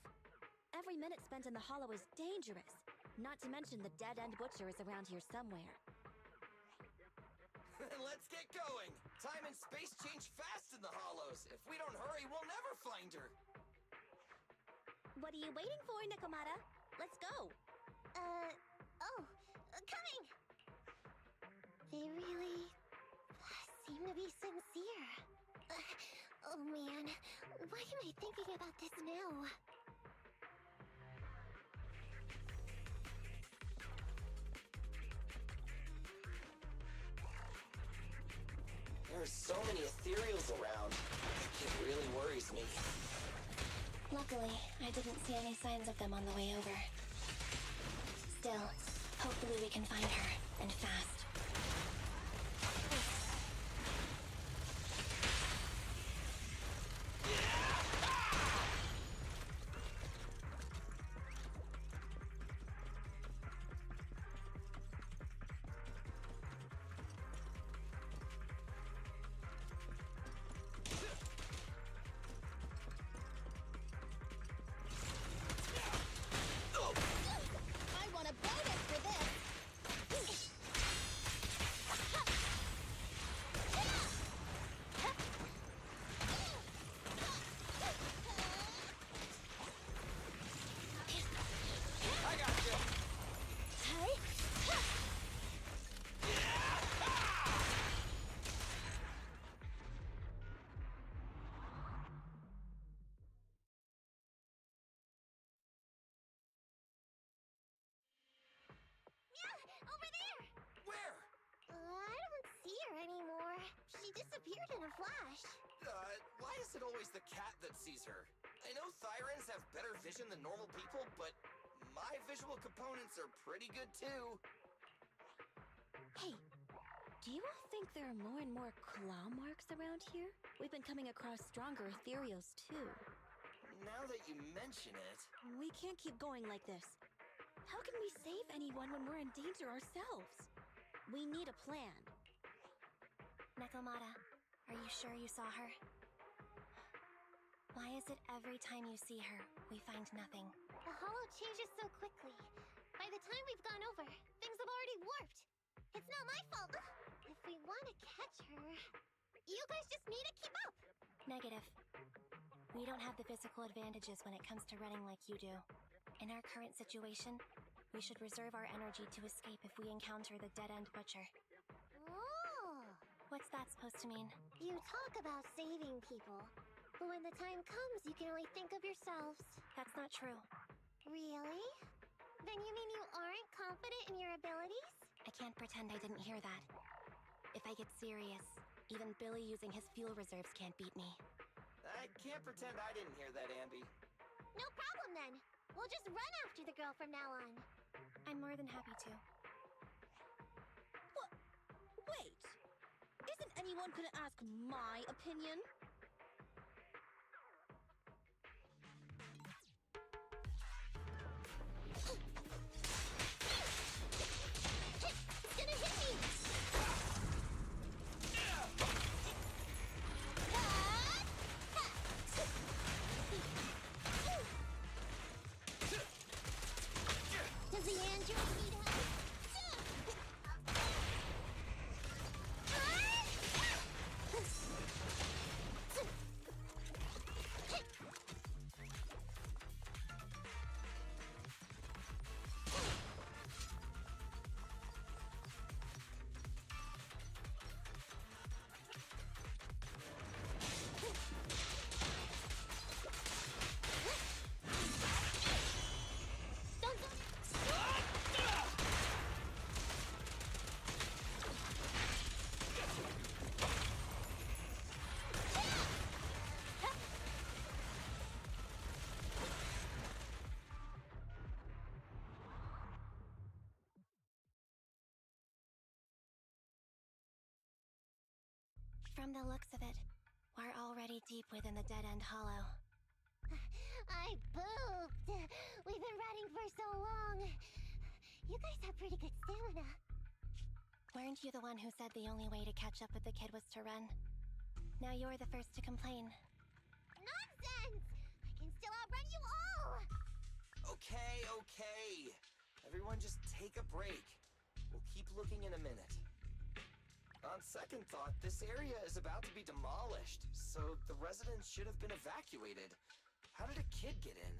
Every minute spent in the hollow is dangerous, not to mention the dead-end butcher is around here somewhere. Let's get going! Time and space change fast in the hollows. If we don't hurry, we'll never find her. What are you waiting for, Nekomata? Let's go! Coming! They really seem to be sincere. Oh man, why am I thinking about this now? There's so many ethereals around. It really worries me. Luckily, I didn't see any signs of them on the way over. Still, hopefully we can find her, and fast. She disappeared in a flash. Why is it always the cat that sees her? I know Thyrans have better vision than normal people, but my visual components are pretty good too. Hey, do you all think there are more and more claw marks around here? We've been coming across stronger ethereals too. Now that you mention it... We can't keep going like this. How can we save anyone when we're in danger ourselves? We need a plan. Nekomata, are you sure you saw her? Why is it every time you see her, we find nothing? The hollow changes so quickly. By the time we've gone over, things have already warped. It's not my fault. If we want to catch her, you guys just need to keep up. Negative. We don't have the physical advantages when it comes to running like you do. In our current situation, we should reserve our energy to escape if we encounter the dead-end butcher. Oh! What's that supposed to mean? You talk about saving people, but when the time comes, you can only think of yourselves. That's not true. Really? Then you mean you aren't confident in your abilities? I can't pretend I didn't hear that. If I get serious, even Billy using his fuel reserves can't beat me. I can't pretend I didn't hear that, Ambi. No problem then. We'll just run after the girl from now on. I'm more than happy to. What? Wait! Isn't anyone gonna ask my opinion? It's gonna hit me! Does the android need help? From the looks of it, we're already deep within the dead-end hollow. I pooped! We've been running for so long. You guys have pretty good stamina. Weren't you the one who said the only way to catch up with the kid was to run? Now you're the first to complain. Nonsense! I can still outrun you all! Okay. Everyone just take a break. We'll keep looking in a minute. On second thought, this area is about to be demolished, so the residents should have been evacuated. How did a kid get in?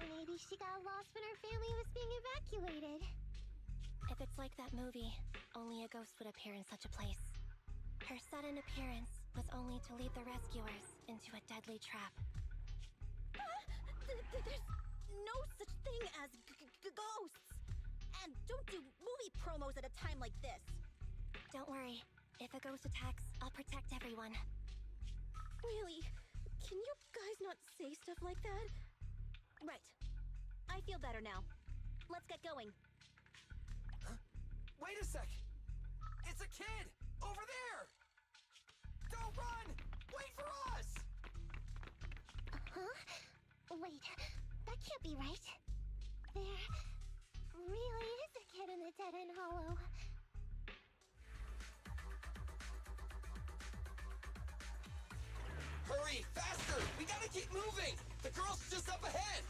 Maybe she got lost when her family was being evacuated. If it's like that movie, only a ghost would appear in such a place. Her sudden appearance was only to lead the rescuers into a deadly trap. There's no such thing as ghosts! And don't do movie promos at a time like this! Don't worry. If a ghost attacks, I'll protect everyone. Really? Can you guys not say stuff like that? Right. I feel better now. Let's get going. Huh? Wait a sec! It's a kid! Over there! Don't run! Wait for us! Huh? Wait, that can't be right. There really is a kid in the dead-end hollow. Hurry! Faster! We gotta keep moving! The girl's just up ahead!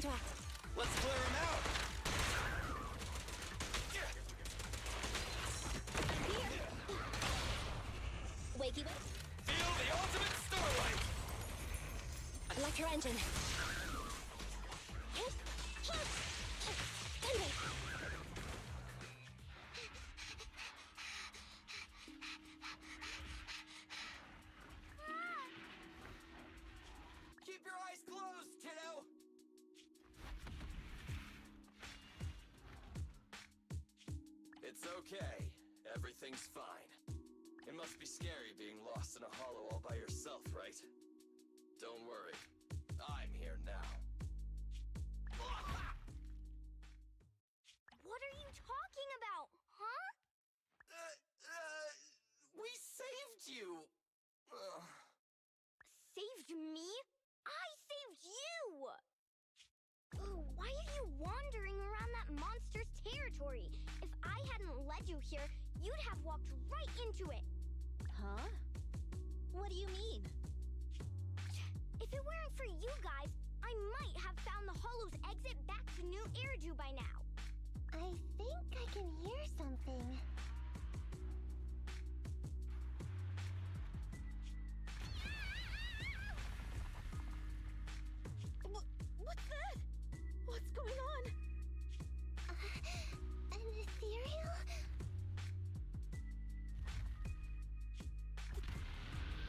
interact. Let's clear him out! Wakey wake. Feel the ultimate starlight! Electro engine. Keep your eyes closed, kiddo! It's okay. Everything's fine. It must be scary being lost in a hollow all by yourself, right? Don't worry. I'm here now. What are you talking about, huh? We saved you! Saved me? I saved you! Oh, why are you wandering around that monster's territory? If I hadn't led you here, you'd have walked right into it. Huh? What do you mean? If it weren't for you guys, I might have found the Hollow's exit back to New Eridu by now. I think I can hear something. What's that? What's going on? An ethereal?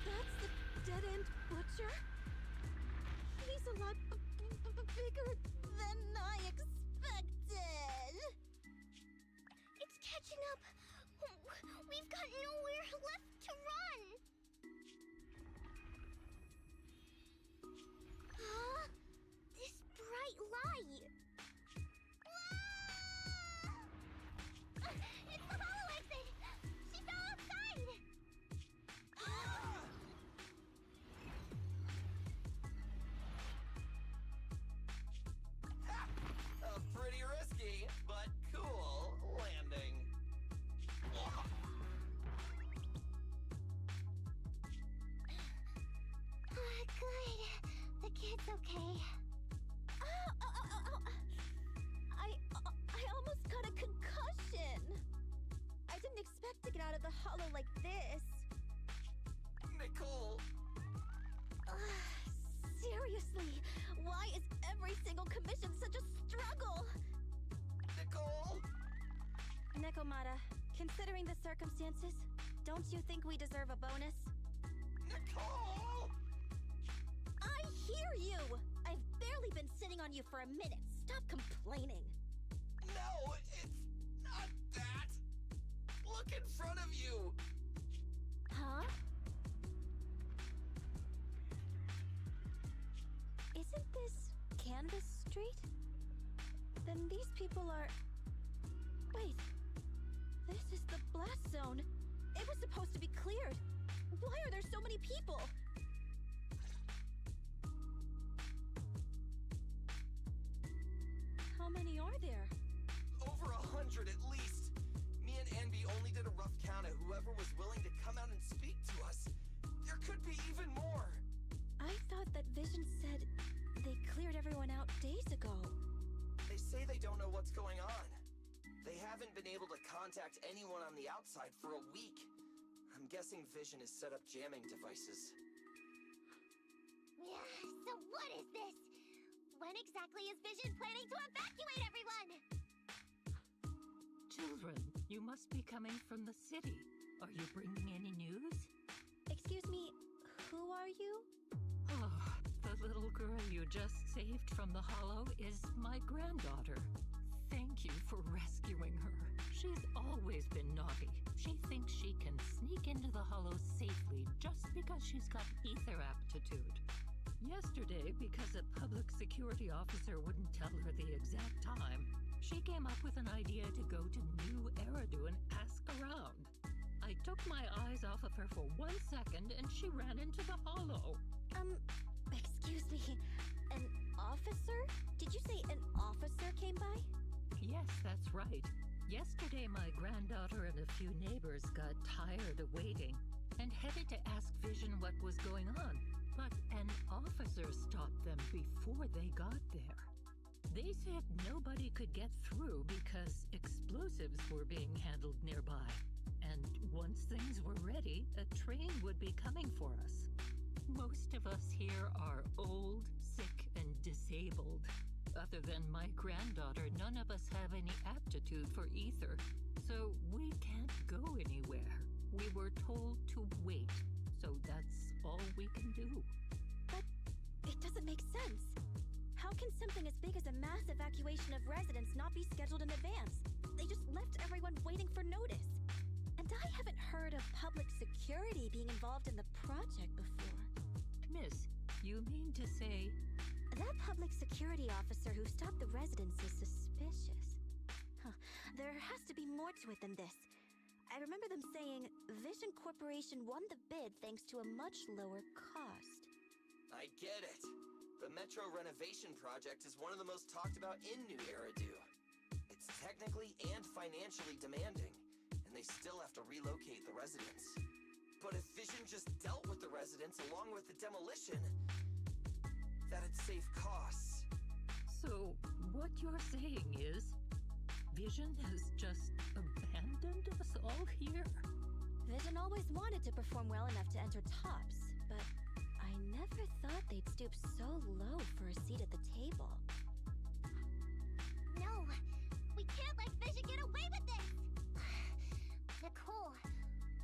That's the dead-end butcher? He's a lot bigger than I expected. It's catching up. We've got nowhere left to run. Huh? This bright light. Ah! It's the hollow exit. She fell outside. Pretty risky, but cool landing. Good. The kid's okay. I almost got a concussion. I didn't expect to get out of the hollow like this. Nicole! Seriously, why is every single commission such a struggle? Nicole! Nekomata, considering the circumstances, don't you think we deserve a bonus? Nicole! I hear you! I've barely been sitting on you for a minute. Stop complaining. No, it's not that! Look in front of you! Huh? Isn't this Canvas Street? Then these people are... Wait. This is the blast zone. It was supposed to be cleared. Why are there so many people? How many are there? Over 100 at least. Me and Anby only did a rough count of whoever was willing to come out and speak to us. There could be even more. I thought that Vision said they cleared everyone out days ago. They say they don't know what's going on. They haven't been able to contact anyone on the outside for a week. I'm guessing Vision has set up jamming devices. Yeah, so what is this? When exactly is Vision planning to evacuate everyone? Children, you must be coming from the city. Are you bringing any news? Excuse me, who are you? Oh, the little girl you just saved from the hollow is my granddaughter. Thank you for rescuing her. She's always been naughty. She thinks she can sneak into the hollow safely just because she's got ether aptitude. Yesterday, because a public security officer wouldn't tell her the exact time, she came up with an idea to go to New Eridu and ask around. I took my eyes off of her for 1 second and she ran into the hollow. Excuse me, an officer? Did you say an officer came by? Yes, that's right. Yesterday, my granddaughter and a few neighbors got tired of waiting and headed to ask Vision what was going on. But an officer stopped them before they got there. They said nobody could get through because explosives were being handled nearby. And once things were ready, a train would be coming for us. Most of us here are old, sick, and disabled. Other than my granddaughter, none of us have any aptitude for ether, so we can't go anywhere. We were told to wait, so that's all we can do. But it doesn't make sense. How can something as big as a mass evacuation of residents not be scheduled in advance? They just left everyone waiting for notice. And I haven't heard of public security being involved in the project before. Miss, you mean to say... That public security officer who stopped the residents is suspicious. Huh. There has to be more to it than this. I remember them saying Vision Corporation won the bid thanks to a much lower cost. I get it. The Metro renovation project is one of the most talked about in New Eridu. It's technically and financially demanding, and they still have to relocate the residents. But if Vision just dealt with the residents along with the demolition, that'd save costs. So, what you're saying is, Vision has just abandoned us all here? Vision always wanted to perform well enough to enter tops, but I never thought they'd stoop so low for a seat at the table. No, we can't let Vision get away with this! Nicole,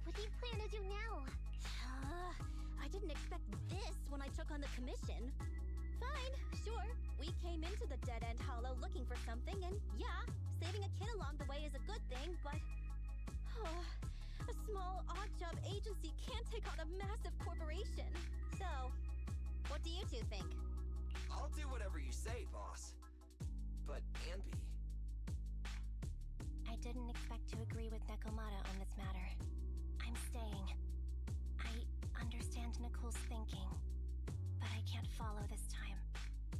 what do you plan to do now? I didn't expect this when I took on the commission. Fine, sure. We came into the dead-end hollow looking for something, and yeah, saving a kid along the way is a good thing, but... a small, odd-job agency can't take on a massive corporation. So, what do you two think? I'll do whatever you say, boss. But, Anby... I didn't expect to agree with Nekomata on this matter. I'm staying. I understand Nicole's thinking, but I can't follow this time.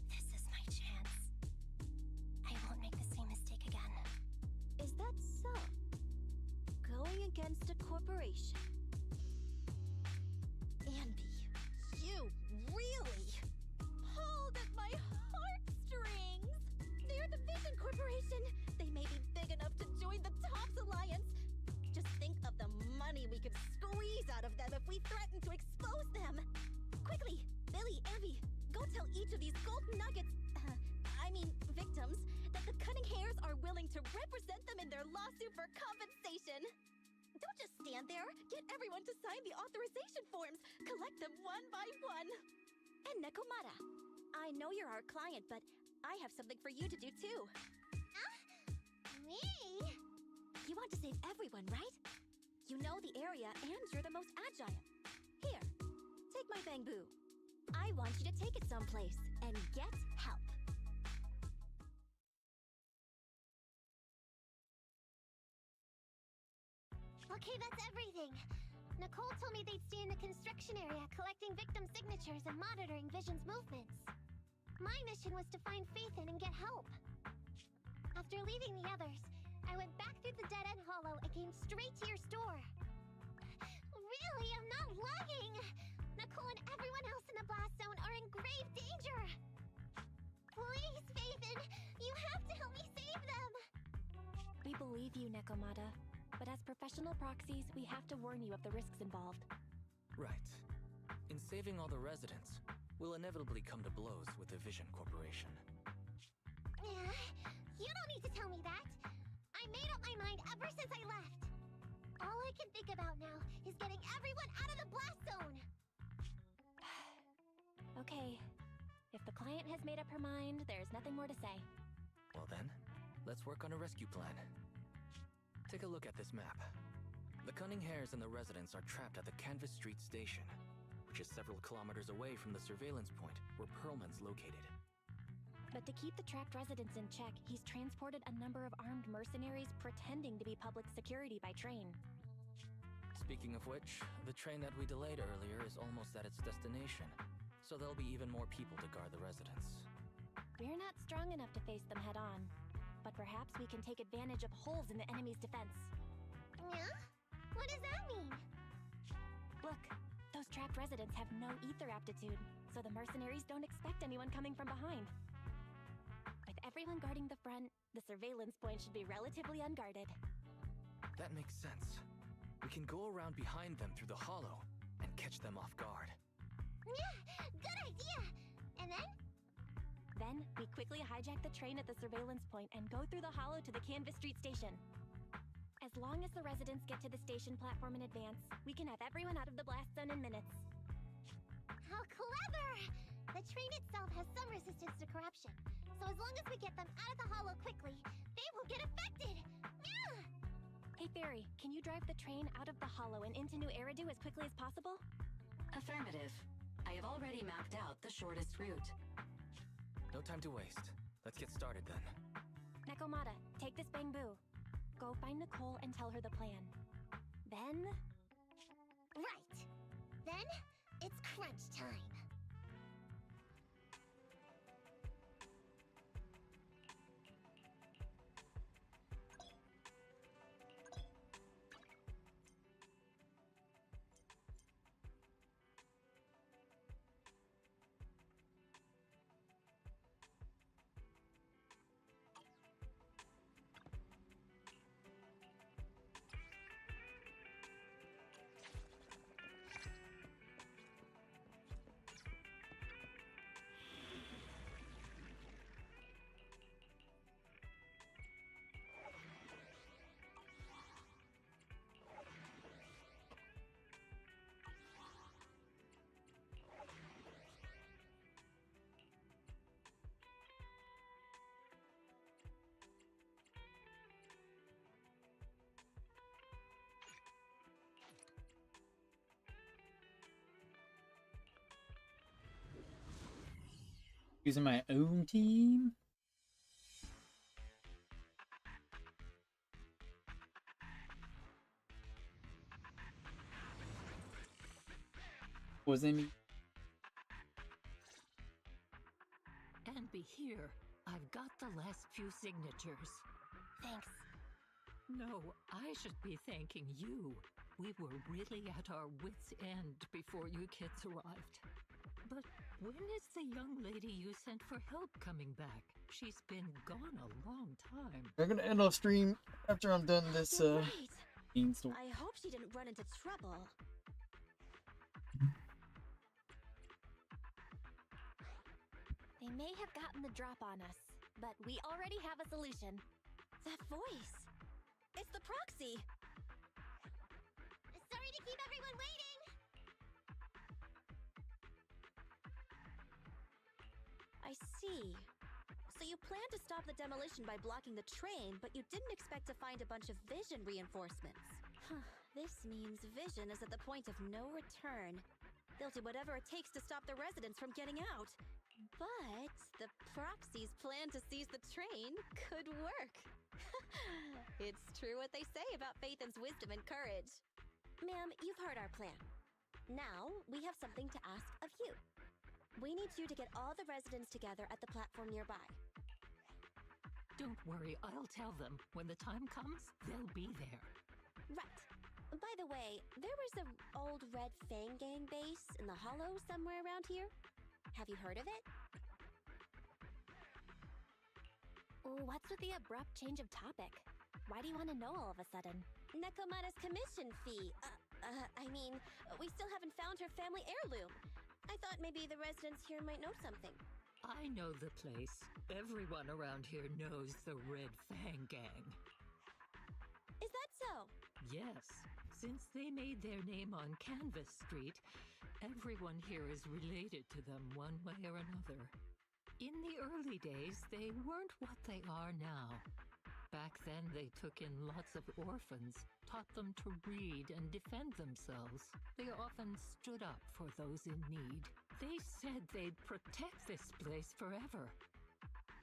This is my chance. I won't make the same mistake again. Is that so? Going against a corporation? Anby, you really pulled at my heartstrings! They're the Vision Corporation! They may be big enough to join the TOPS Alliance! Just think of the money we could squeeze out of them if we threaten to expose them! Quickly, Billy, Abby, go tell each of these gold nuggets, victims, that the Cunning Hairs are willing to represent them in their lawsuit for compensation. Don't just stand there. Get everyone to sign the authorization forms. Collect them one by one. And Nekomata, I know you're our client, but I have something for you to do too. Me? You want to save everyone, right? You know the area and you're the most agile. Here, take my bamboo. I want you to take it someplace and get help. Okay, that's everything. Nicole told me they'd stay in the construction area, collecting victim signatures and monitoring Vision's movements. My mission was to find Faithin and get help. After leaving the others, I went back through the dead-end hollow and came straight to your store. Really, I'm not lying! Nicole and everyone else in the blast zone are in grave danger! Please, Faithin, you have to help me save them! We believe you, Nekomata. But as professional proxies, we have to warn you of the risks involved. Right. In saving all the residents, we'll inevitably come to blows with the Vision Corporation. You don't need to tell me that! I made up my mind ever since I left! All I can think about now is getting everyone out of the blast zone! Okay. If the client has made up her mind, there's nothing more to say. Well then, let's work on a rescue plan. Take a look at this map. The Cunning Hairs and the residents are trapped at the Canvas Street Station, which is several kilometers away from the surveillance point where Perlman's located. But to keep the trapped residents in check, he's transported a number of armed mercenaries pretending to be public security by train. Speaking of which, the train that we delayed earlier is almost at its destination, so there'll be even more people to guard the residents. We're not strong enough to face them head-on, but perhaps we can take advantage of holes in the enemy's defense. Yeah? What does that mean? Look, those trapped residents have no ether aptitude, so the mercenaries don't expect anyone coming from behind. With everyone guarding the front, the surveillance point should be relatively unguarded. That makes sense. We can go around behind them through the hollow and catch them off guard. Yeah, good idea! And then? Then, we quickly hijack the train at the surveillance point and go through the hollow to the Canvas Street station. As long as the residents get to the station platform in advance, we can have everyone out of the blast zone in minutes. How clever! The train itself has some resistance to corruption, so as long as we get them out of the hollow quickly, they won't get affected! Yeah! Hey Fairy, can you drive the train out of the hollow and into New Eridu as quickly as possible? Affirmative. I have already mapped out the shortest route. No time to waste. Let's get started then. Nekomata, take this bamboo. Go find Nicole and tell her the plan. Then... Right! Then, it's crunch time! Using my own team? Wasn't me. And be here. I've got the last few signatures. Thanks. No, I should be thanking you. We were really at our wits' end before you kids arrived. But when is the young lady you sent for help coming back? She's been gone a long time. I'm gonna end off stream after I'm done this beanstalk. I hope she didn't run into trouble. They may have gotten the drop on us, but we already have a solution. That voice! It's the proxy! Sorry to keep everyone waiting! I see. So you planned to stop the demolition by blocking the train, but you didn't expect to find a bunch of vision reinforcements. This means vision is at the point of no return. They'll do whatever it takes to stop the residents from getting out. But the proxy's plan to seize the train could work. It's true what they say about Phaethon's wisdom and courage. Ma'am, you've heard our plan. Now, we have something to ask of you. We need you to get all the residents together at the platform nearby. Don't worry, I'll tell them. When the time comes, they'll be there. Right. By the way, there was an old Red Fang Gang base in the hollow somewhere around here. Have you heard of it? What's with the abrupt change of topic? Why do you want to know all of a sudden? Nekomata's commission fee. We still haven't found her family heirloom. I thought maybe the residents here might know something. I know the place. Everyone around here knows the Red Fang Gang. Is that so? Yes. Since they made their name on Canvas Street, everyone here is related to them one way or another. In the early days, they weren't what they are now. Back then, they took in lots of orphans, taught them to read and defend themselves. They often stood up for those in need. They said they'd protect this place forever.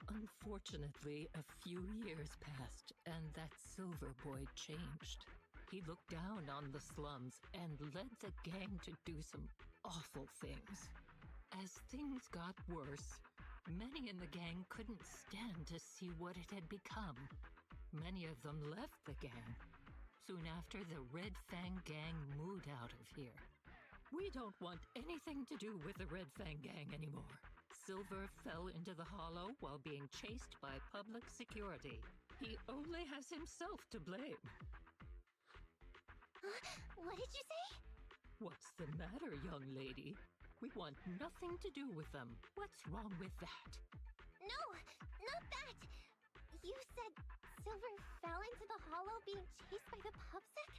Unfortunately, a few years passed, and that Silver Boy changed. He looked down on the slums and led the gang to do some awful things. As things got worse, many in the gang couldn't stand to see what it had become. Many of them left the gang. Soon after, the Red Fang Gang moved out of here. We don't want anything to do with the Red Fang Gang anymore. Silver fell into the hollow while being chased by public security. He only has himself to blame. What did you say? What's the matter, young lady? We want nothing to do with them. What's wrong with that? No, not that! You said Silver fell into the hollow being chased by the pubsec?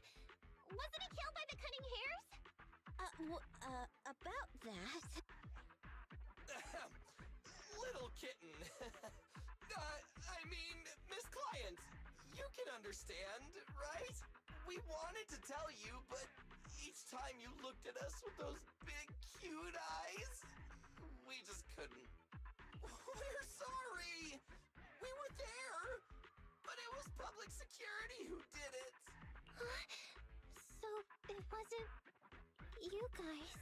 Wasn't he killed by the cunning hares? About that... Little kitten. I mean, Miss Client, you can understand, right? We wanted to tell you, but each time you looked at us with those big, cute eyes, we just couldn't. We're sorry! We were there, but it was public security who did it. So it wasn't you guys.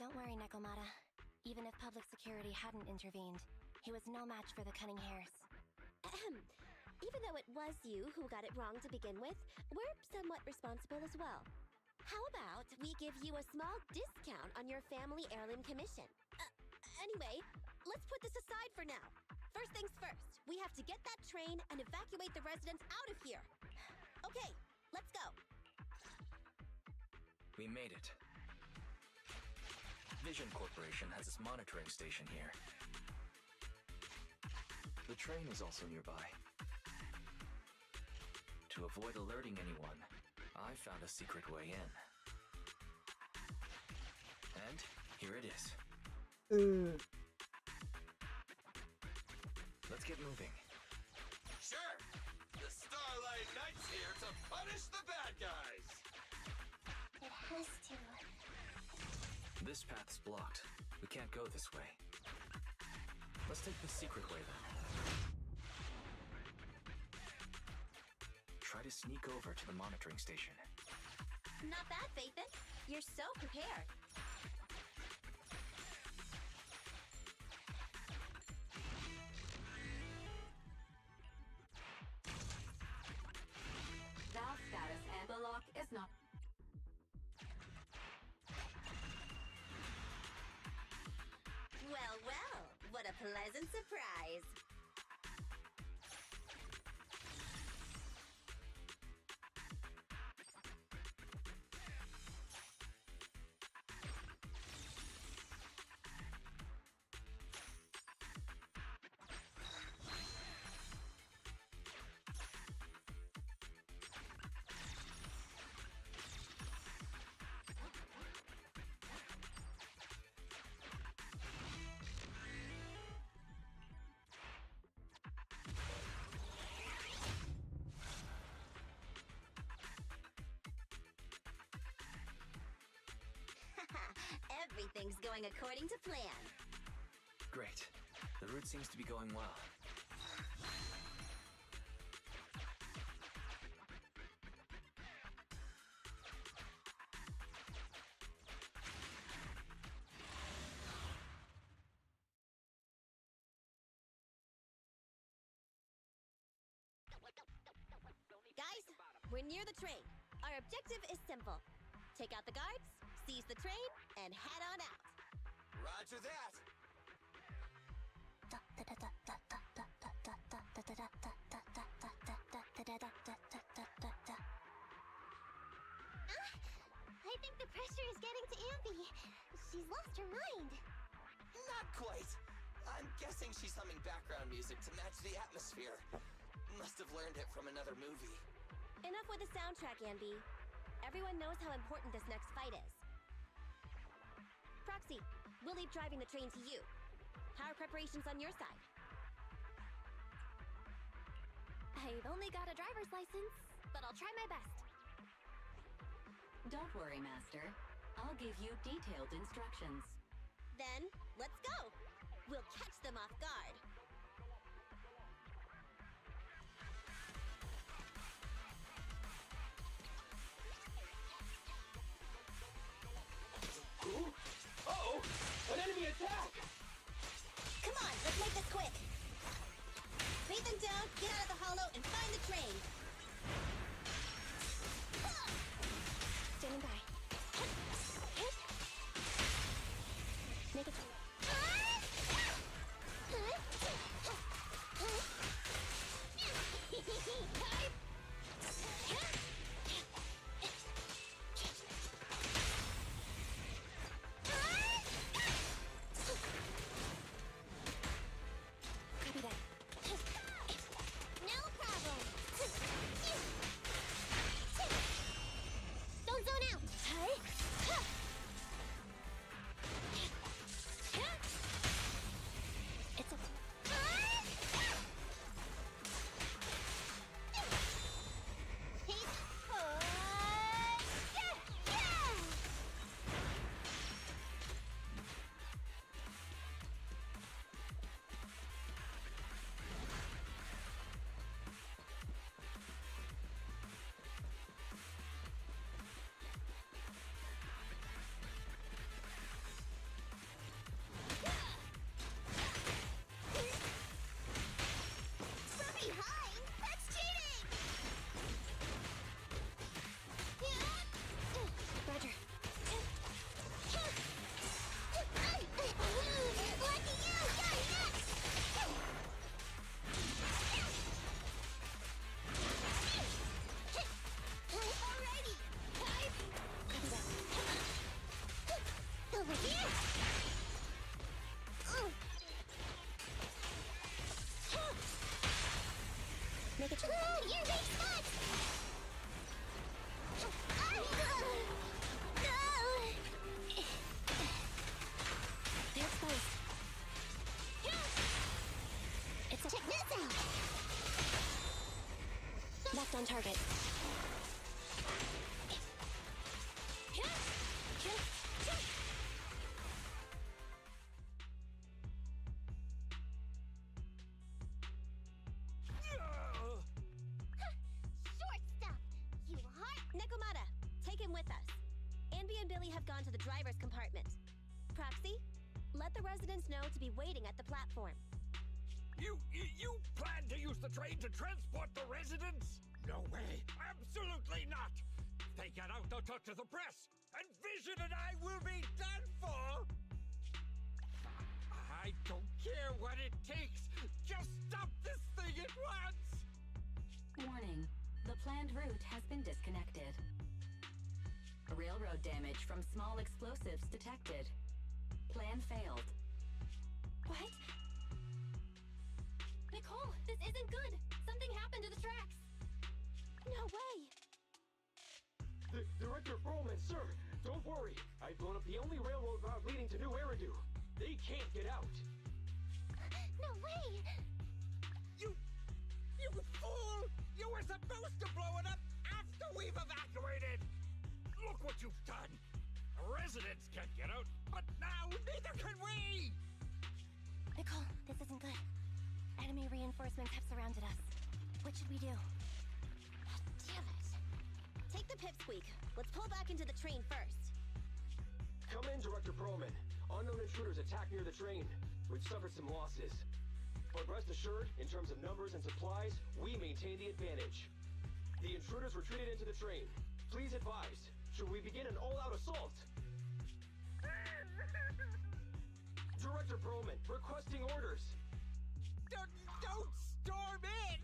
Don't worry, Nekomata. Even if public security hadn't intervened, he was no match for the cunning hares. Even though it was you who got it wrong to begin with, we're somewhat responsible as well. How about we give you a small discount on your family heirloom commission? Anyway, let's put this aside for now. First things first, we have to get that train and evacuate the residents out of here. Okay, let's go. We made it. Vision Corporation has its monitoring station here. The train is also nearby. To avoid alerting anyone, I found a secret way in. And here it is. Let's get moving. Sure! The Starlight Knight's here to punish the bad guys! It has to. This path's blocked. We can't go this way. Let's take the secret way then. Try to sneak over to the monitoring station. Not bad, Phaethon. You're so prepared. Valve status amberlock is not... Well, well, what a pleasant surprise. Everything's going according to plan. Great. The route seems to be going well. Guys, we're near the train. Our objective is simple. Take out the guards, seize the train, and head on out. Roger that! I think the pressure is getting to Ambi. She's lost her mind. Not quite. I'm guessing she's humming background music to match the atmosphere. Must have learned it from another movie. Enough with the soundtrack, Ambi. Everyone knows how important this next fight is. Proxy, we'll leave driving the train to you. How are preparations on your side? I've only got a driver's license, but I'll try my best. Don't worry, Master. I'll give you detailed instructions. Then, let's go! We'll catch them off guard. Uh-oh! An enemy attack! Come on, let's make this quick! Beat them down, get out of the hollow, and find the train! Standing by. Make it. Left on target. Short stuff! You heart... Nekomata, take him with us. Anby and Billy have gone to the driver's compartment. Proxy, let the residents know to be waiting at the platform. You plan to use the train to transport the residents? No way! Absolutely not! If they get out, they'll talk to the press, and Vision and I will be done for! I don't care what it takes! Just stop this thing at once! Warning. The planned route has been disconnected. Railroad damage from small explosives detected. Plan failed. What? Nicole, this isn't good! Something happened to the tracks! No way! Director Perlman, sir, don't worry. I've blown up the only railroad route leading to New Eridu. They can't get out. No way! You fool! You were supposed to blow it up after we've evacuated! Look what you've done! Residents can't get out, but now neither can we! Nicole, this isn't good. Enemy reinforcements have surrounded us. What should we do? Damn it. Take the pipsqueak. Let's pull back into the train first. Come in, Director Perlman. Unknown intruders attacked near the train. We've suffered some losses. But rest assured, in terms of numbers and supplies, we maintain the advantage. The intruders retreated into the train. Please advise, should we begin an all-out assault? Director Perlman, requesting orders. Don't storm in!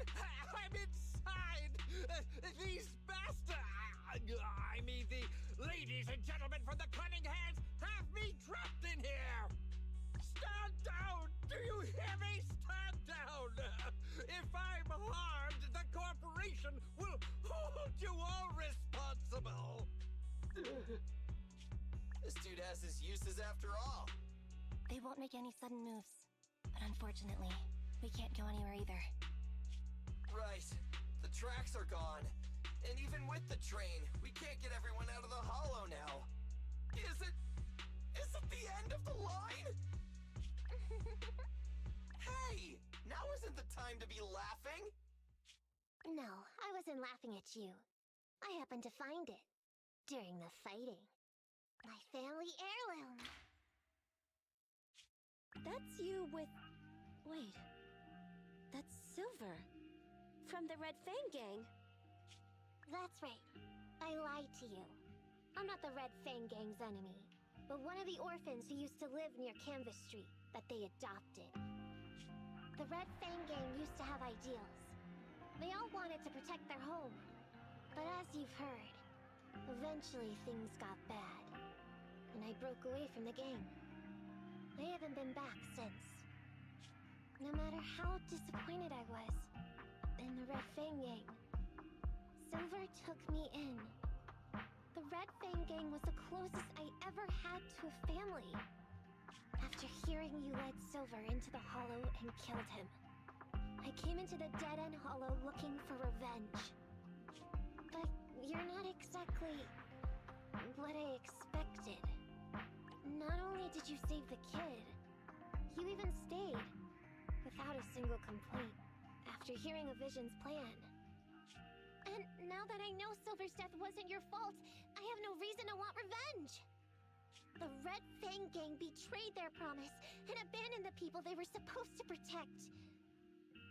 I'm inside! These bastards! I mean, the ladies and gentlemen from the Cunning Hands have me trapped in here! Stand down! Do you hear me? Stand down! If I'm harmed, the corporation will hold you all responsible! This dude has his uses after all. They won't make any sudden moves. But unfortunately, we can't go anywhere either. Right. The tracks are gone. And even with the train, we can't get everyone out of the hollow now. Is it the end of the line? Hey! Now isn't the time to be laughing! No, I wasn't laughing at you. I happened to find it. During the fighting. My family heirloom. That's you with... Wait. That's Silver. From the Red Fang Gang. That's right. I lied to you. I'm not the Red Fang Gang's enemy, but one of the orphans who used to live near Canvas Street that they adopted. The Red Fang Gang used to have ideals. They all wanted to protect their home. But as you've heard, eventually things got bad, and I broke away from the gang. I haven't been back since. No matter how disappointed I was in the Red Fang Gang, Silver took me in. The Red Fang Gang was the closest I ever had to a family. After hearing you led Silver into the hollow and killed him, I came into the dead-end hollow looking for revenge. But you're not exactly what I expected. Not only did you save the kid, you even stayed, without a single complaint, after hearing of Vision's plan. And now that I know Silver's death wasn't your fault, I have no reason to want revenge! The Red Fang Gang betrayed their promise and abandoned the people they were supposed to protect.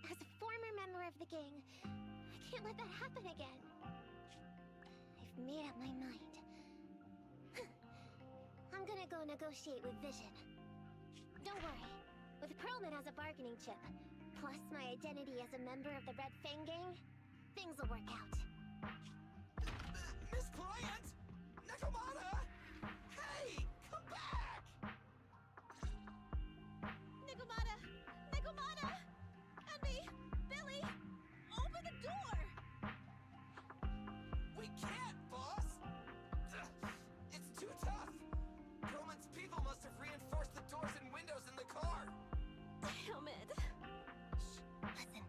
As a former member of the gang, I can't let that happen again. I've made up my mind. I'm gonna go negotiate with Vision. Don't worry. With Perlman as a bargaining chip, plus my identity as a member of the Red Fang Gang, things will work out. Miss Client! Nekomata! Hey! Come back! Nekomata! Nekomata! Enby! Billy! Open the door! We can't, boss! It's too tough! Perlman's people must have reinforced the doors and windows in the car! Damn it! Shh, listen.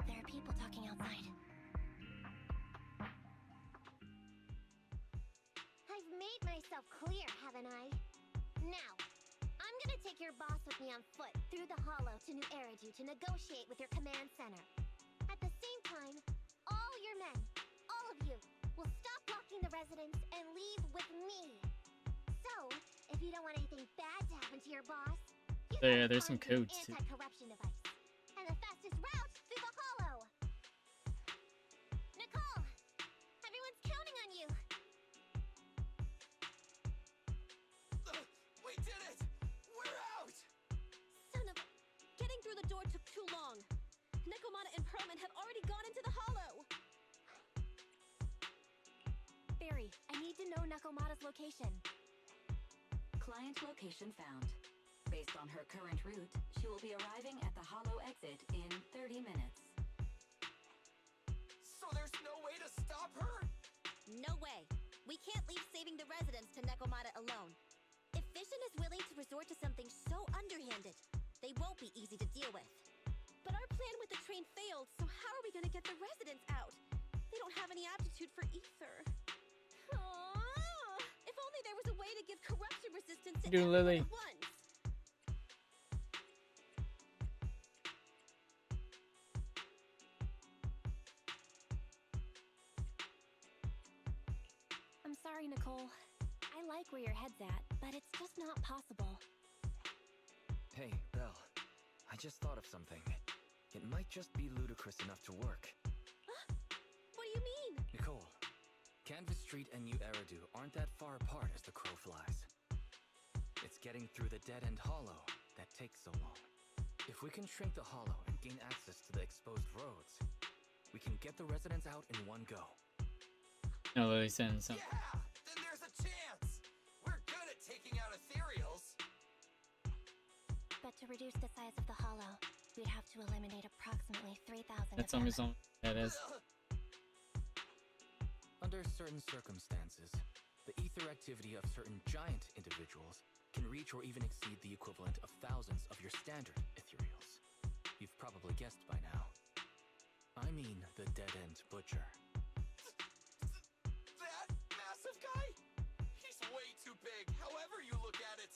There are people talking outside. made myself clear, haven't I? Now, I'm gonna take your boss with me on foot through the hollow to New Eridu to negotiate with your command center. At the same time, all your men, all of you, will stop blocking the residents and leave with me. So, if you don't want anything bad to happen to your boss, you Yeah, there's some codes too. anti-corruption device. And the fastest route through the hollow. Nicole! Everyone's counting on you! We did it! We're out! Son of a... Getting through the door took too long. Nekomata and Perlman have already gone into the hollow. Barry, I need to know Nekomata's location. Client location found. Based on her current route, she will be arriving at the hollow exit in 30 minutes. So there's no way to stop her? No way. We can't leave saving the residents to Nekomata alone. If Vision is willing to resort to something so underhanded, they won't be easy to deal with. But our plan with the train failed, so how are we gonna get the residents out? They don't have any aptitude for ether. Aww. If only there was a way to give corruption resistance to everyone Lily. at once. I'm sorry, Nicole. I like where your head's at, but it's just not possible. Hey, Belle. I just thought of something. It might just be ludicrous enough to work. What do you mean? Nicole, Canvas Street and New Eridu aren't that far apart as the crow flies. It's getting through the dead-end hollow that takes so long. If we can shrink the hollow and gain access to the exposed roads, we can get the residents out in one go. No, Lily saying something. Yeah! Then there's a chance! We're good at taking out ethereals! But to reduce the size of the hollow, we'd have to eliminate approximately 3,000 That's of almost them. all that is. Under certain circumstances, the ether activity of certain giant individuals can reach or even exceed the equivalent of thousands of your standard ethereals. You've probably guessed by now. I mean the dead-end butcher. That massive guy? He's way too big, however you look at it.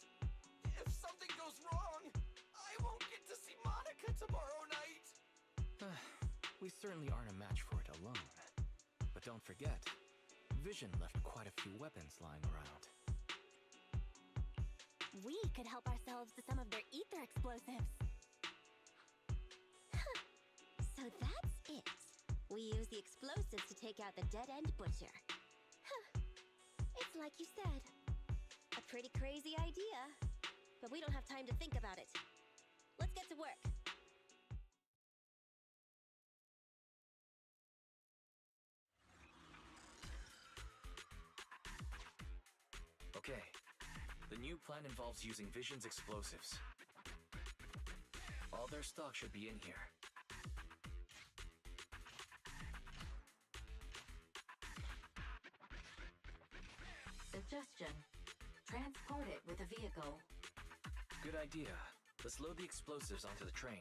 If something goes wrong, I won't get to see Monica tomorrow night. We certainly aren't a match for it alone. But don't forget, Vision left quite a few weapons lying around. We could help ourselves to some of their ether explosives. So that's it. We use the explosives to take out the dead-end butcher. Huh. It's like you said. A pretty crazy idea. But we don't have time to think about it. Let's get to work. Okay, the new plan involves using Vision's explosives. All their stock should be in here. Suggestion: transport it with a vehicle. Good idea. Let's load the explosives onto the train.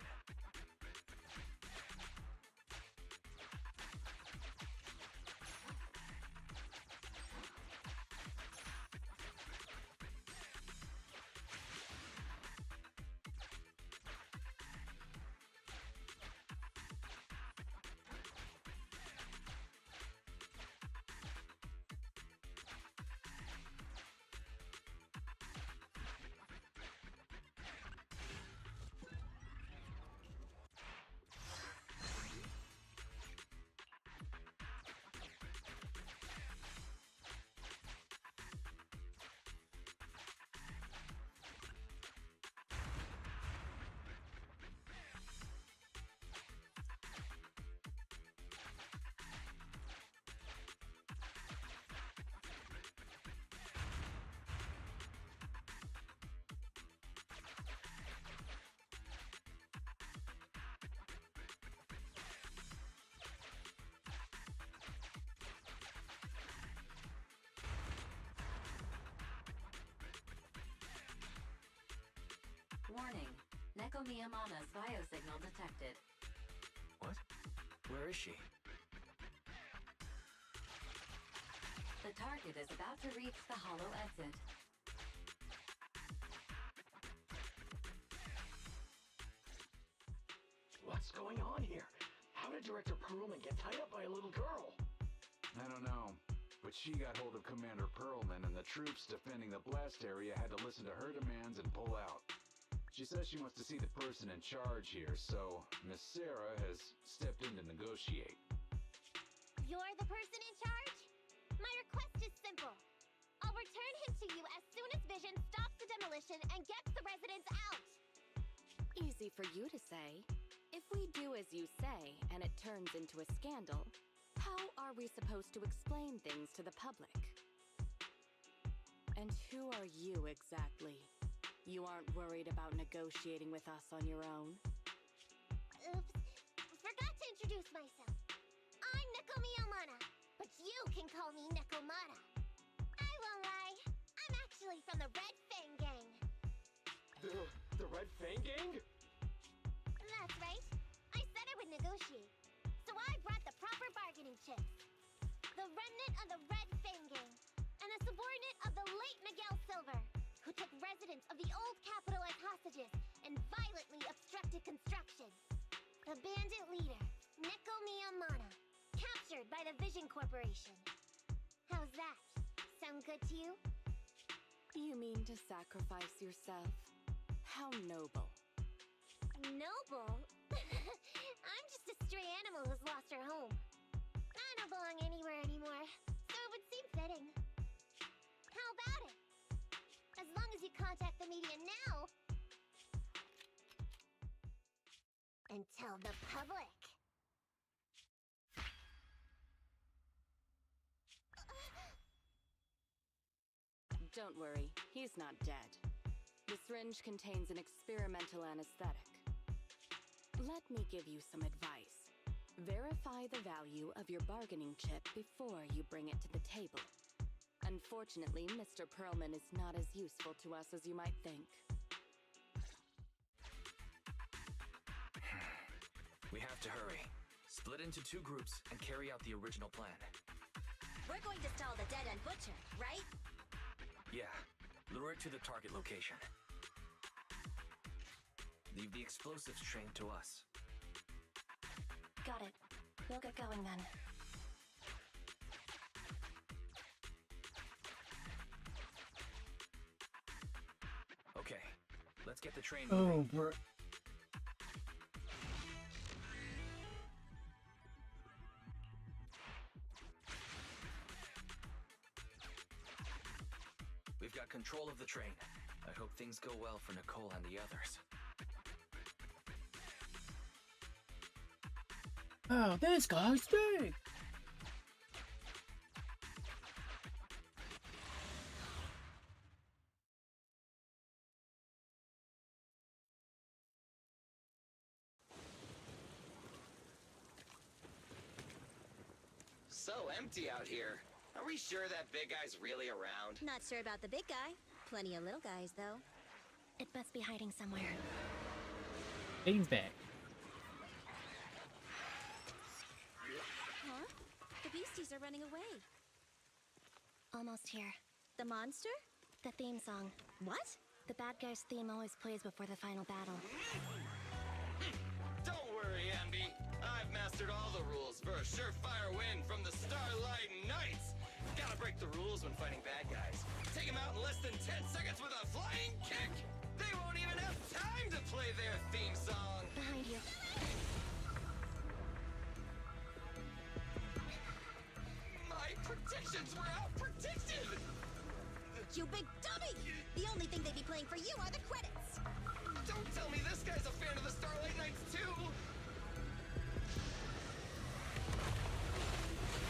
Warning: Neko Miyamana's biosignal detected. What? Where is she? The The target is about to reach the hollow exit. What's going on here? How did Director Perlman get tied up by a little girl? I don't know, but she got hold of Commander Perlman, and the troops defending the blast area had to listen to her demands and pull out. She says she wants to see the person in charge here, so Miss Sarah has stepped in to negotiate. You're the person in charge? My request is simple. I'll return him to you as soon as Vision stops the demolition and gets the residents out. Easy for you to say. If we do as you say, and it turns into a scandal, how are we supposed to explain things to the public? And who are you exactly? You aren't worried about negotiating with us on your own? Oops. Forgot to introduce myself. I'm Neko Miyamana, but you can call me Nekomata. I won't lie. I'm actually from the Red Fang Gang. The Red Fang Gang? That's right. I said I would negotiate. So I brought the proper bargaining chips. The remnant of the Red Fang Gang, and a subordinate of the late Miguel Silver, who took residents of the old capital as hostages and violently obstructed construction. The bandit leader, Neko Miyamana, captured by the Vision Corporation. How's that? Sound good to you? You mean to sacrifice yourself? How noble. Noble? I'm just a stray animal who's lost her home. I don't belong anywhere anymore, so it would seem fitting. How about it? As long as you contact the media now and tell the public. Don't worry, he's not dead. The syringe contains an experimental anesthetic. Let me give you some advice. Verify the value of your bargaining chip before you bring it to the table. Unfortunately, Mr. Perlman is not as useful to us as you might think. We have to hurry. Split into 2 groups and carry out the original plan. We're going to stall the dead-end butcher, right? Yeah, lure it to the target location. Leave the explosives train to us. Got it. We'll get going then. Okay, let's get the train Oh, moving. bro. We've got control of the train. I hope things go well for Nicole and the others. Oh, this guy's big! So empty out here. Are we sure that big guy's really around? Not sure about the big guy. Plenty of little guys, though. It must be hiding somewhere. Aiden's back. Huh? The beasties are running away. Almost here. The monster? The theme song. What? The bad guy's theme always plays before the final battle. Don't worry, Ambi. I've mastered all the rules for a surefire win from the Starlight Knights. Gotta break the rules when fighting bad guys. Take them out in less than 10 seconds with a flying kick. They won't even have time to play their theme song. Behind you. My predictions were out-predicted! You big dummy! The only thing they'd be playing for you are the credits! Don't tell me this guy's a fan of the Starlight Knights too!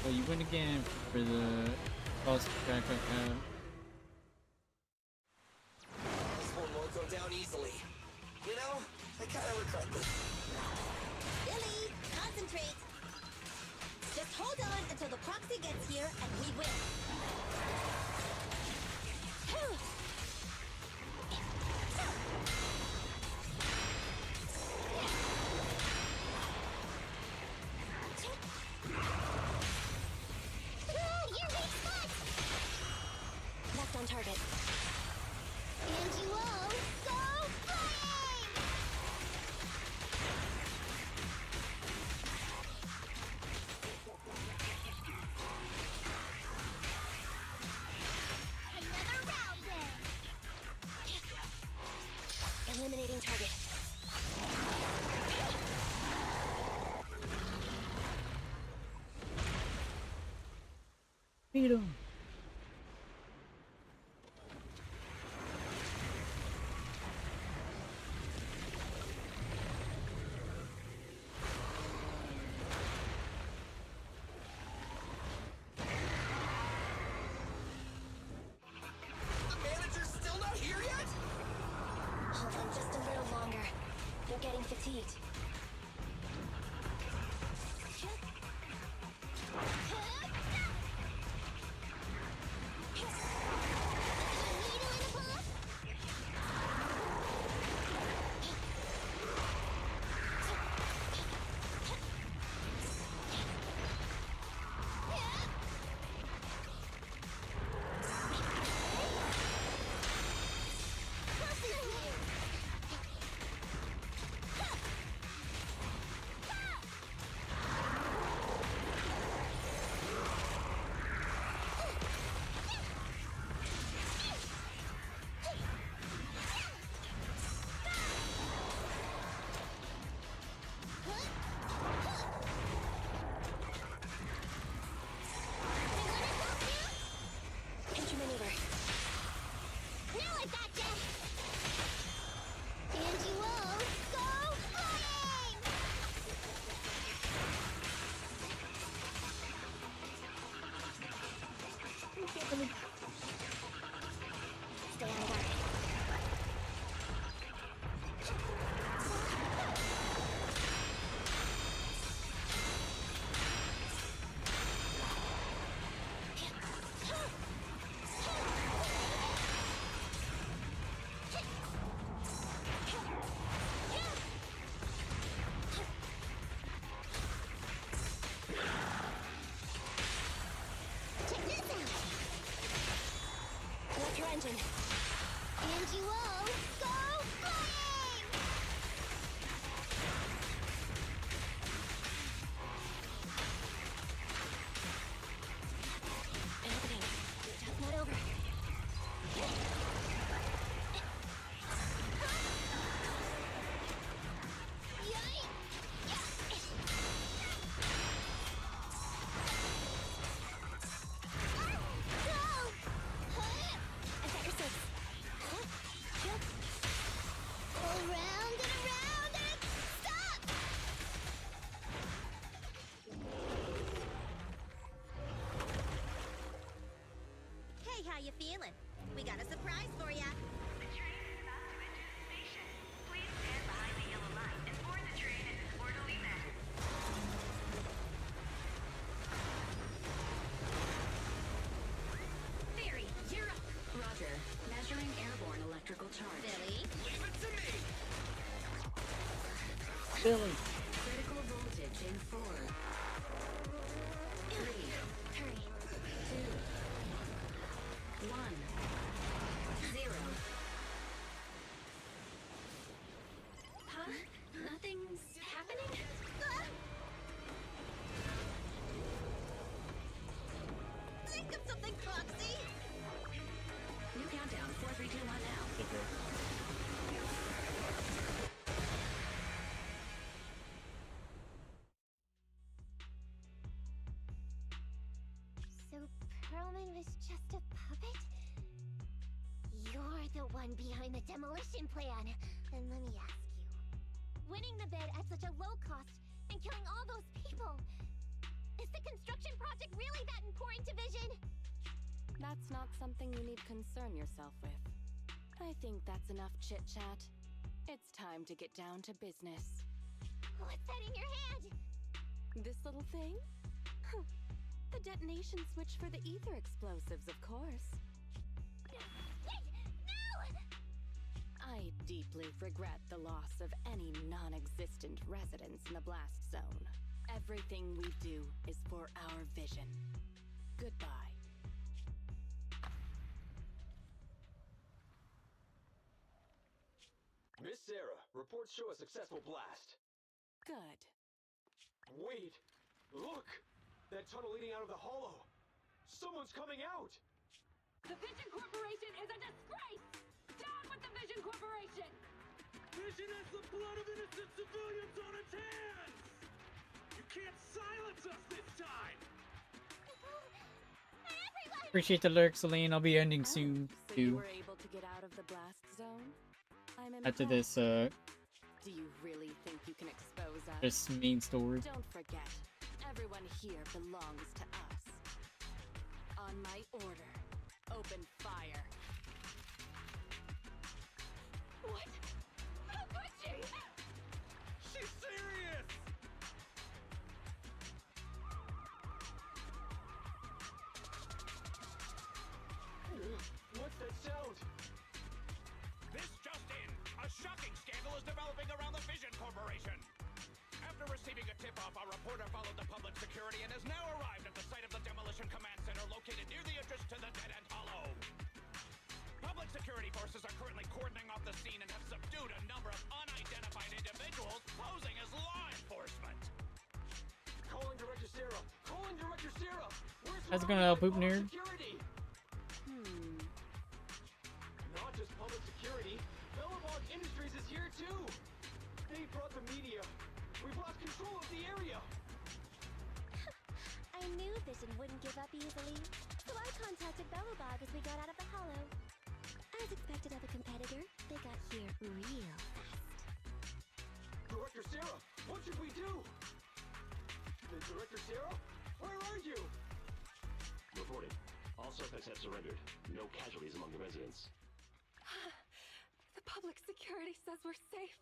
Well, you win again for the boss track I have. This one won't go down easily. You know, I kinda regret this. Billy, concentrate! Just hold on until the proxy gets here and we win. Your weak spot! Moving target. Beat him. The manager's still not here yet? Hold on just a little longer. They're getting fatigued. Pinch maneuver. Now I gotcha! And you all go flying! Stay on guard. Check this out! Electro engine. And you all go flying! Opening. Just not over. Attacker 6. Around and stop! Hey, how you feeling? We got a surprise for ya. The train is about to enter the station. Please stand behind the yellow line and board the train in an orderly manner. Theory, you're up. Roger. Measuring airborne electrical charge. Billy. Leave it to me! Billy. Critical voltage in 4, 3, Hurry. 2, 1, 0. Huh? Nothing's happening? Think of something, Foxy! New countdown. 4, 3, 2, 1 now. So Perlman was just a puppet? You're the one behind the demolition plan. And let me ask you. Winning the bid at such a low cost and killing all those people. Is the construction project really that important to Vision? That's not something you need concern yourself with. I think that's enough chit-chat. It's time to get down to business. What's that in your hand? This little thing? Huh. The detonation switch for the ether explosives, of course. Wait! No! I deeply regret the loss of any non-existent residents in the blast zone. Everything we do is for our vision. Goodbye. Miss Sarah, reports show a successful blast. Good. Wait! Look! That tunnel leading out of the hollow! Someone's coming out! The Vision Corporation is a disgrace! Down with the Vision Corporation! Vision has the blood of innocent civilians on its hands! You can't silence us this time! Appreciate the lyrics, Celine. I'll be ending soon So you too. were able to get out of the blast zone? I'm After impressed. this, Do you really think you can expose us? this main story. Don't forget, everyone here belongs to us. On my order, open fire. What? How could she? She's serious! What's that sound? This just in. A shocking scandal is developing around the Vision Corporation. After receiving a tip-off, our reporter followed the public security and has now arrived at the site of the Demolition Command Center located near the entrance to the Dead End Hollow. Public security forces are currently cordoning off the scene and have subdued a number of unidentified individuals posing as law enforcement. Calling Director Sarah! Calling Director Sarah! Where's How's it going, El Poop Nerd? security? Not just public security. Bellabog Industries is here too! They brought the media. We've lost control of the area! I knew Vision wouldn't give up easily, so I contacted Bellabog as we got out of the hollow. As expected of a competitor, they got here real fast. Director Sarah, what should we do? Director Sarah? Where are you? Reporting. All suspects have surrendered. No casualties among the residents. The public security says we're safe.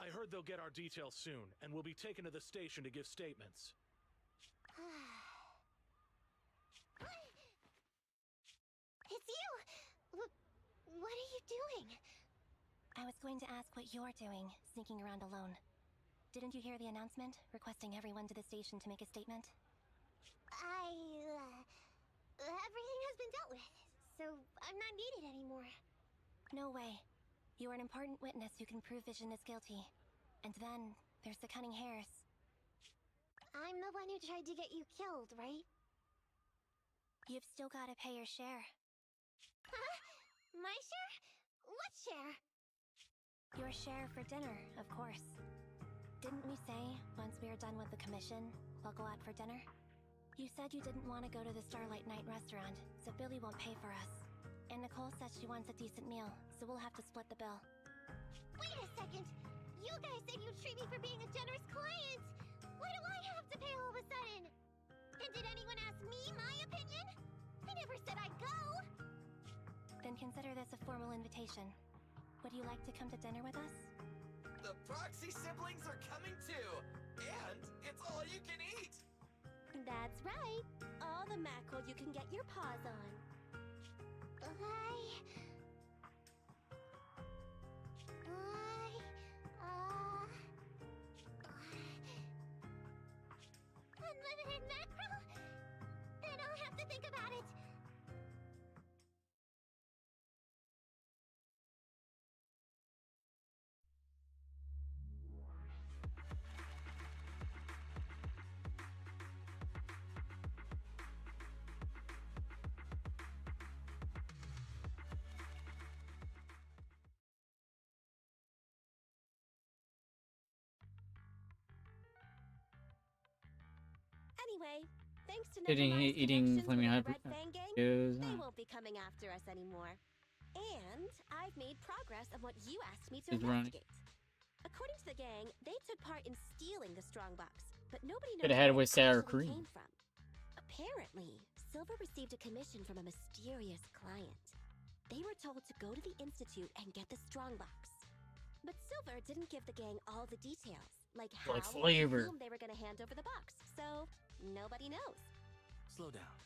I heard they'll get our details soon, and we'll be taken to the station to give statements. It's you! What are you doing? I was going to ask what you're doing, sneaking around alone. Didn't you hear the announcement, requesting everyone to the station to make a statement? Everything has been dealt with, so I'm not needed anymore. No way. You are an important witness who can prove Vision is guilty. And then, there's the cunning hares. I'm the one who tried to get you killed, right? You've still gotta pay your share. Huh? My share? What share? Your share for dinner, of course. Didn't we say, once we are done with the commission, we'll go out for dinner? You said you didn't want to go to the Starlight Night restaurant, so Billy won't pay for us. And Nicole says she wants a decent meal, so we'll have to split the bill. Wait a second! You guys said you'd treat me for being a generous client! Why do I have to pay all of a sudden? And did anyone ask me my opinion? I never said I'd go! Then consider this a formal invitation. Would you like to come to dinner with us? The Proxy siblings are coming too! And it's all you can eat! That's right. All the mackerel you can get your paws on. Unlimited mackerel? Then I'll have to think about it. Anyway, thanks to Eating Nevermind's eating connections flaming with high the Red Fang Gang, goes they on. won't be coming after us anymore. And I've made progress on what you asked me to He's running. investigate. According to the gang, they took part in stealing the strongbox, but nobody knows Coulda had it where with sour actually cream. came from. Apparently, Silver received a commission from a mysterious client. They were told to go to the Institute and get the strongbox. But Silver didn't give the gang all the details, like how Like or to Flavor. whom they were going to hand over the box, so nobody knows. Slow down.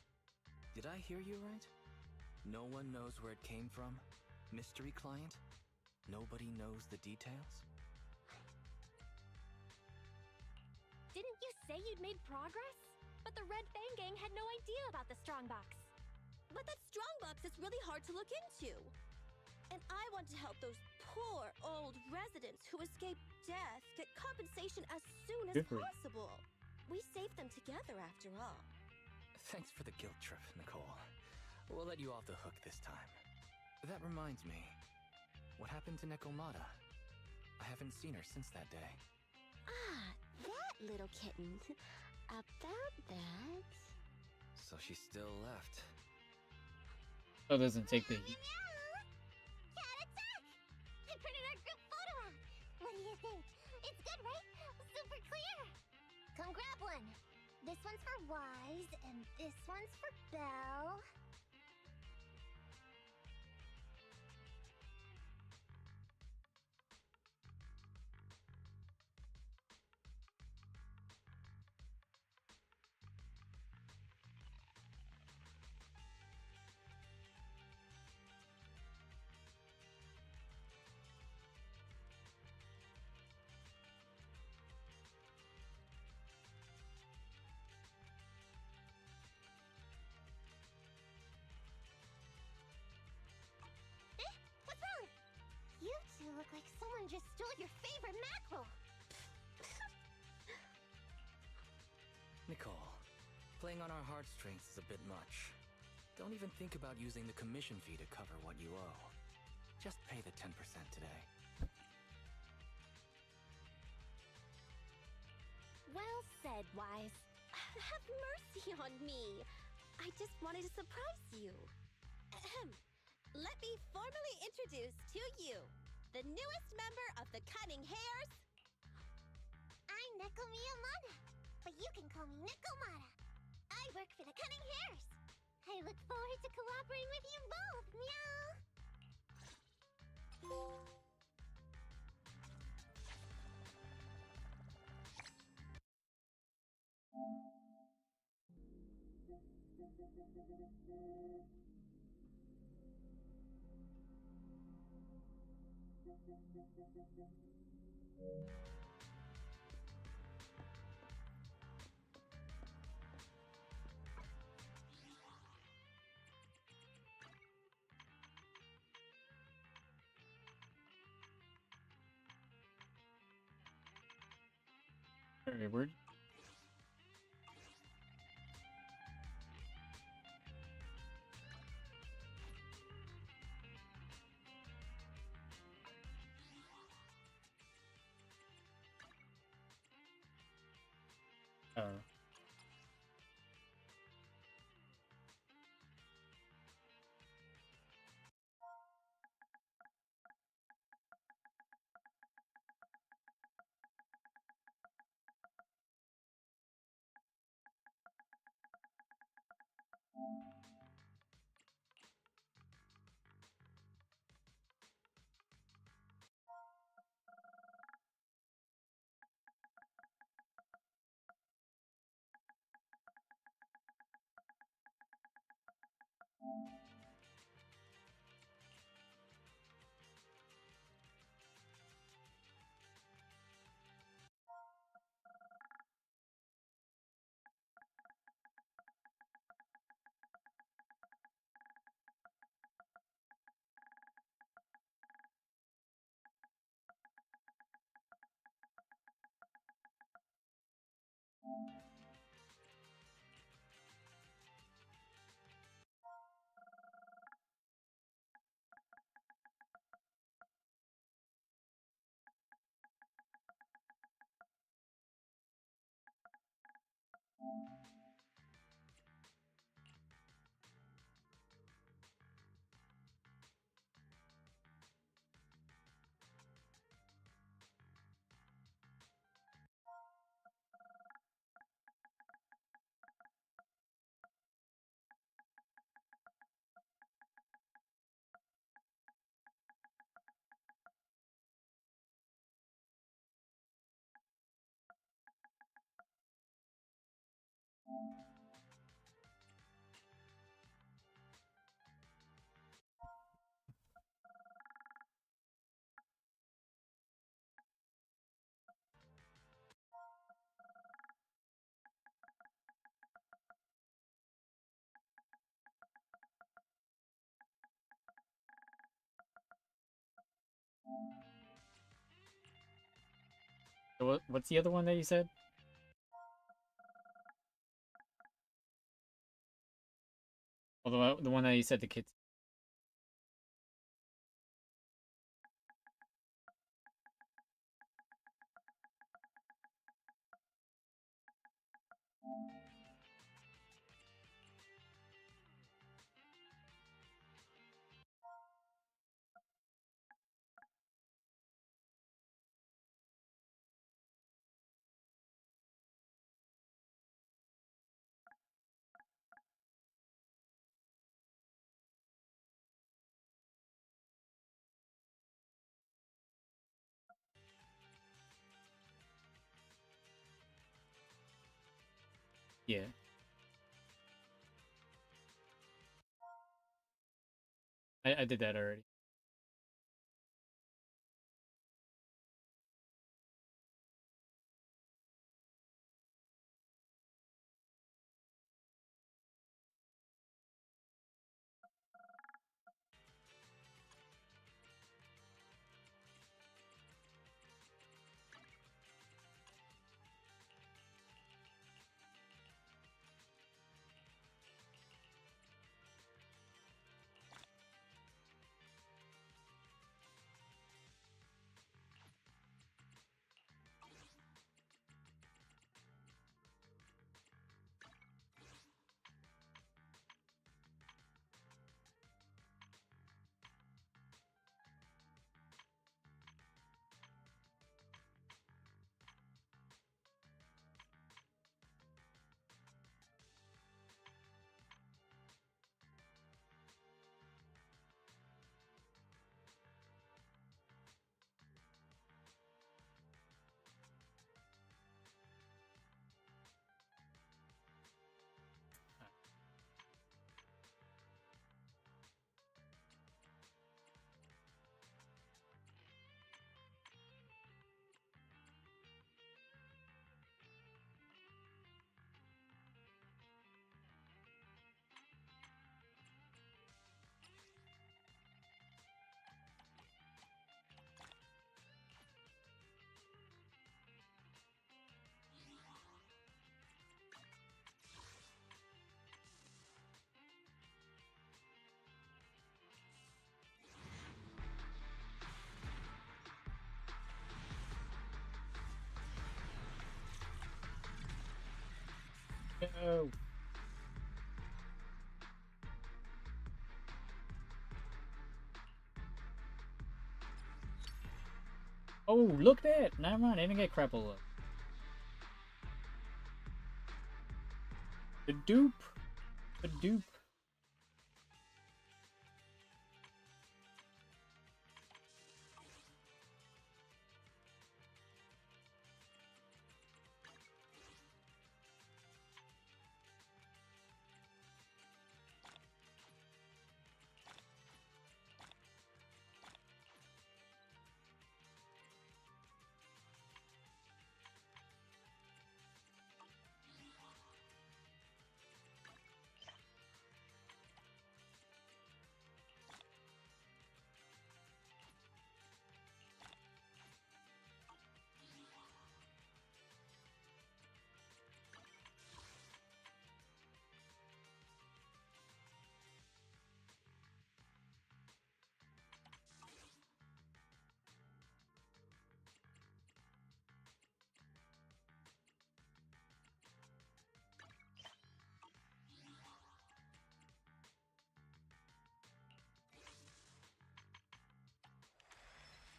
Did I hear you right? No one knows where it came from? Mystery client? Nobody knows the details? Didn't you say you'd made progress? But the Red Fang Gang had no idea about the strongbox. But that strongbox is really hard to look into. And I want to help those poor old residents who escaped death get compensation as soon as Good for you. possible. We saved them together after all. Thanks for the guilt trip, Nicole. We'll let you off the hook this time. That reminds me. What happened to Nekomata? I haven't seen her since that day. Ah, that little kitten. About that... So she still left. So it doesn't take the heat. Cat attack! I printed our group photo out. What do you think? It's good, right? Super clear. Come grab one. This one's for Wise, and this one's for Belle. What's wrong? You two look like someone just stole your favorite mackerel. Nicole, playing on our heartstrings is a bit much. Don't even think about using the commission fee to cover what you owe. Just pay the 10% today. Well said, Wise. Have mercy on me. I just wanted to surprise you. Ahem. Let me formally introduce to you the newest member of the Cunning Hares. I'm Neko Miyamada, but you can call me Nekomata. I work for the Cunning Hares. I look forward to cooperating with you both, meow. Very weird. Oh. So what's the other one that you said? Oh, the one that you said the kids. Yeah. I did that already. Go. Oh, look at that! Never mind, I didn't get crapple up. The dupe! The dupe!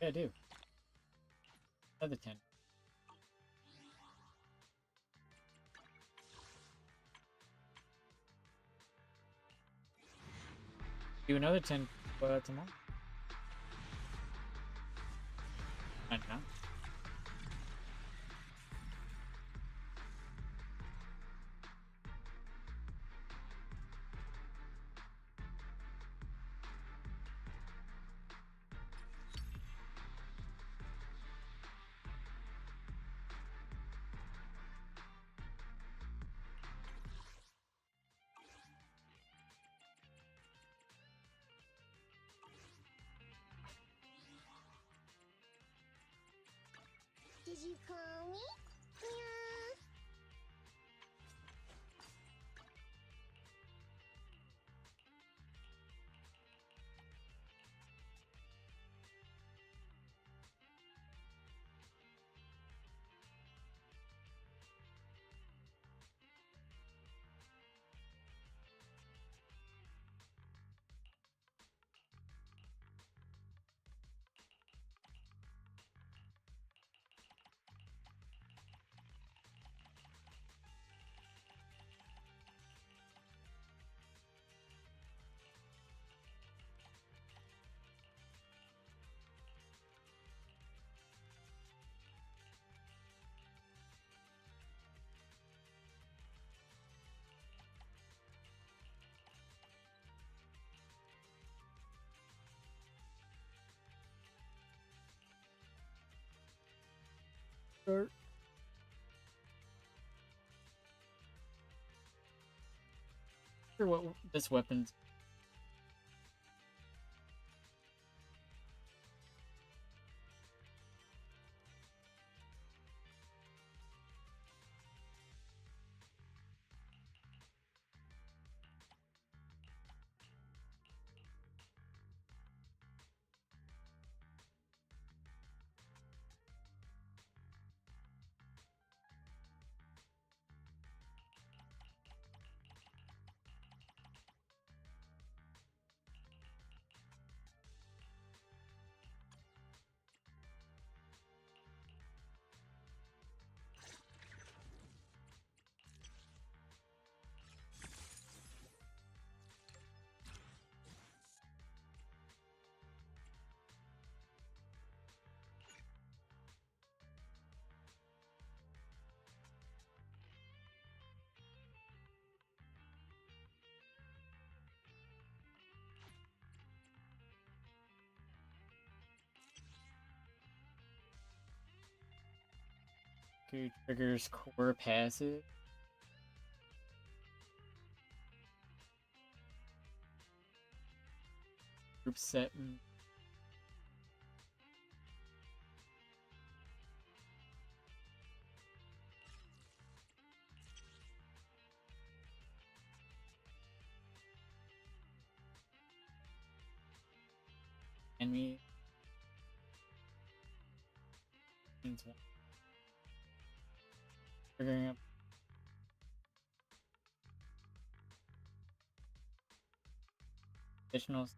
Yeah, I do. Another 10. Do another 10 tomorrow. And now. start. Sure what this weapon's. Okay, triggers core passive. Group set. Enemy. Means one. Triggering up. Additional.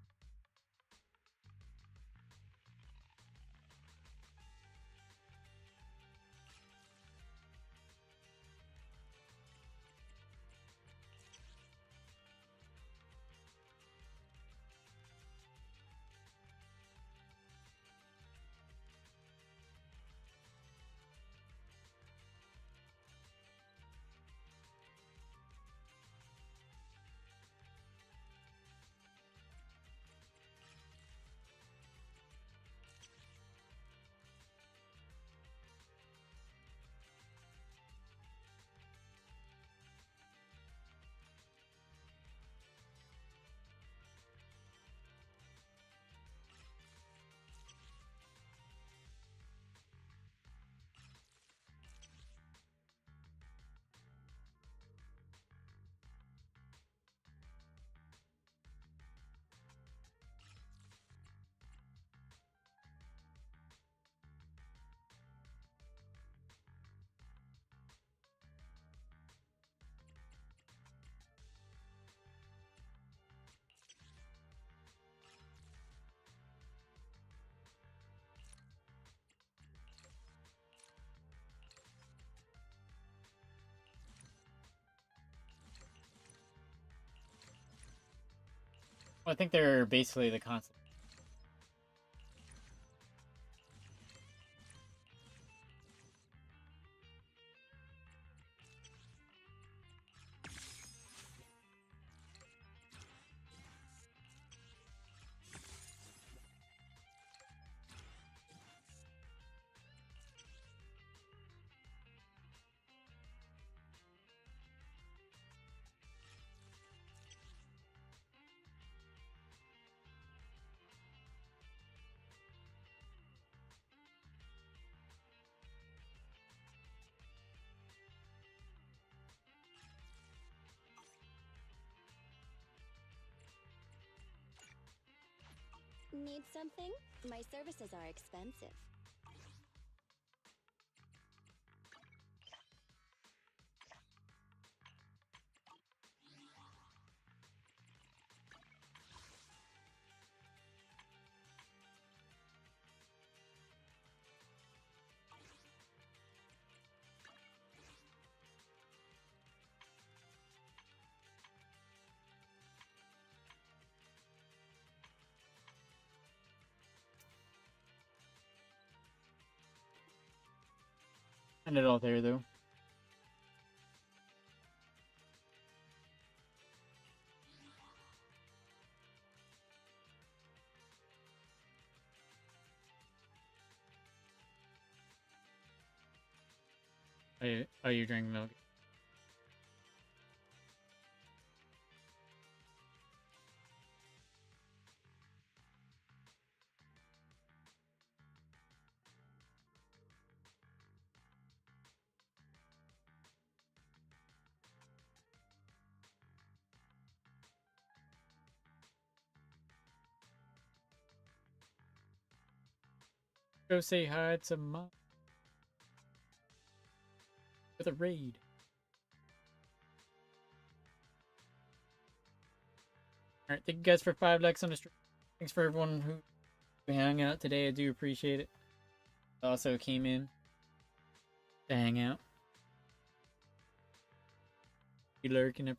Well, I think they're basically the concept. Need something? My services are expensive. And it all there though. Oh, you drink milk. Go say hi to Mom with a raid. Alright, thank you guys for 5 likes on the stream. Thanks for everyone who hung out today. I do appreciate it. Also came in to hang out. You lurking up.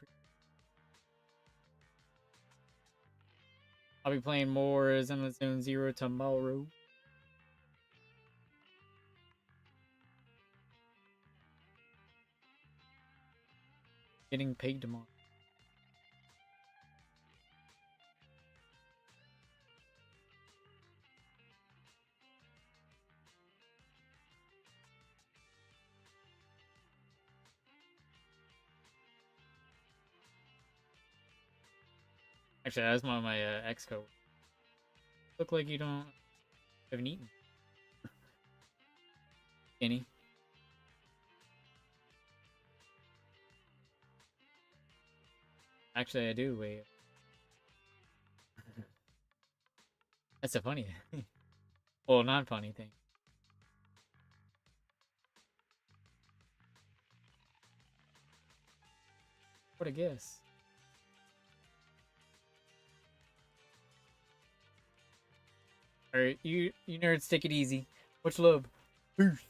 I'll be playing more Zenless Zone Zero tomorrow. Getting paid tomorrow. Actually, that's my ex code. Look like you don't haven't eaten. Any? Actually, I do. Wait. That's a funny thing. Well, not funny thing. What a guess. Alright, you nerds take it easy. Much love. Peace.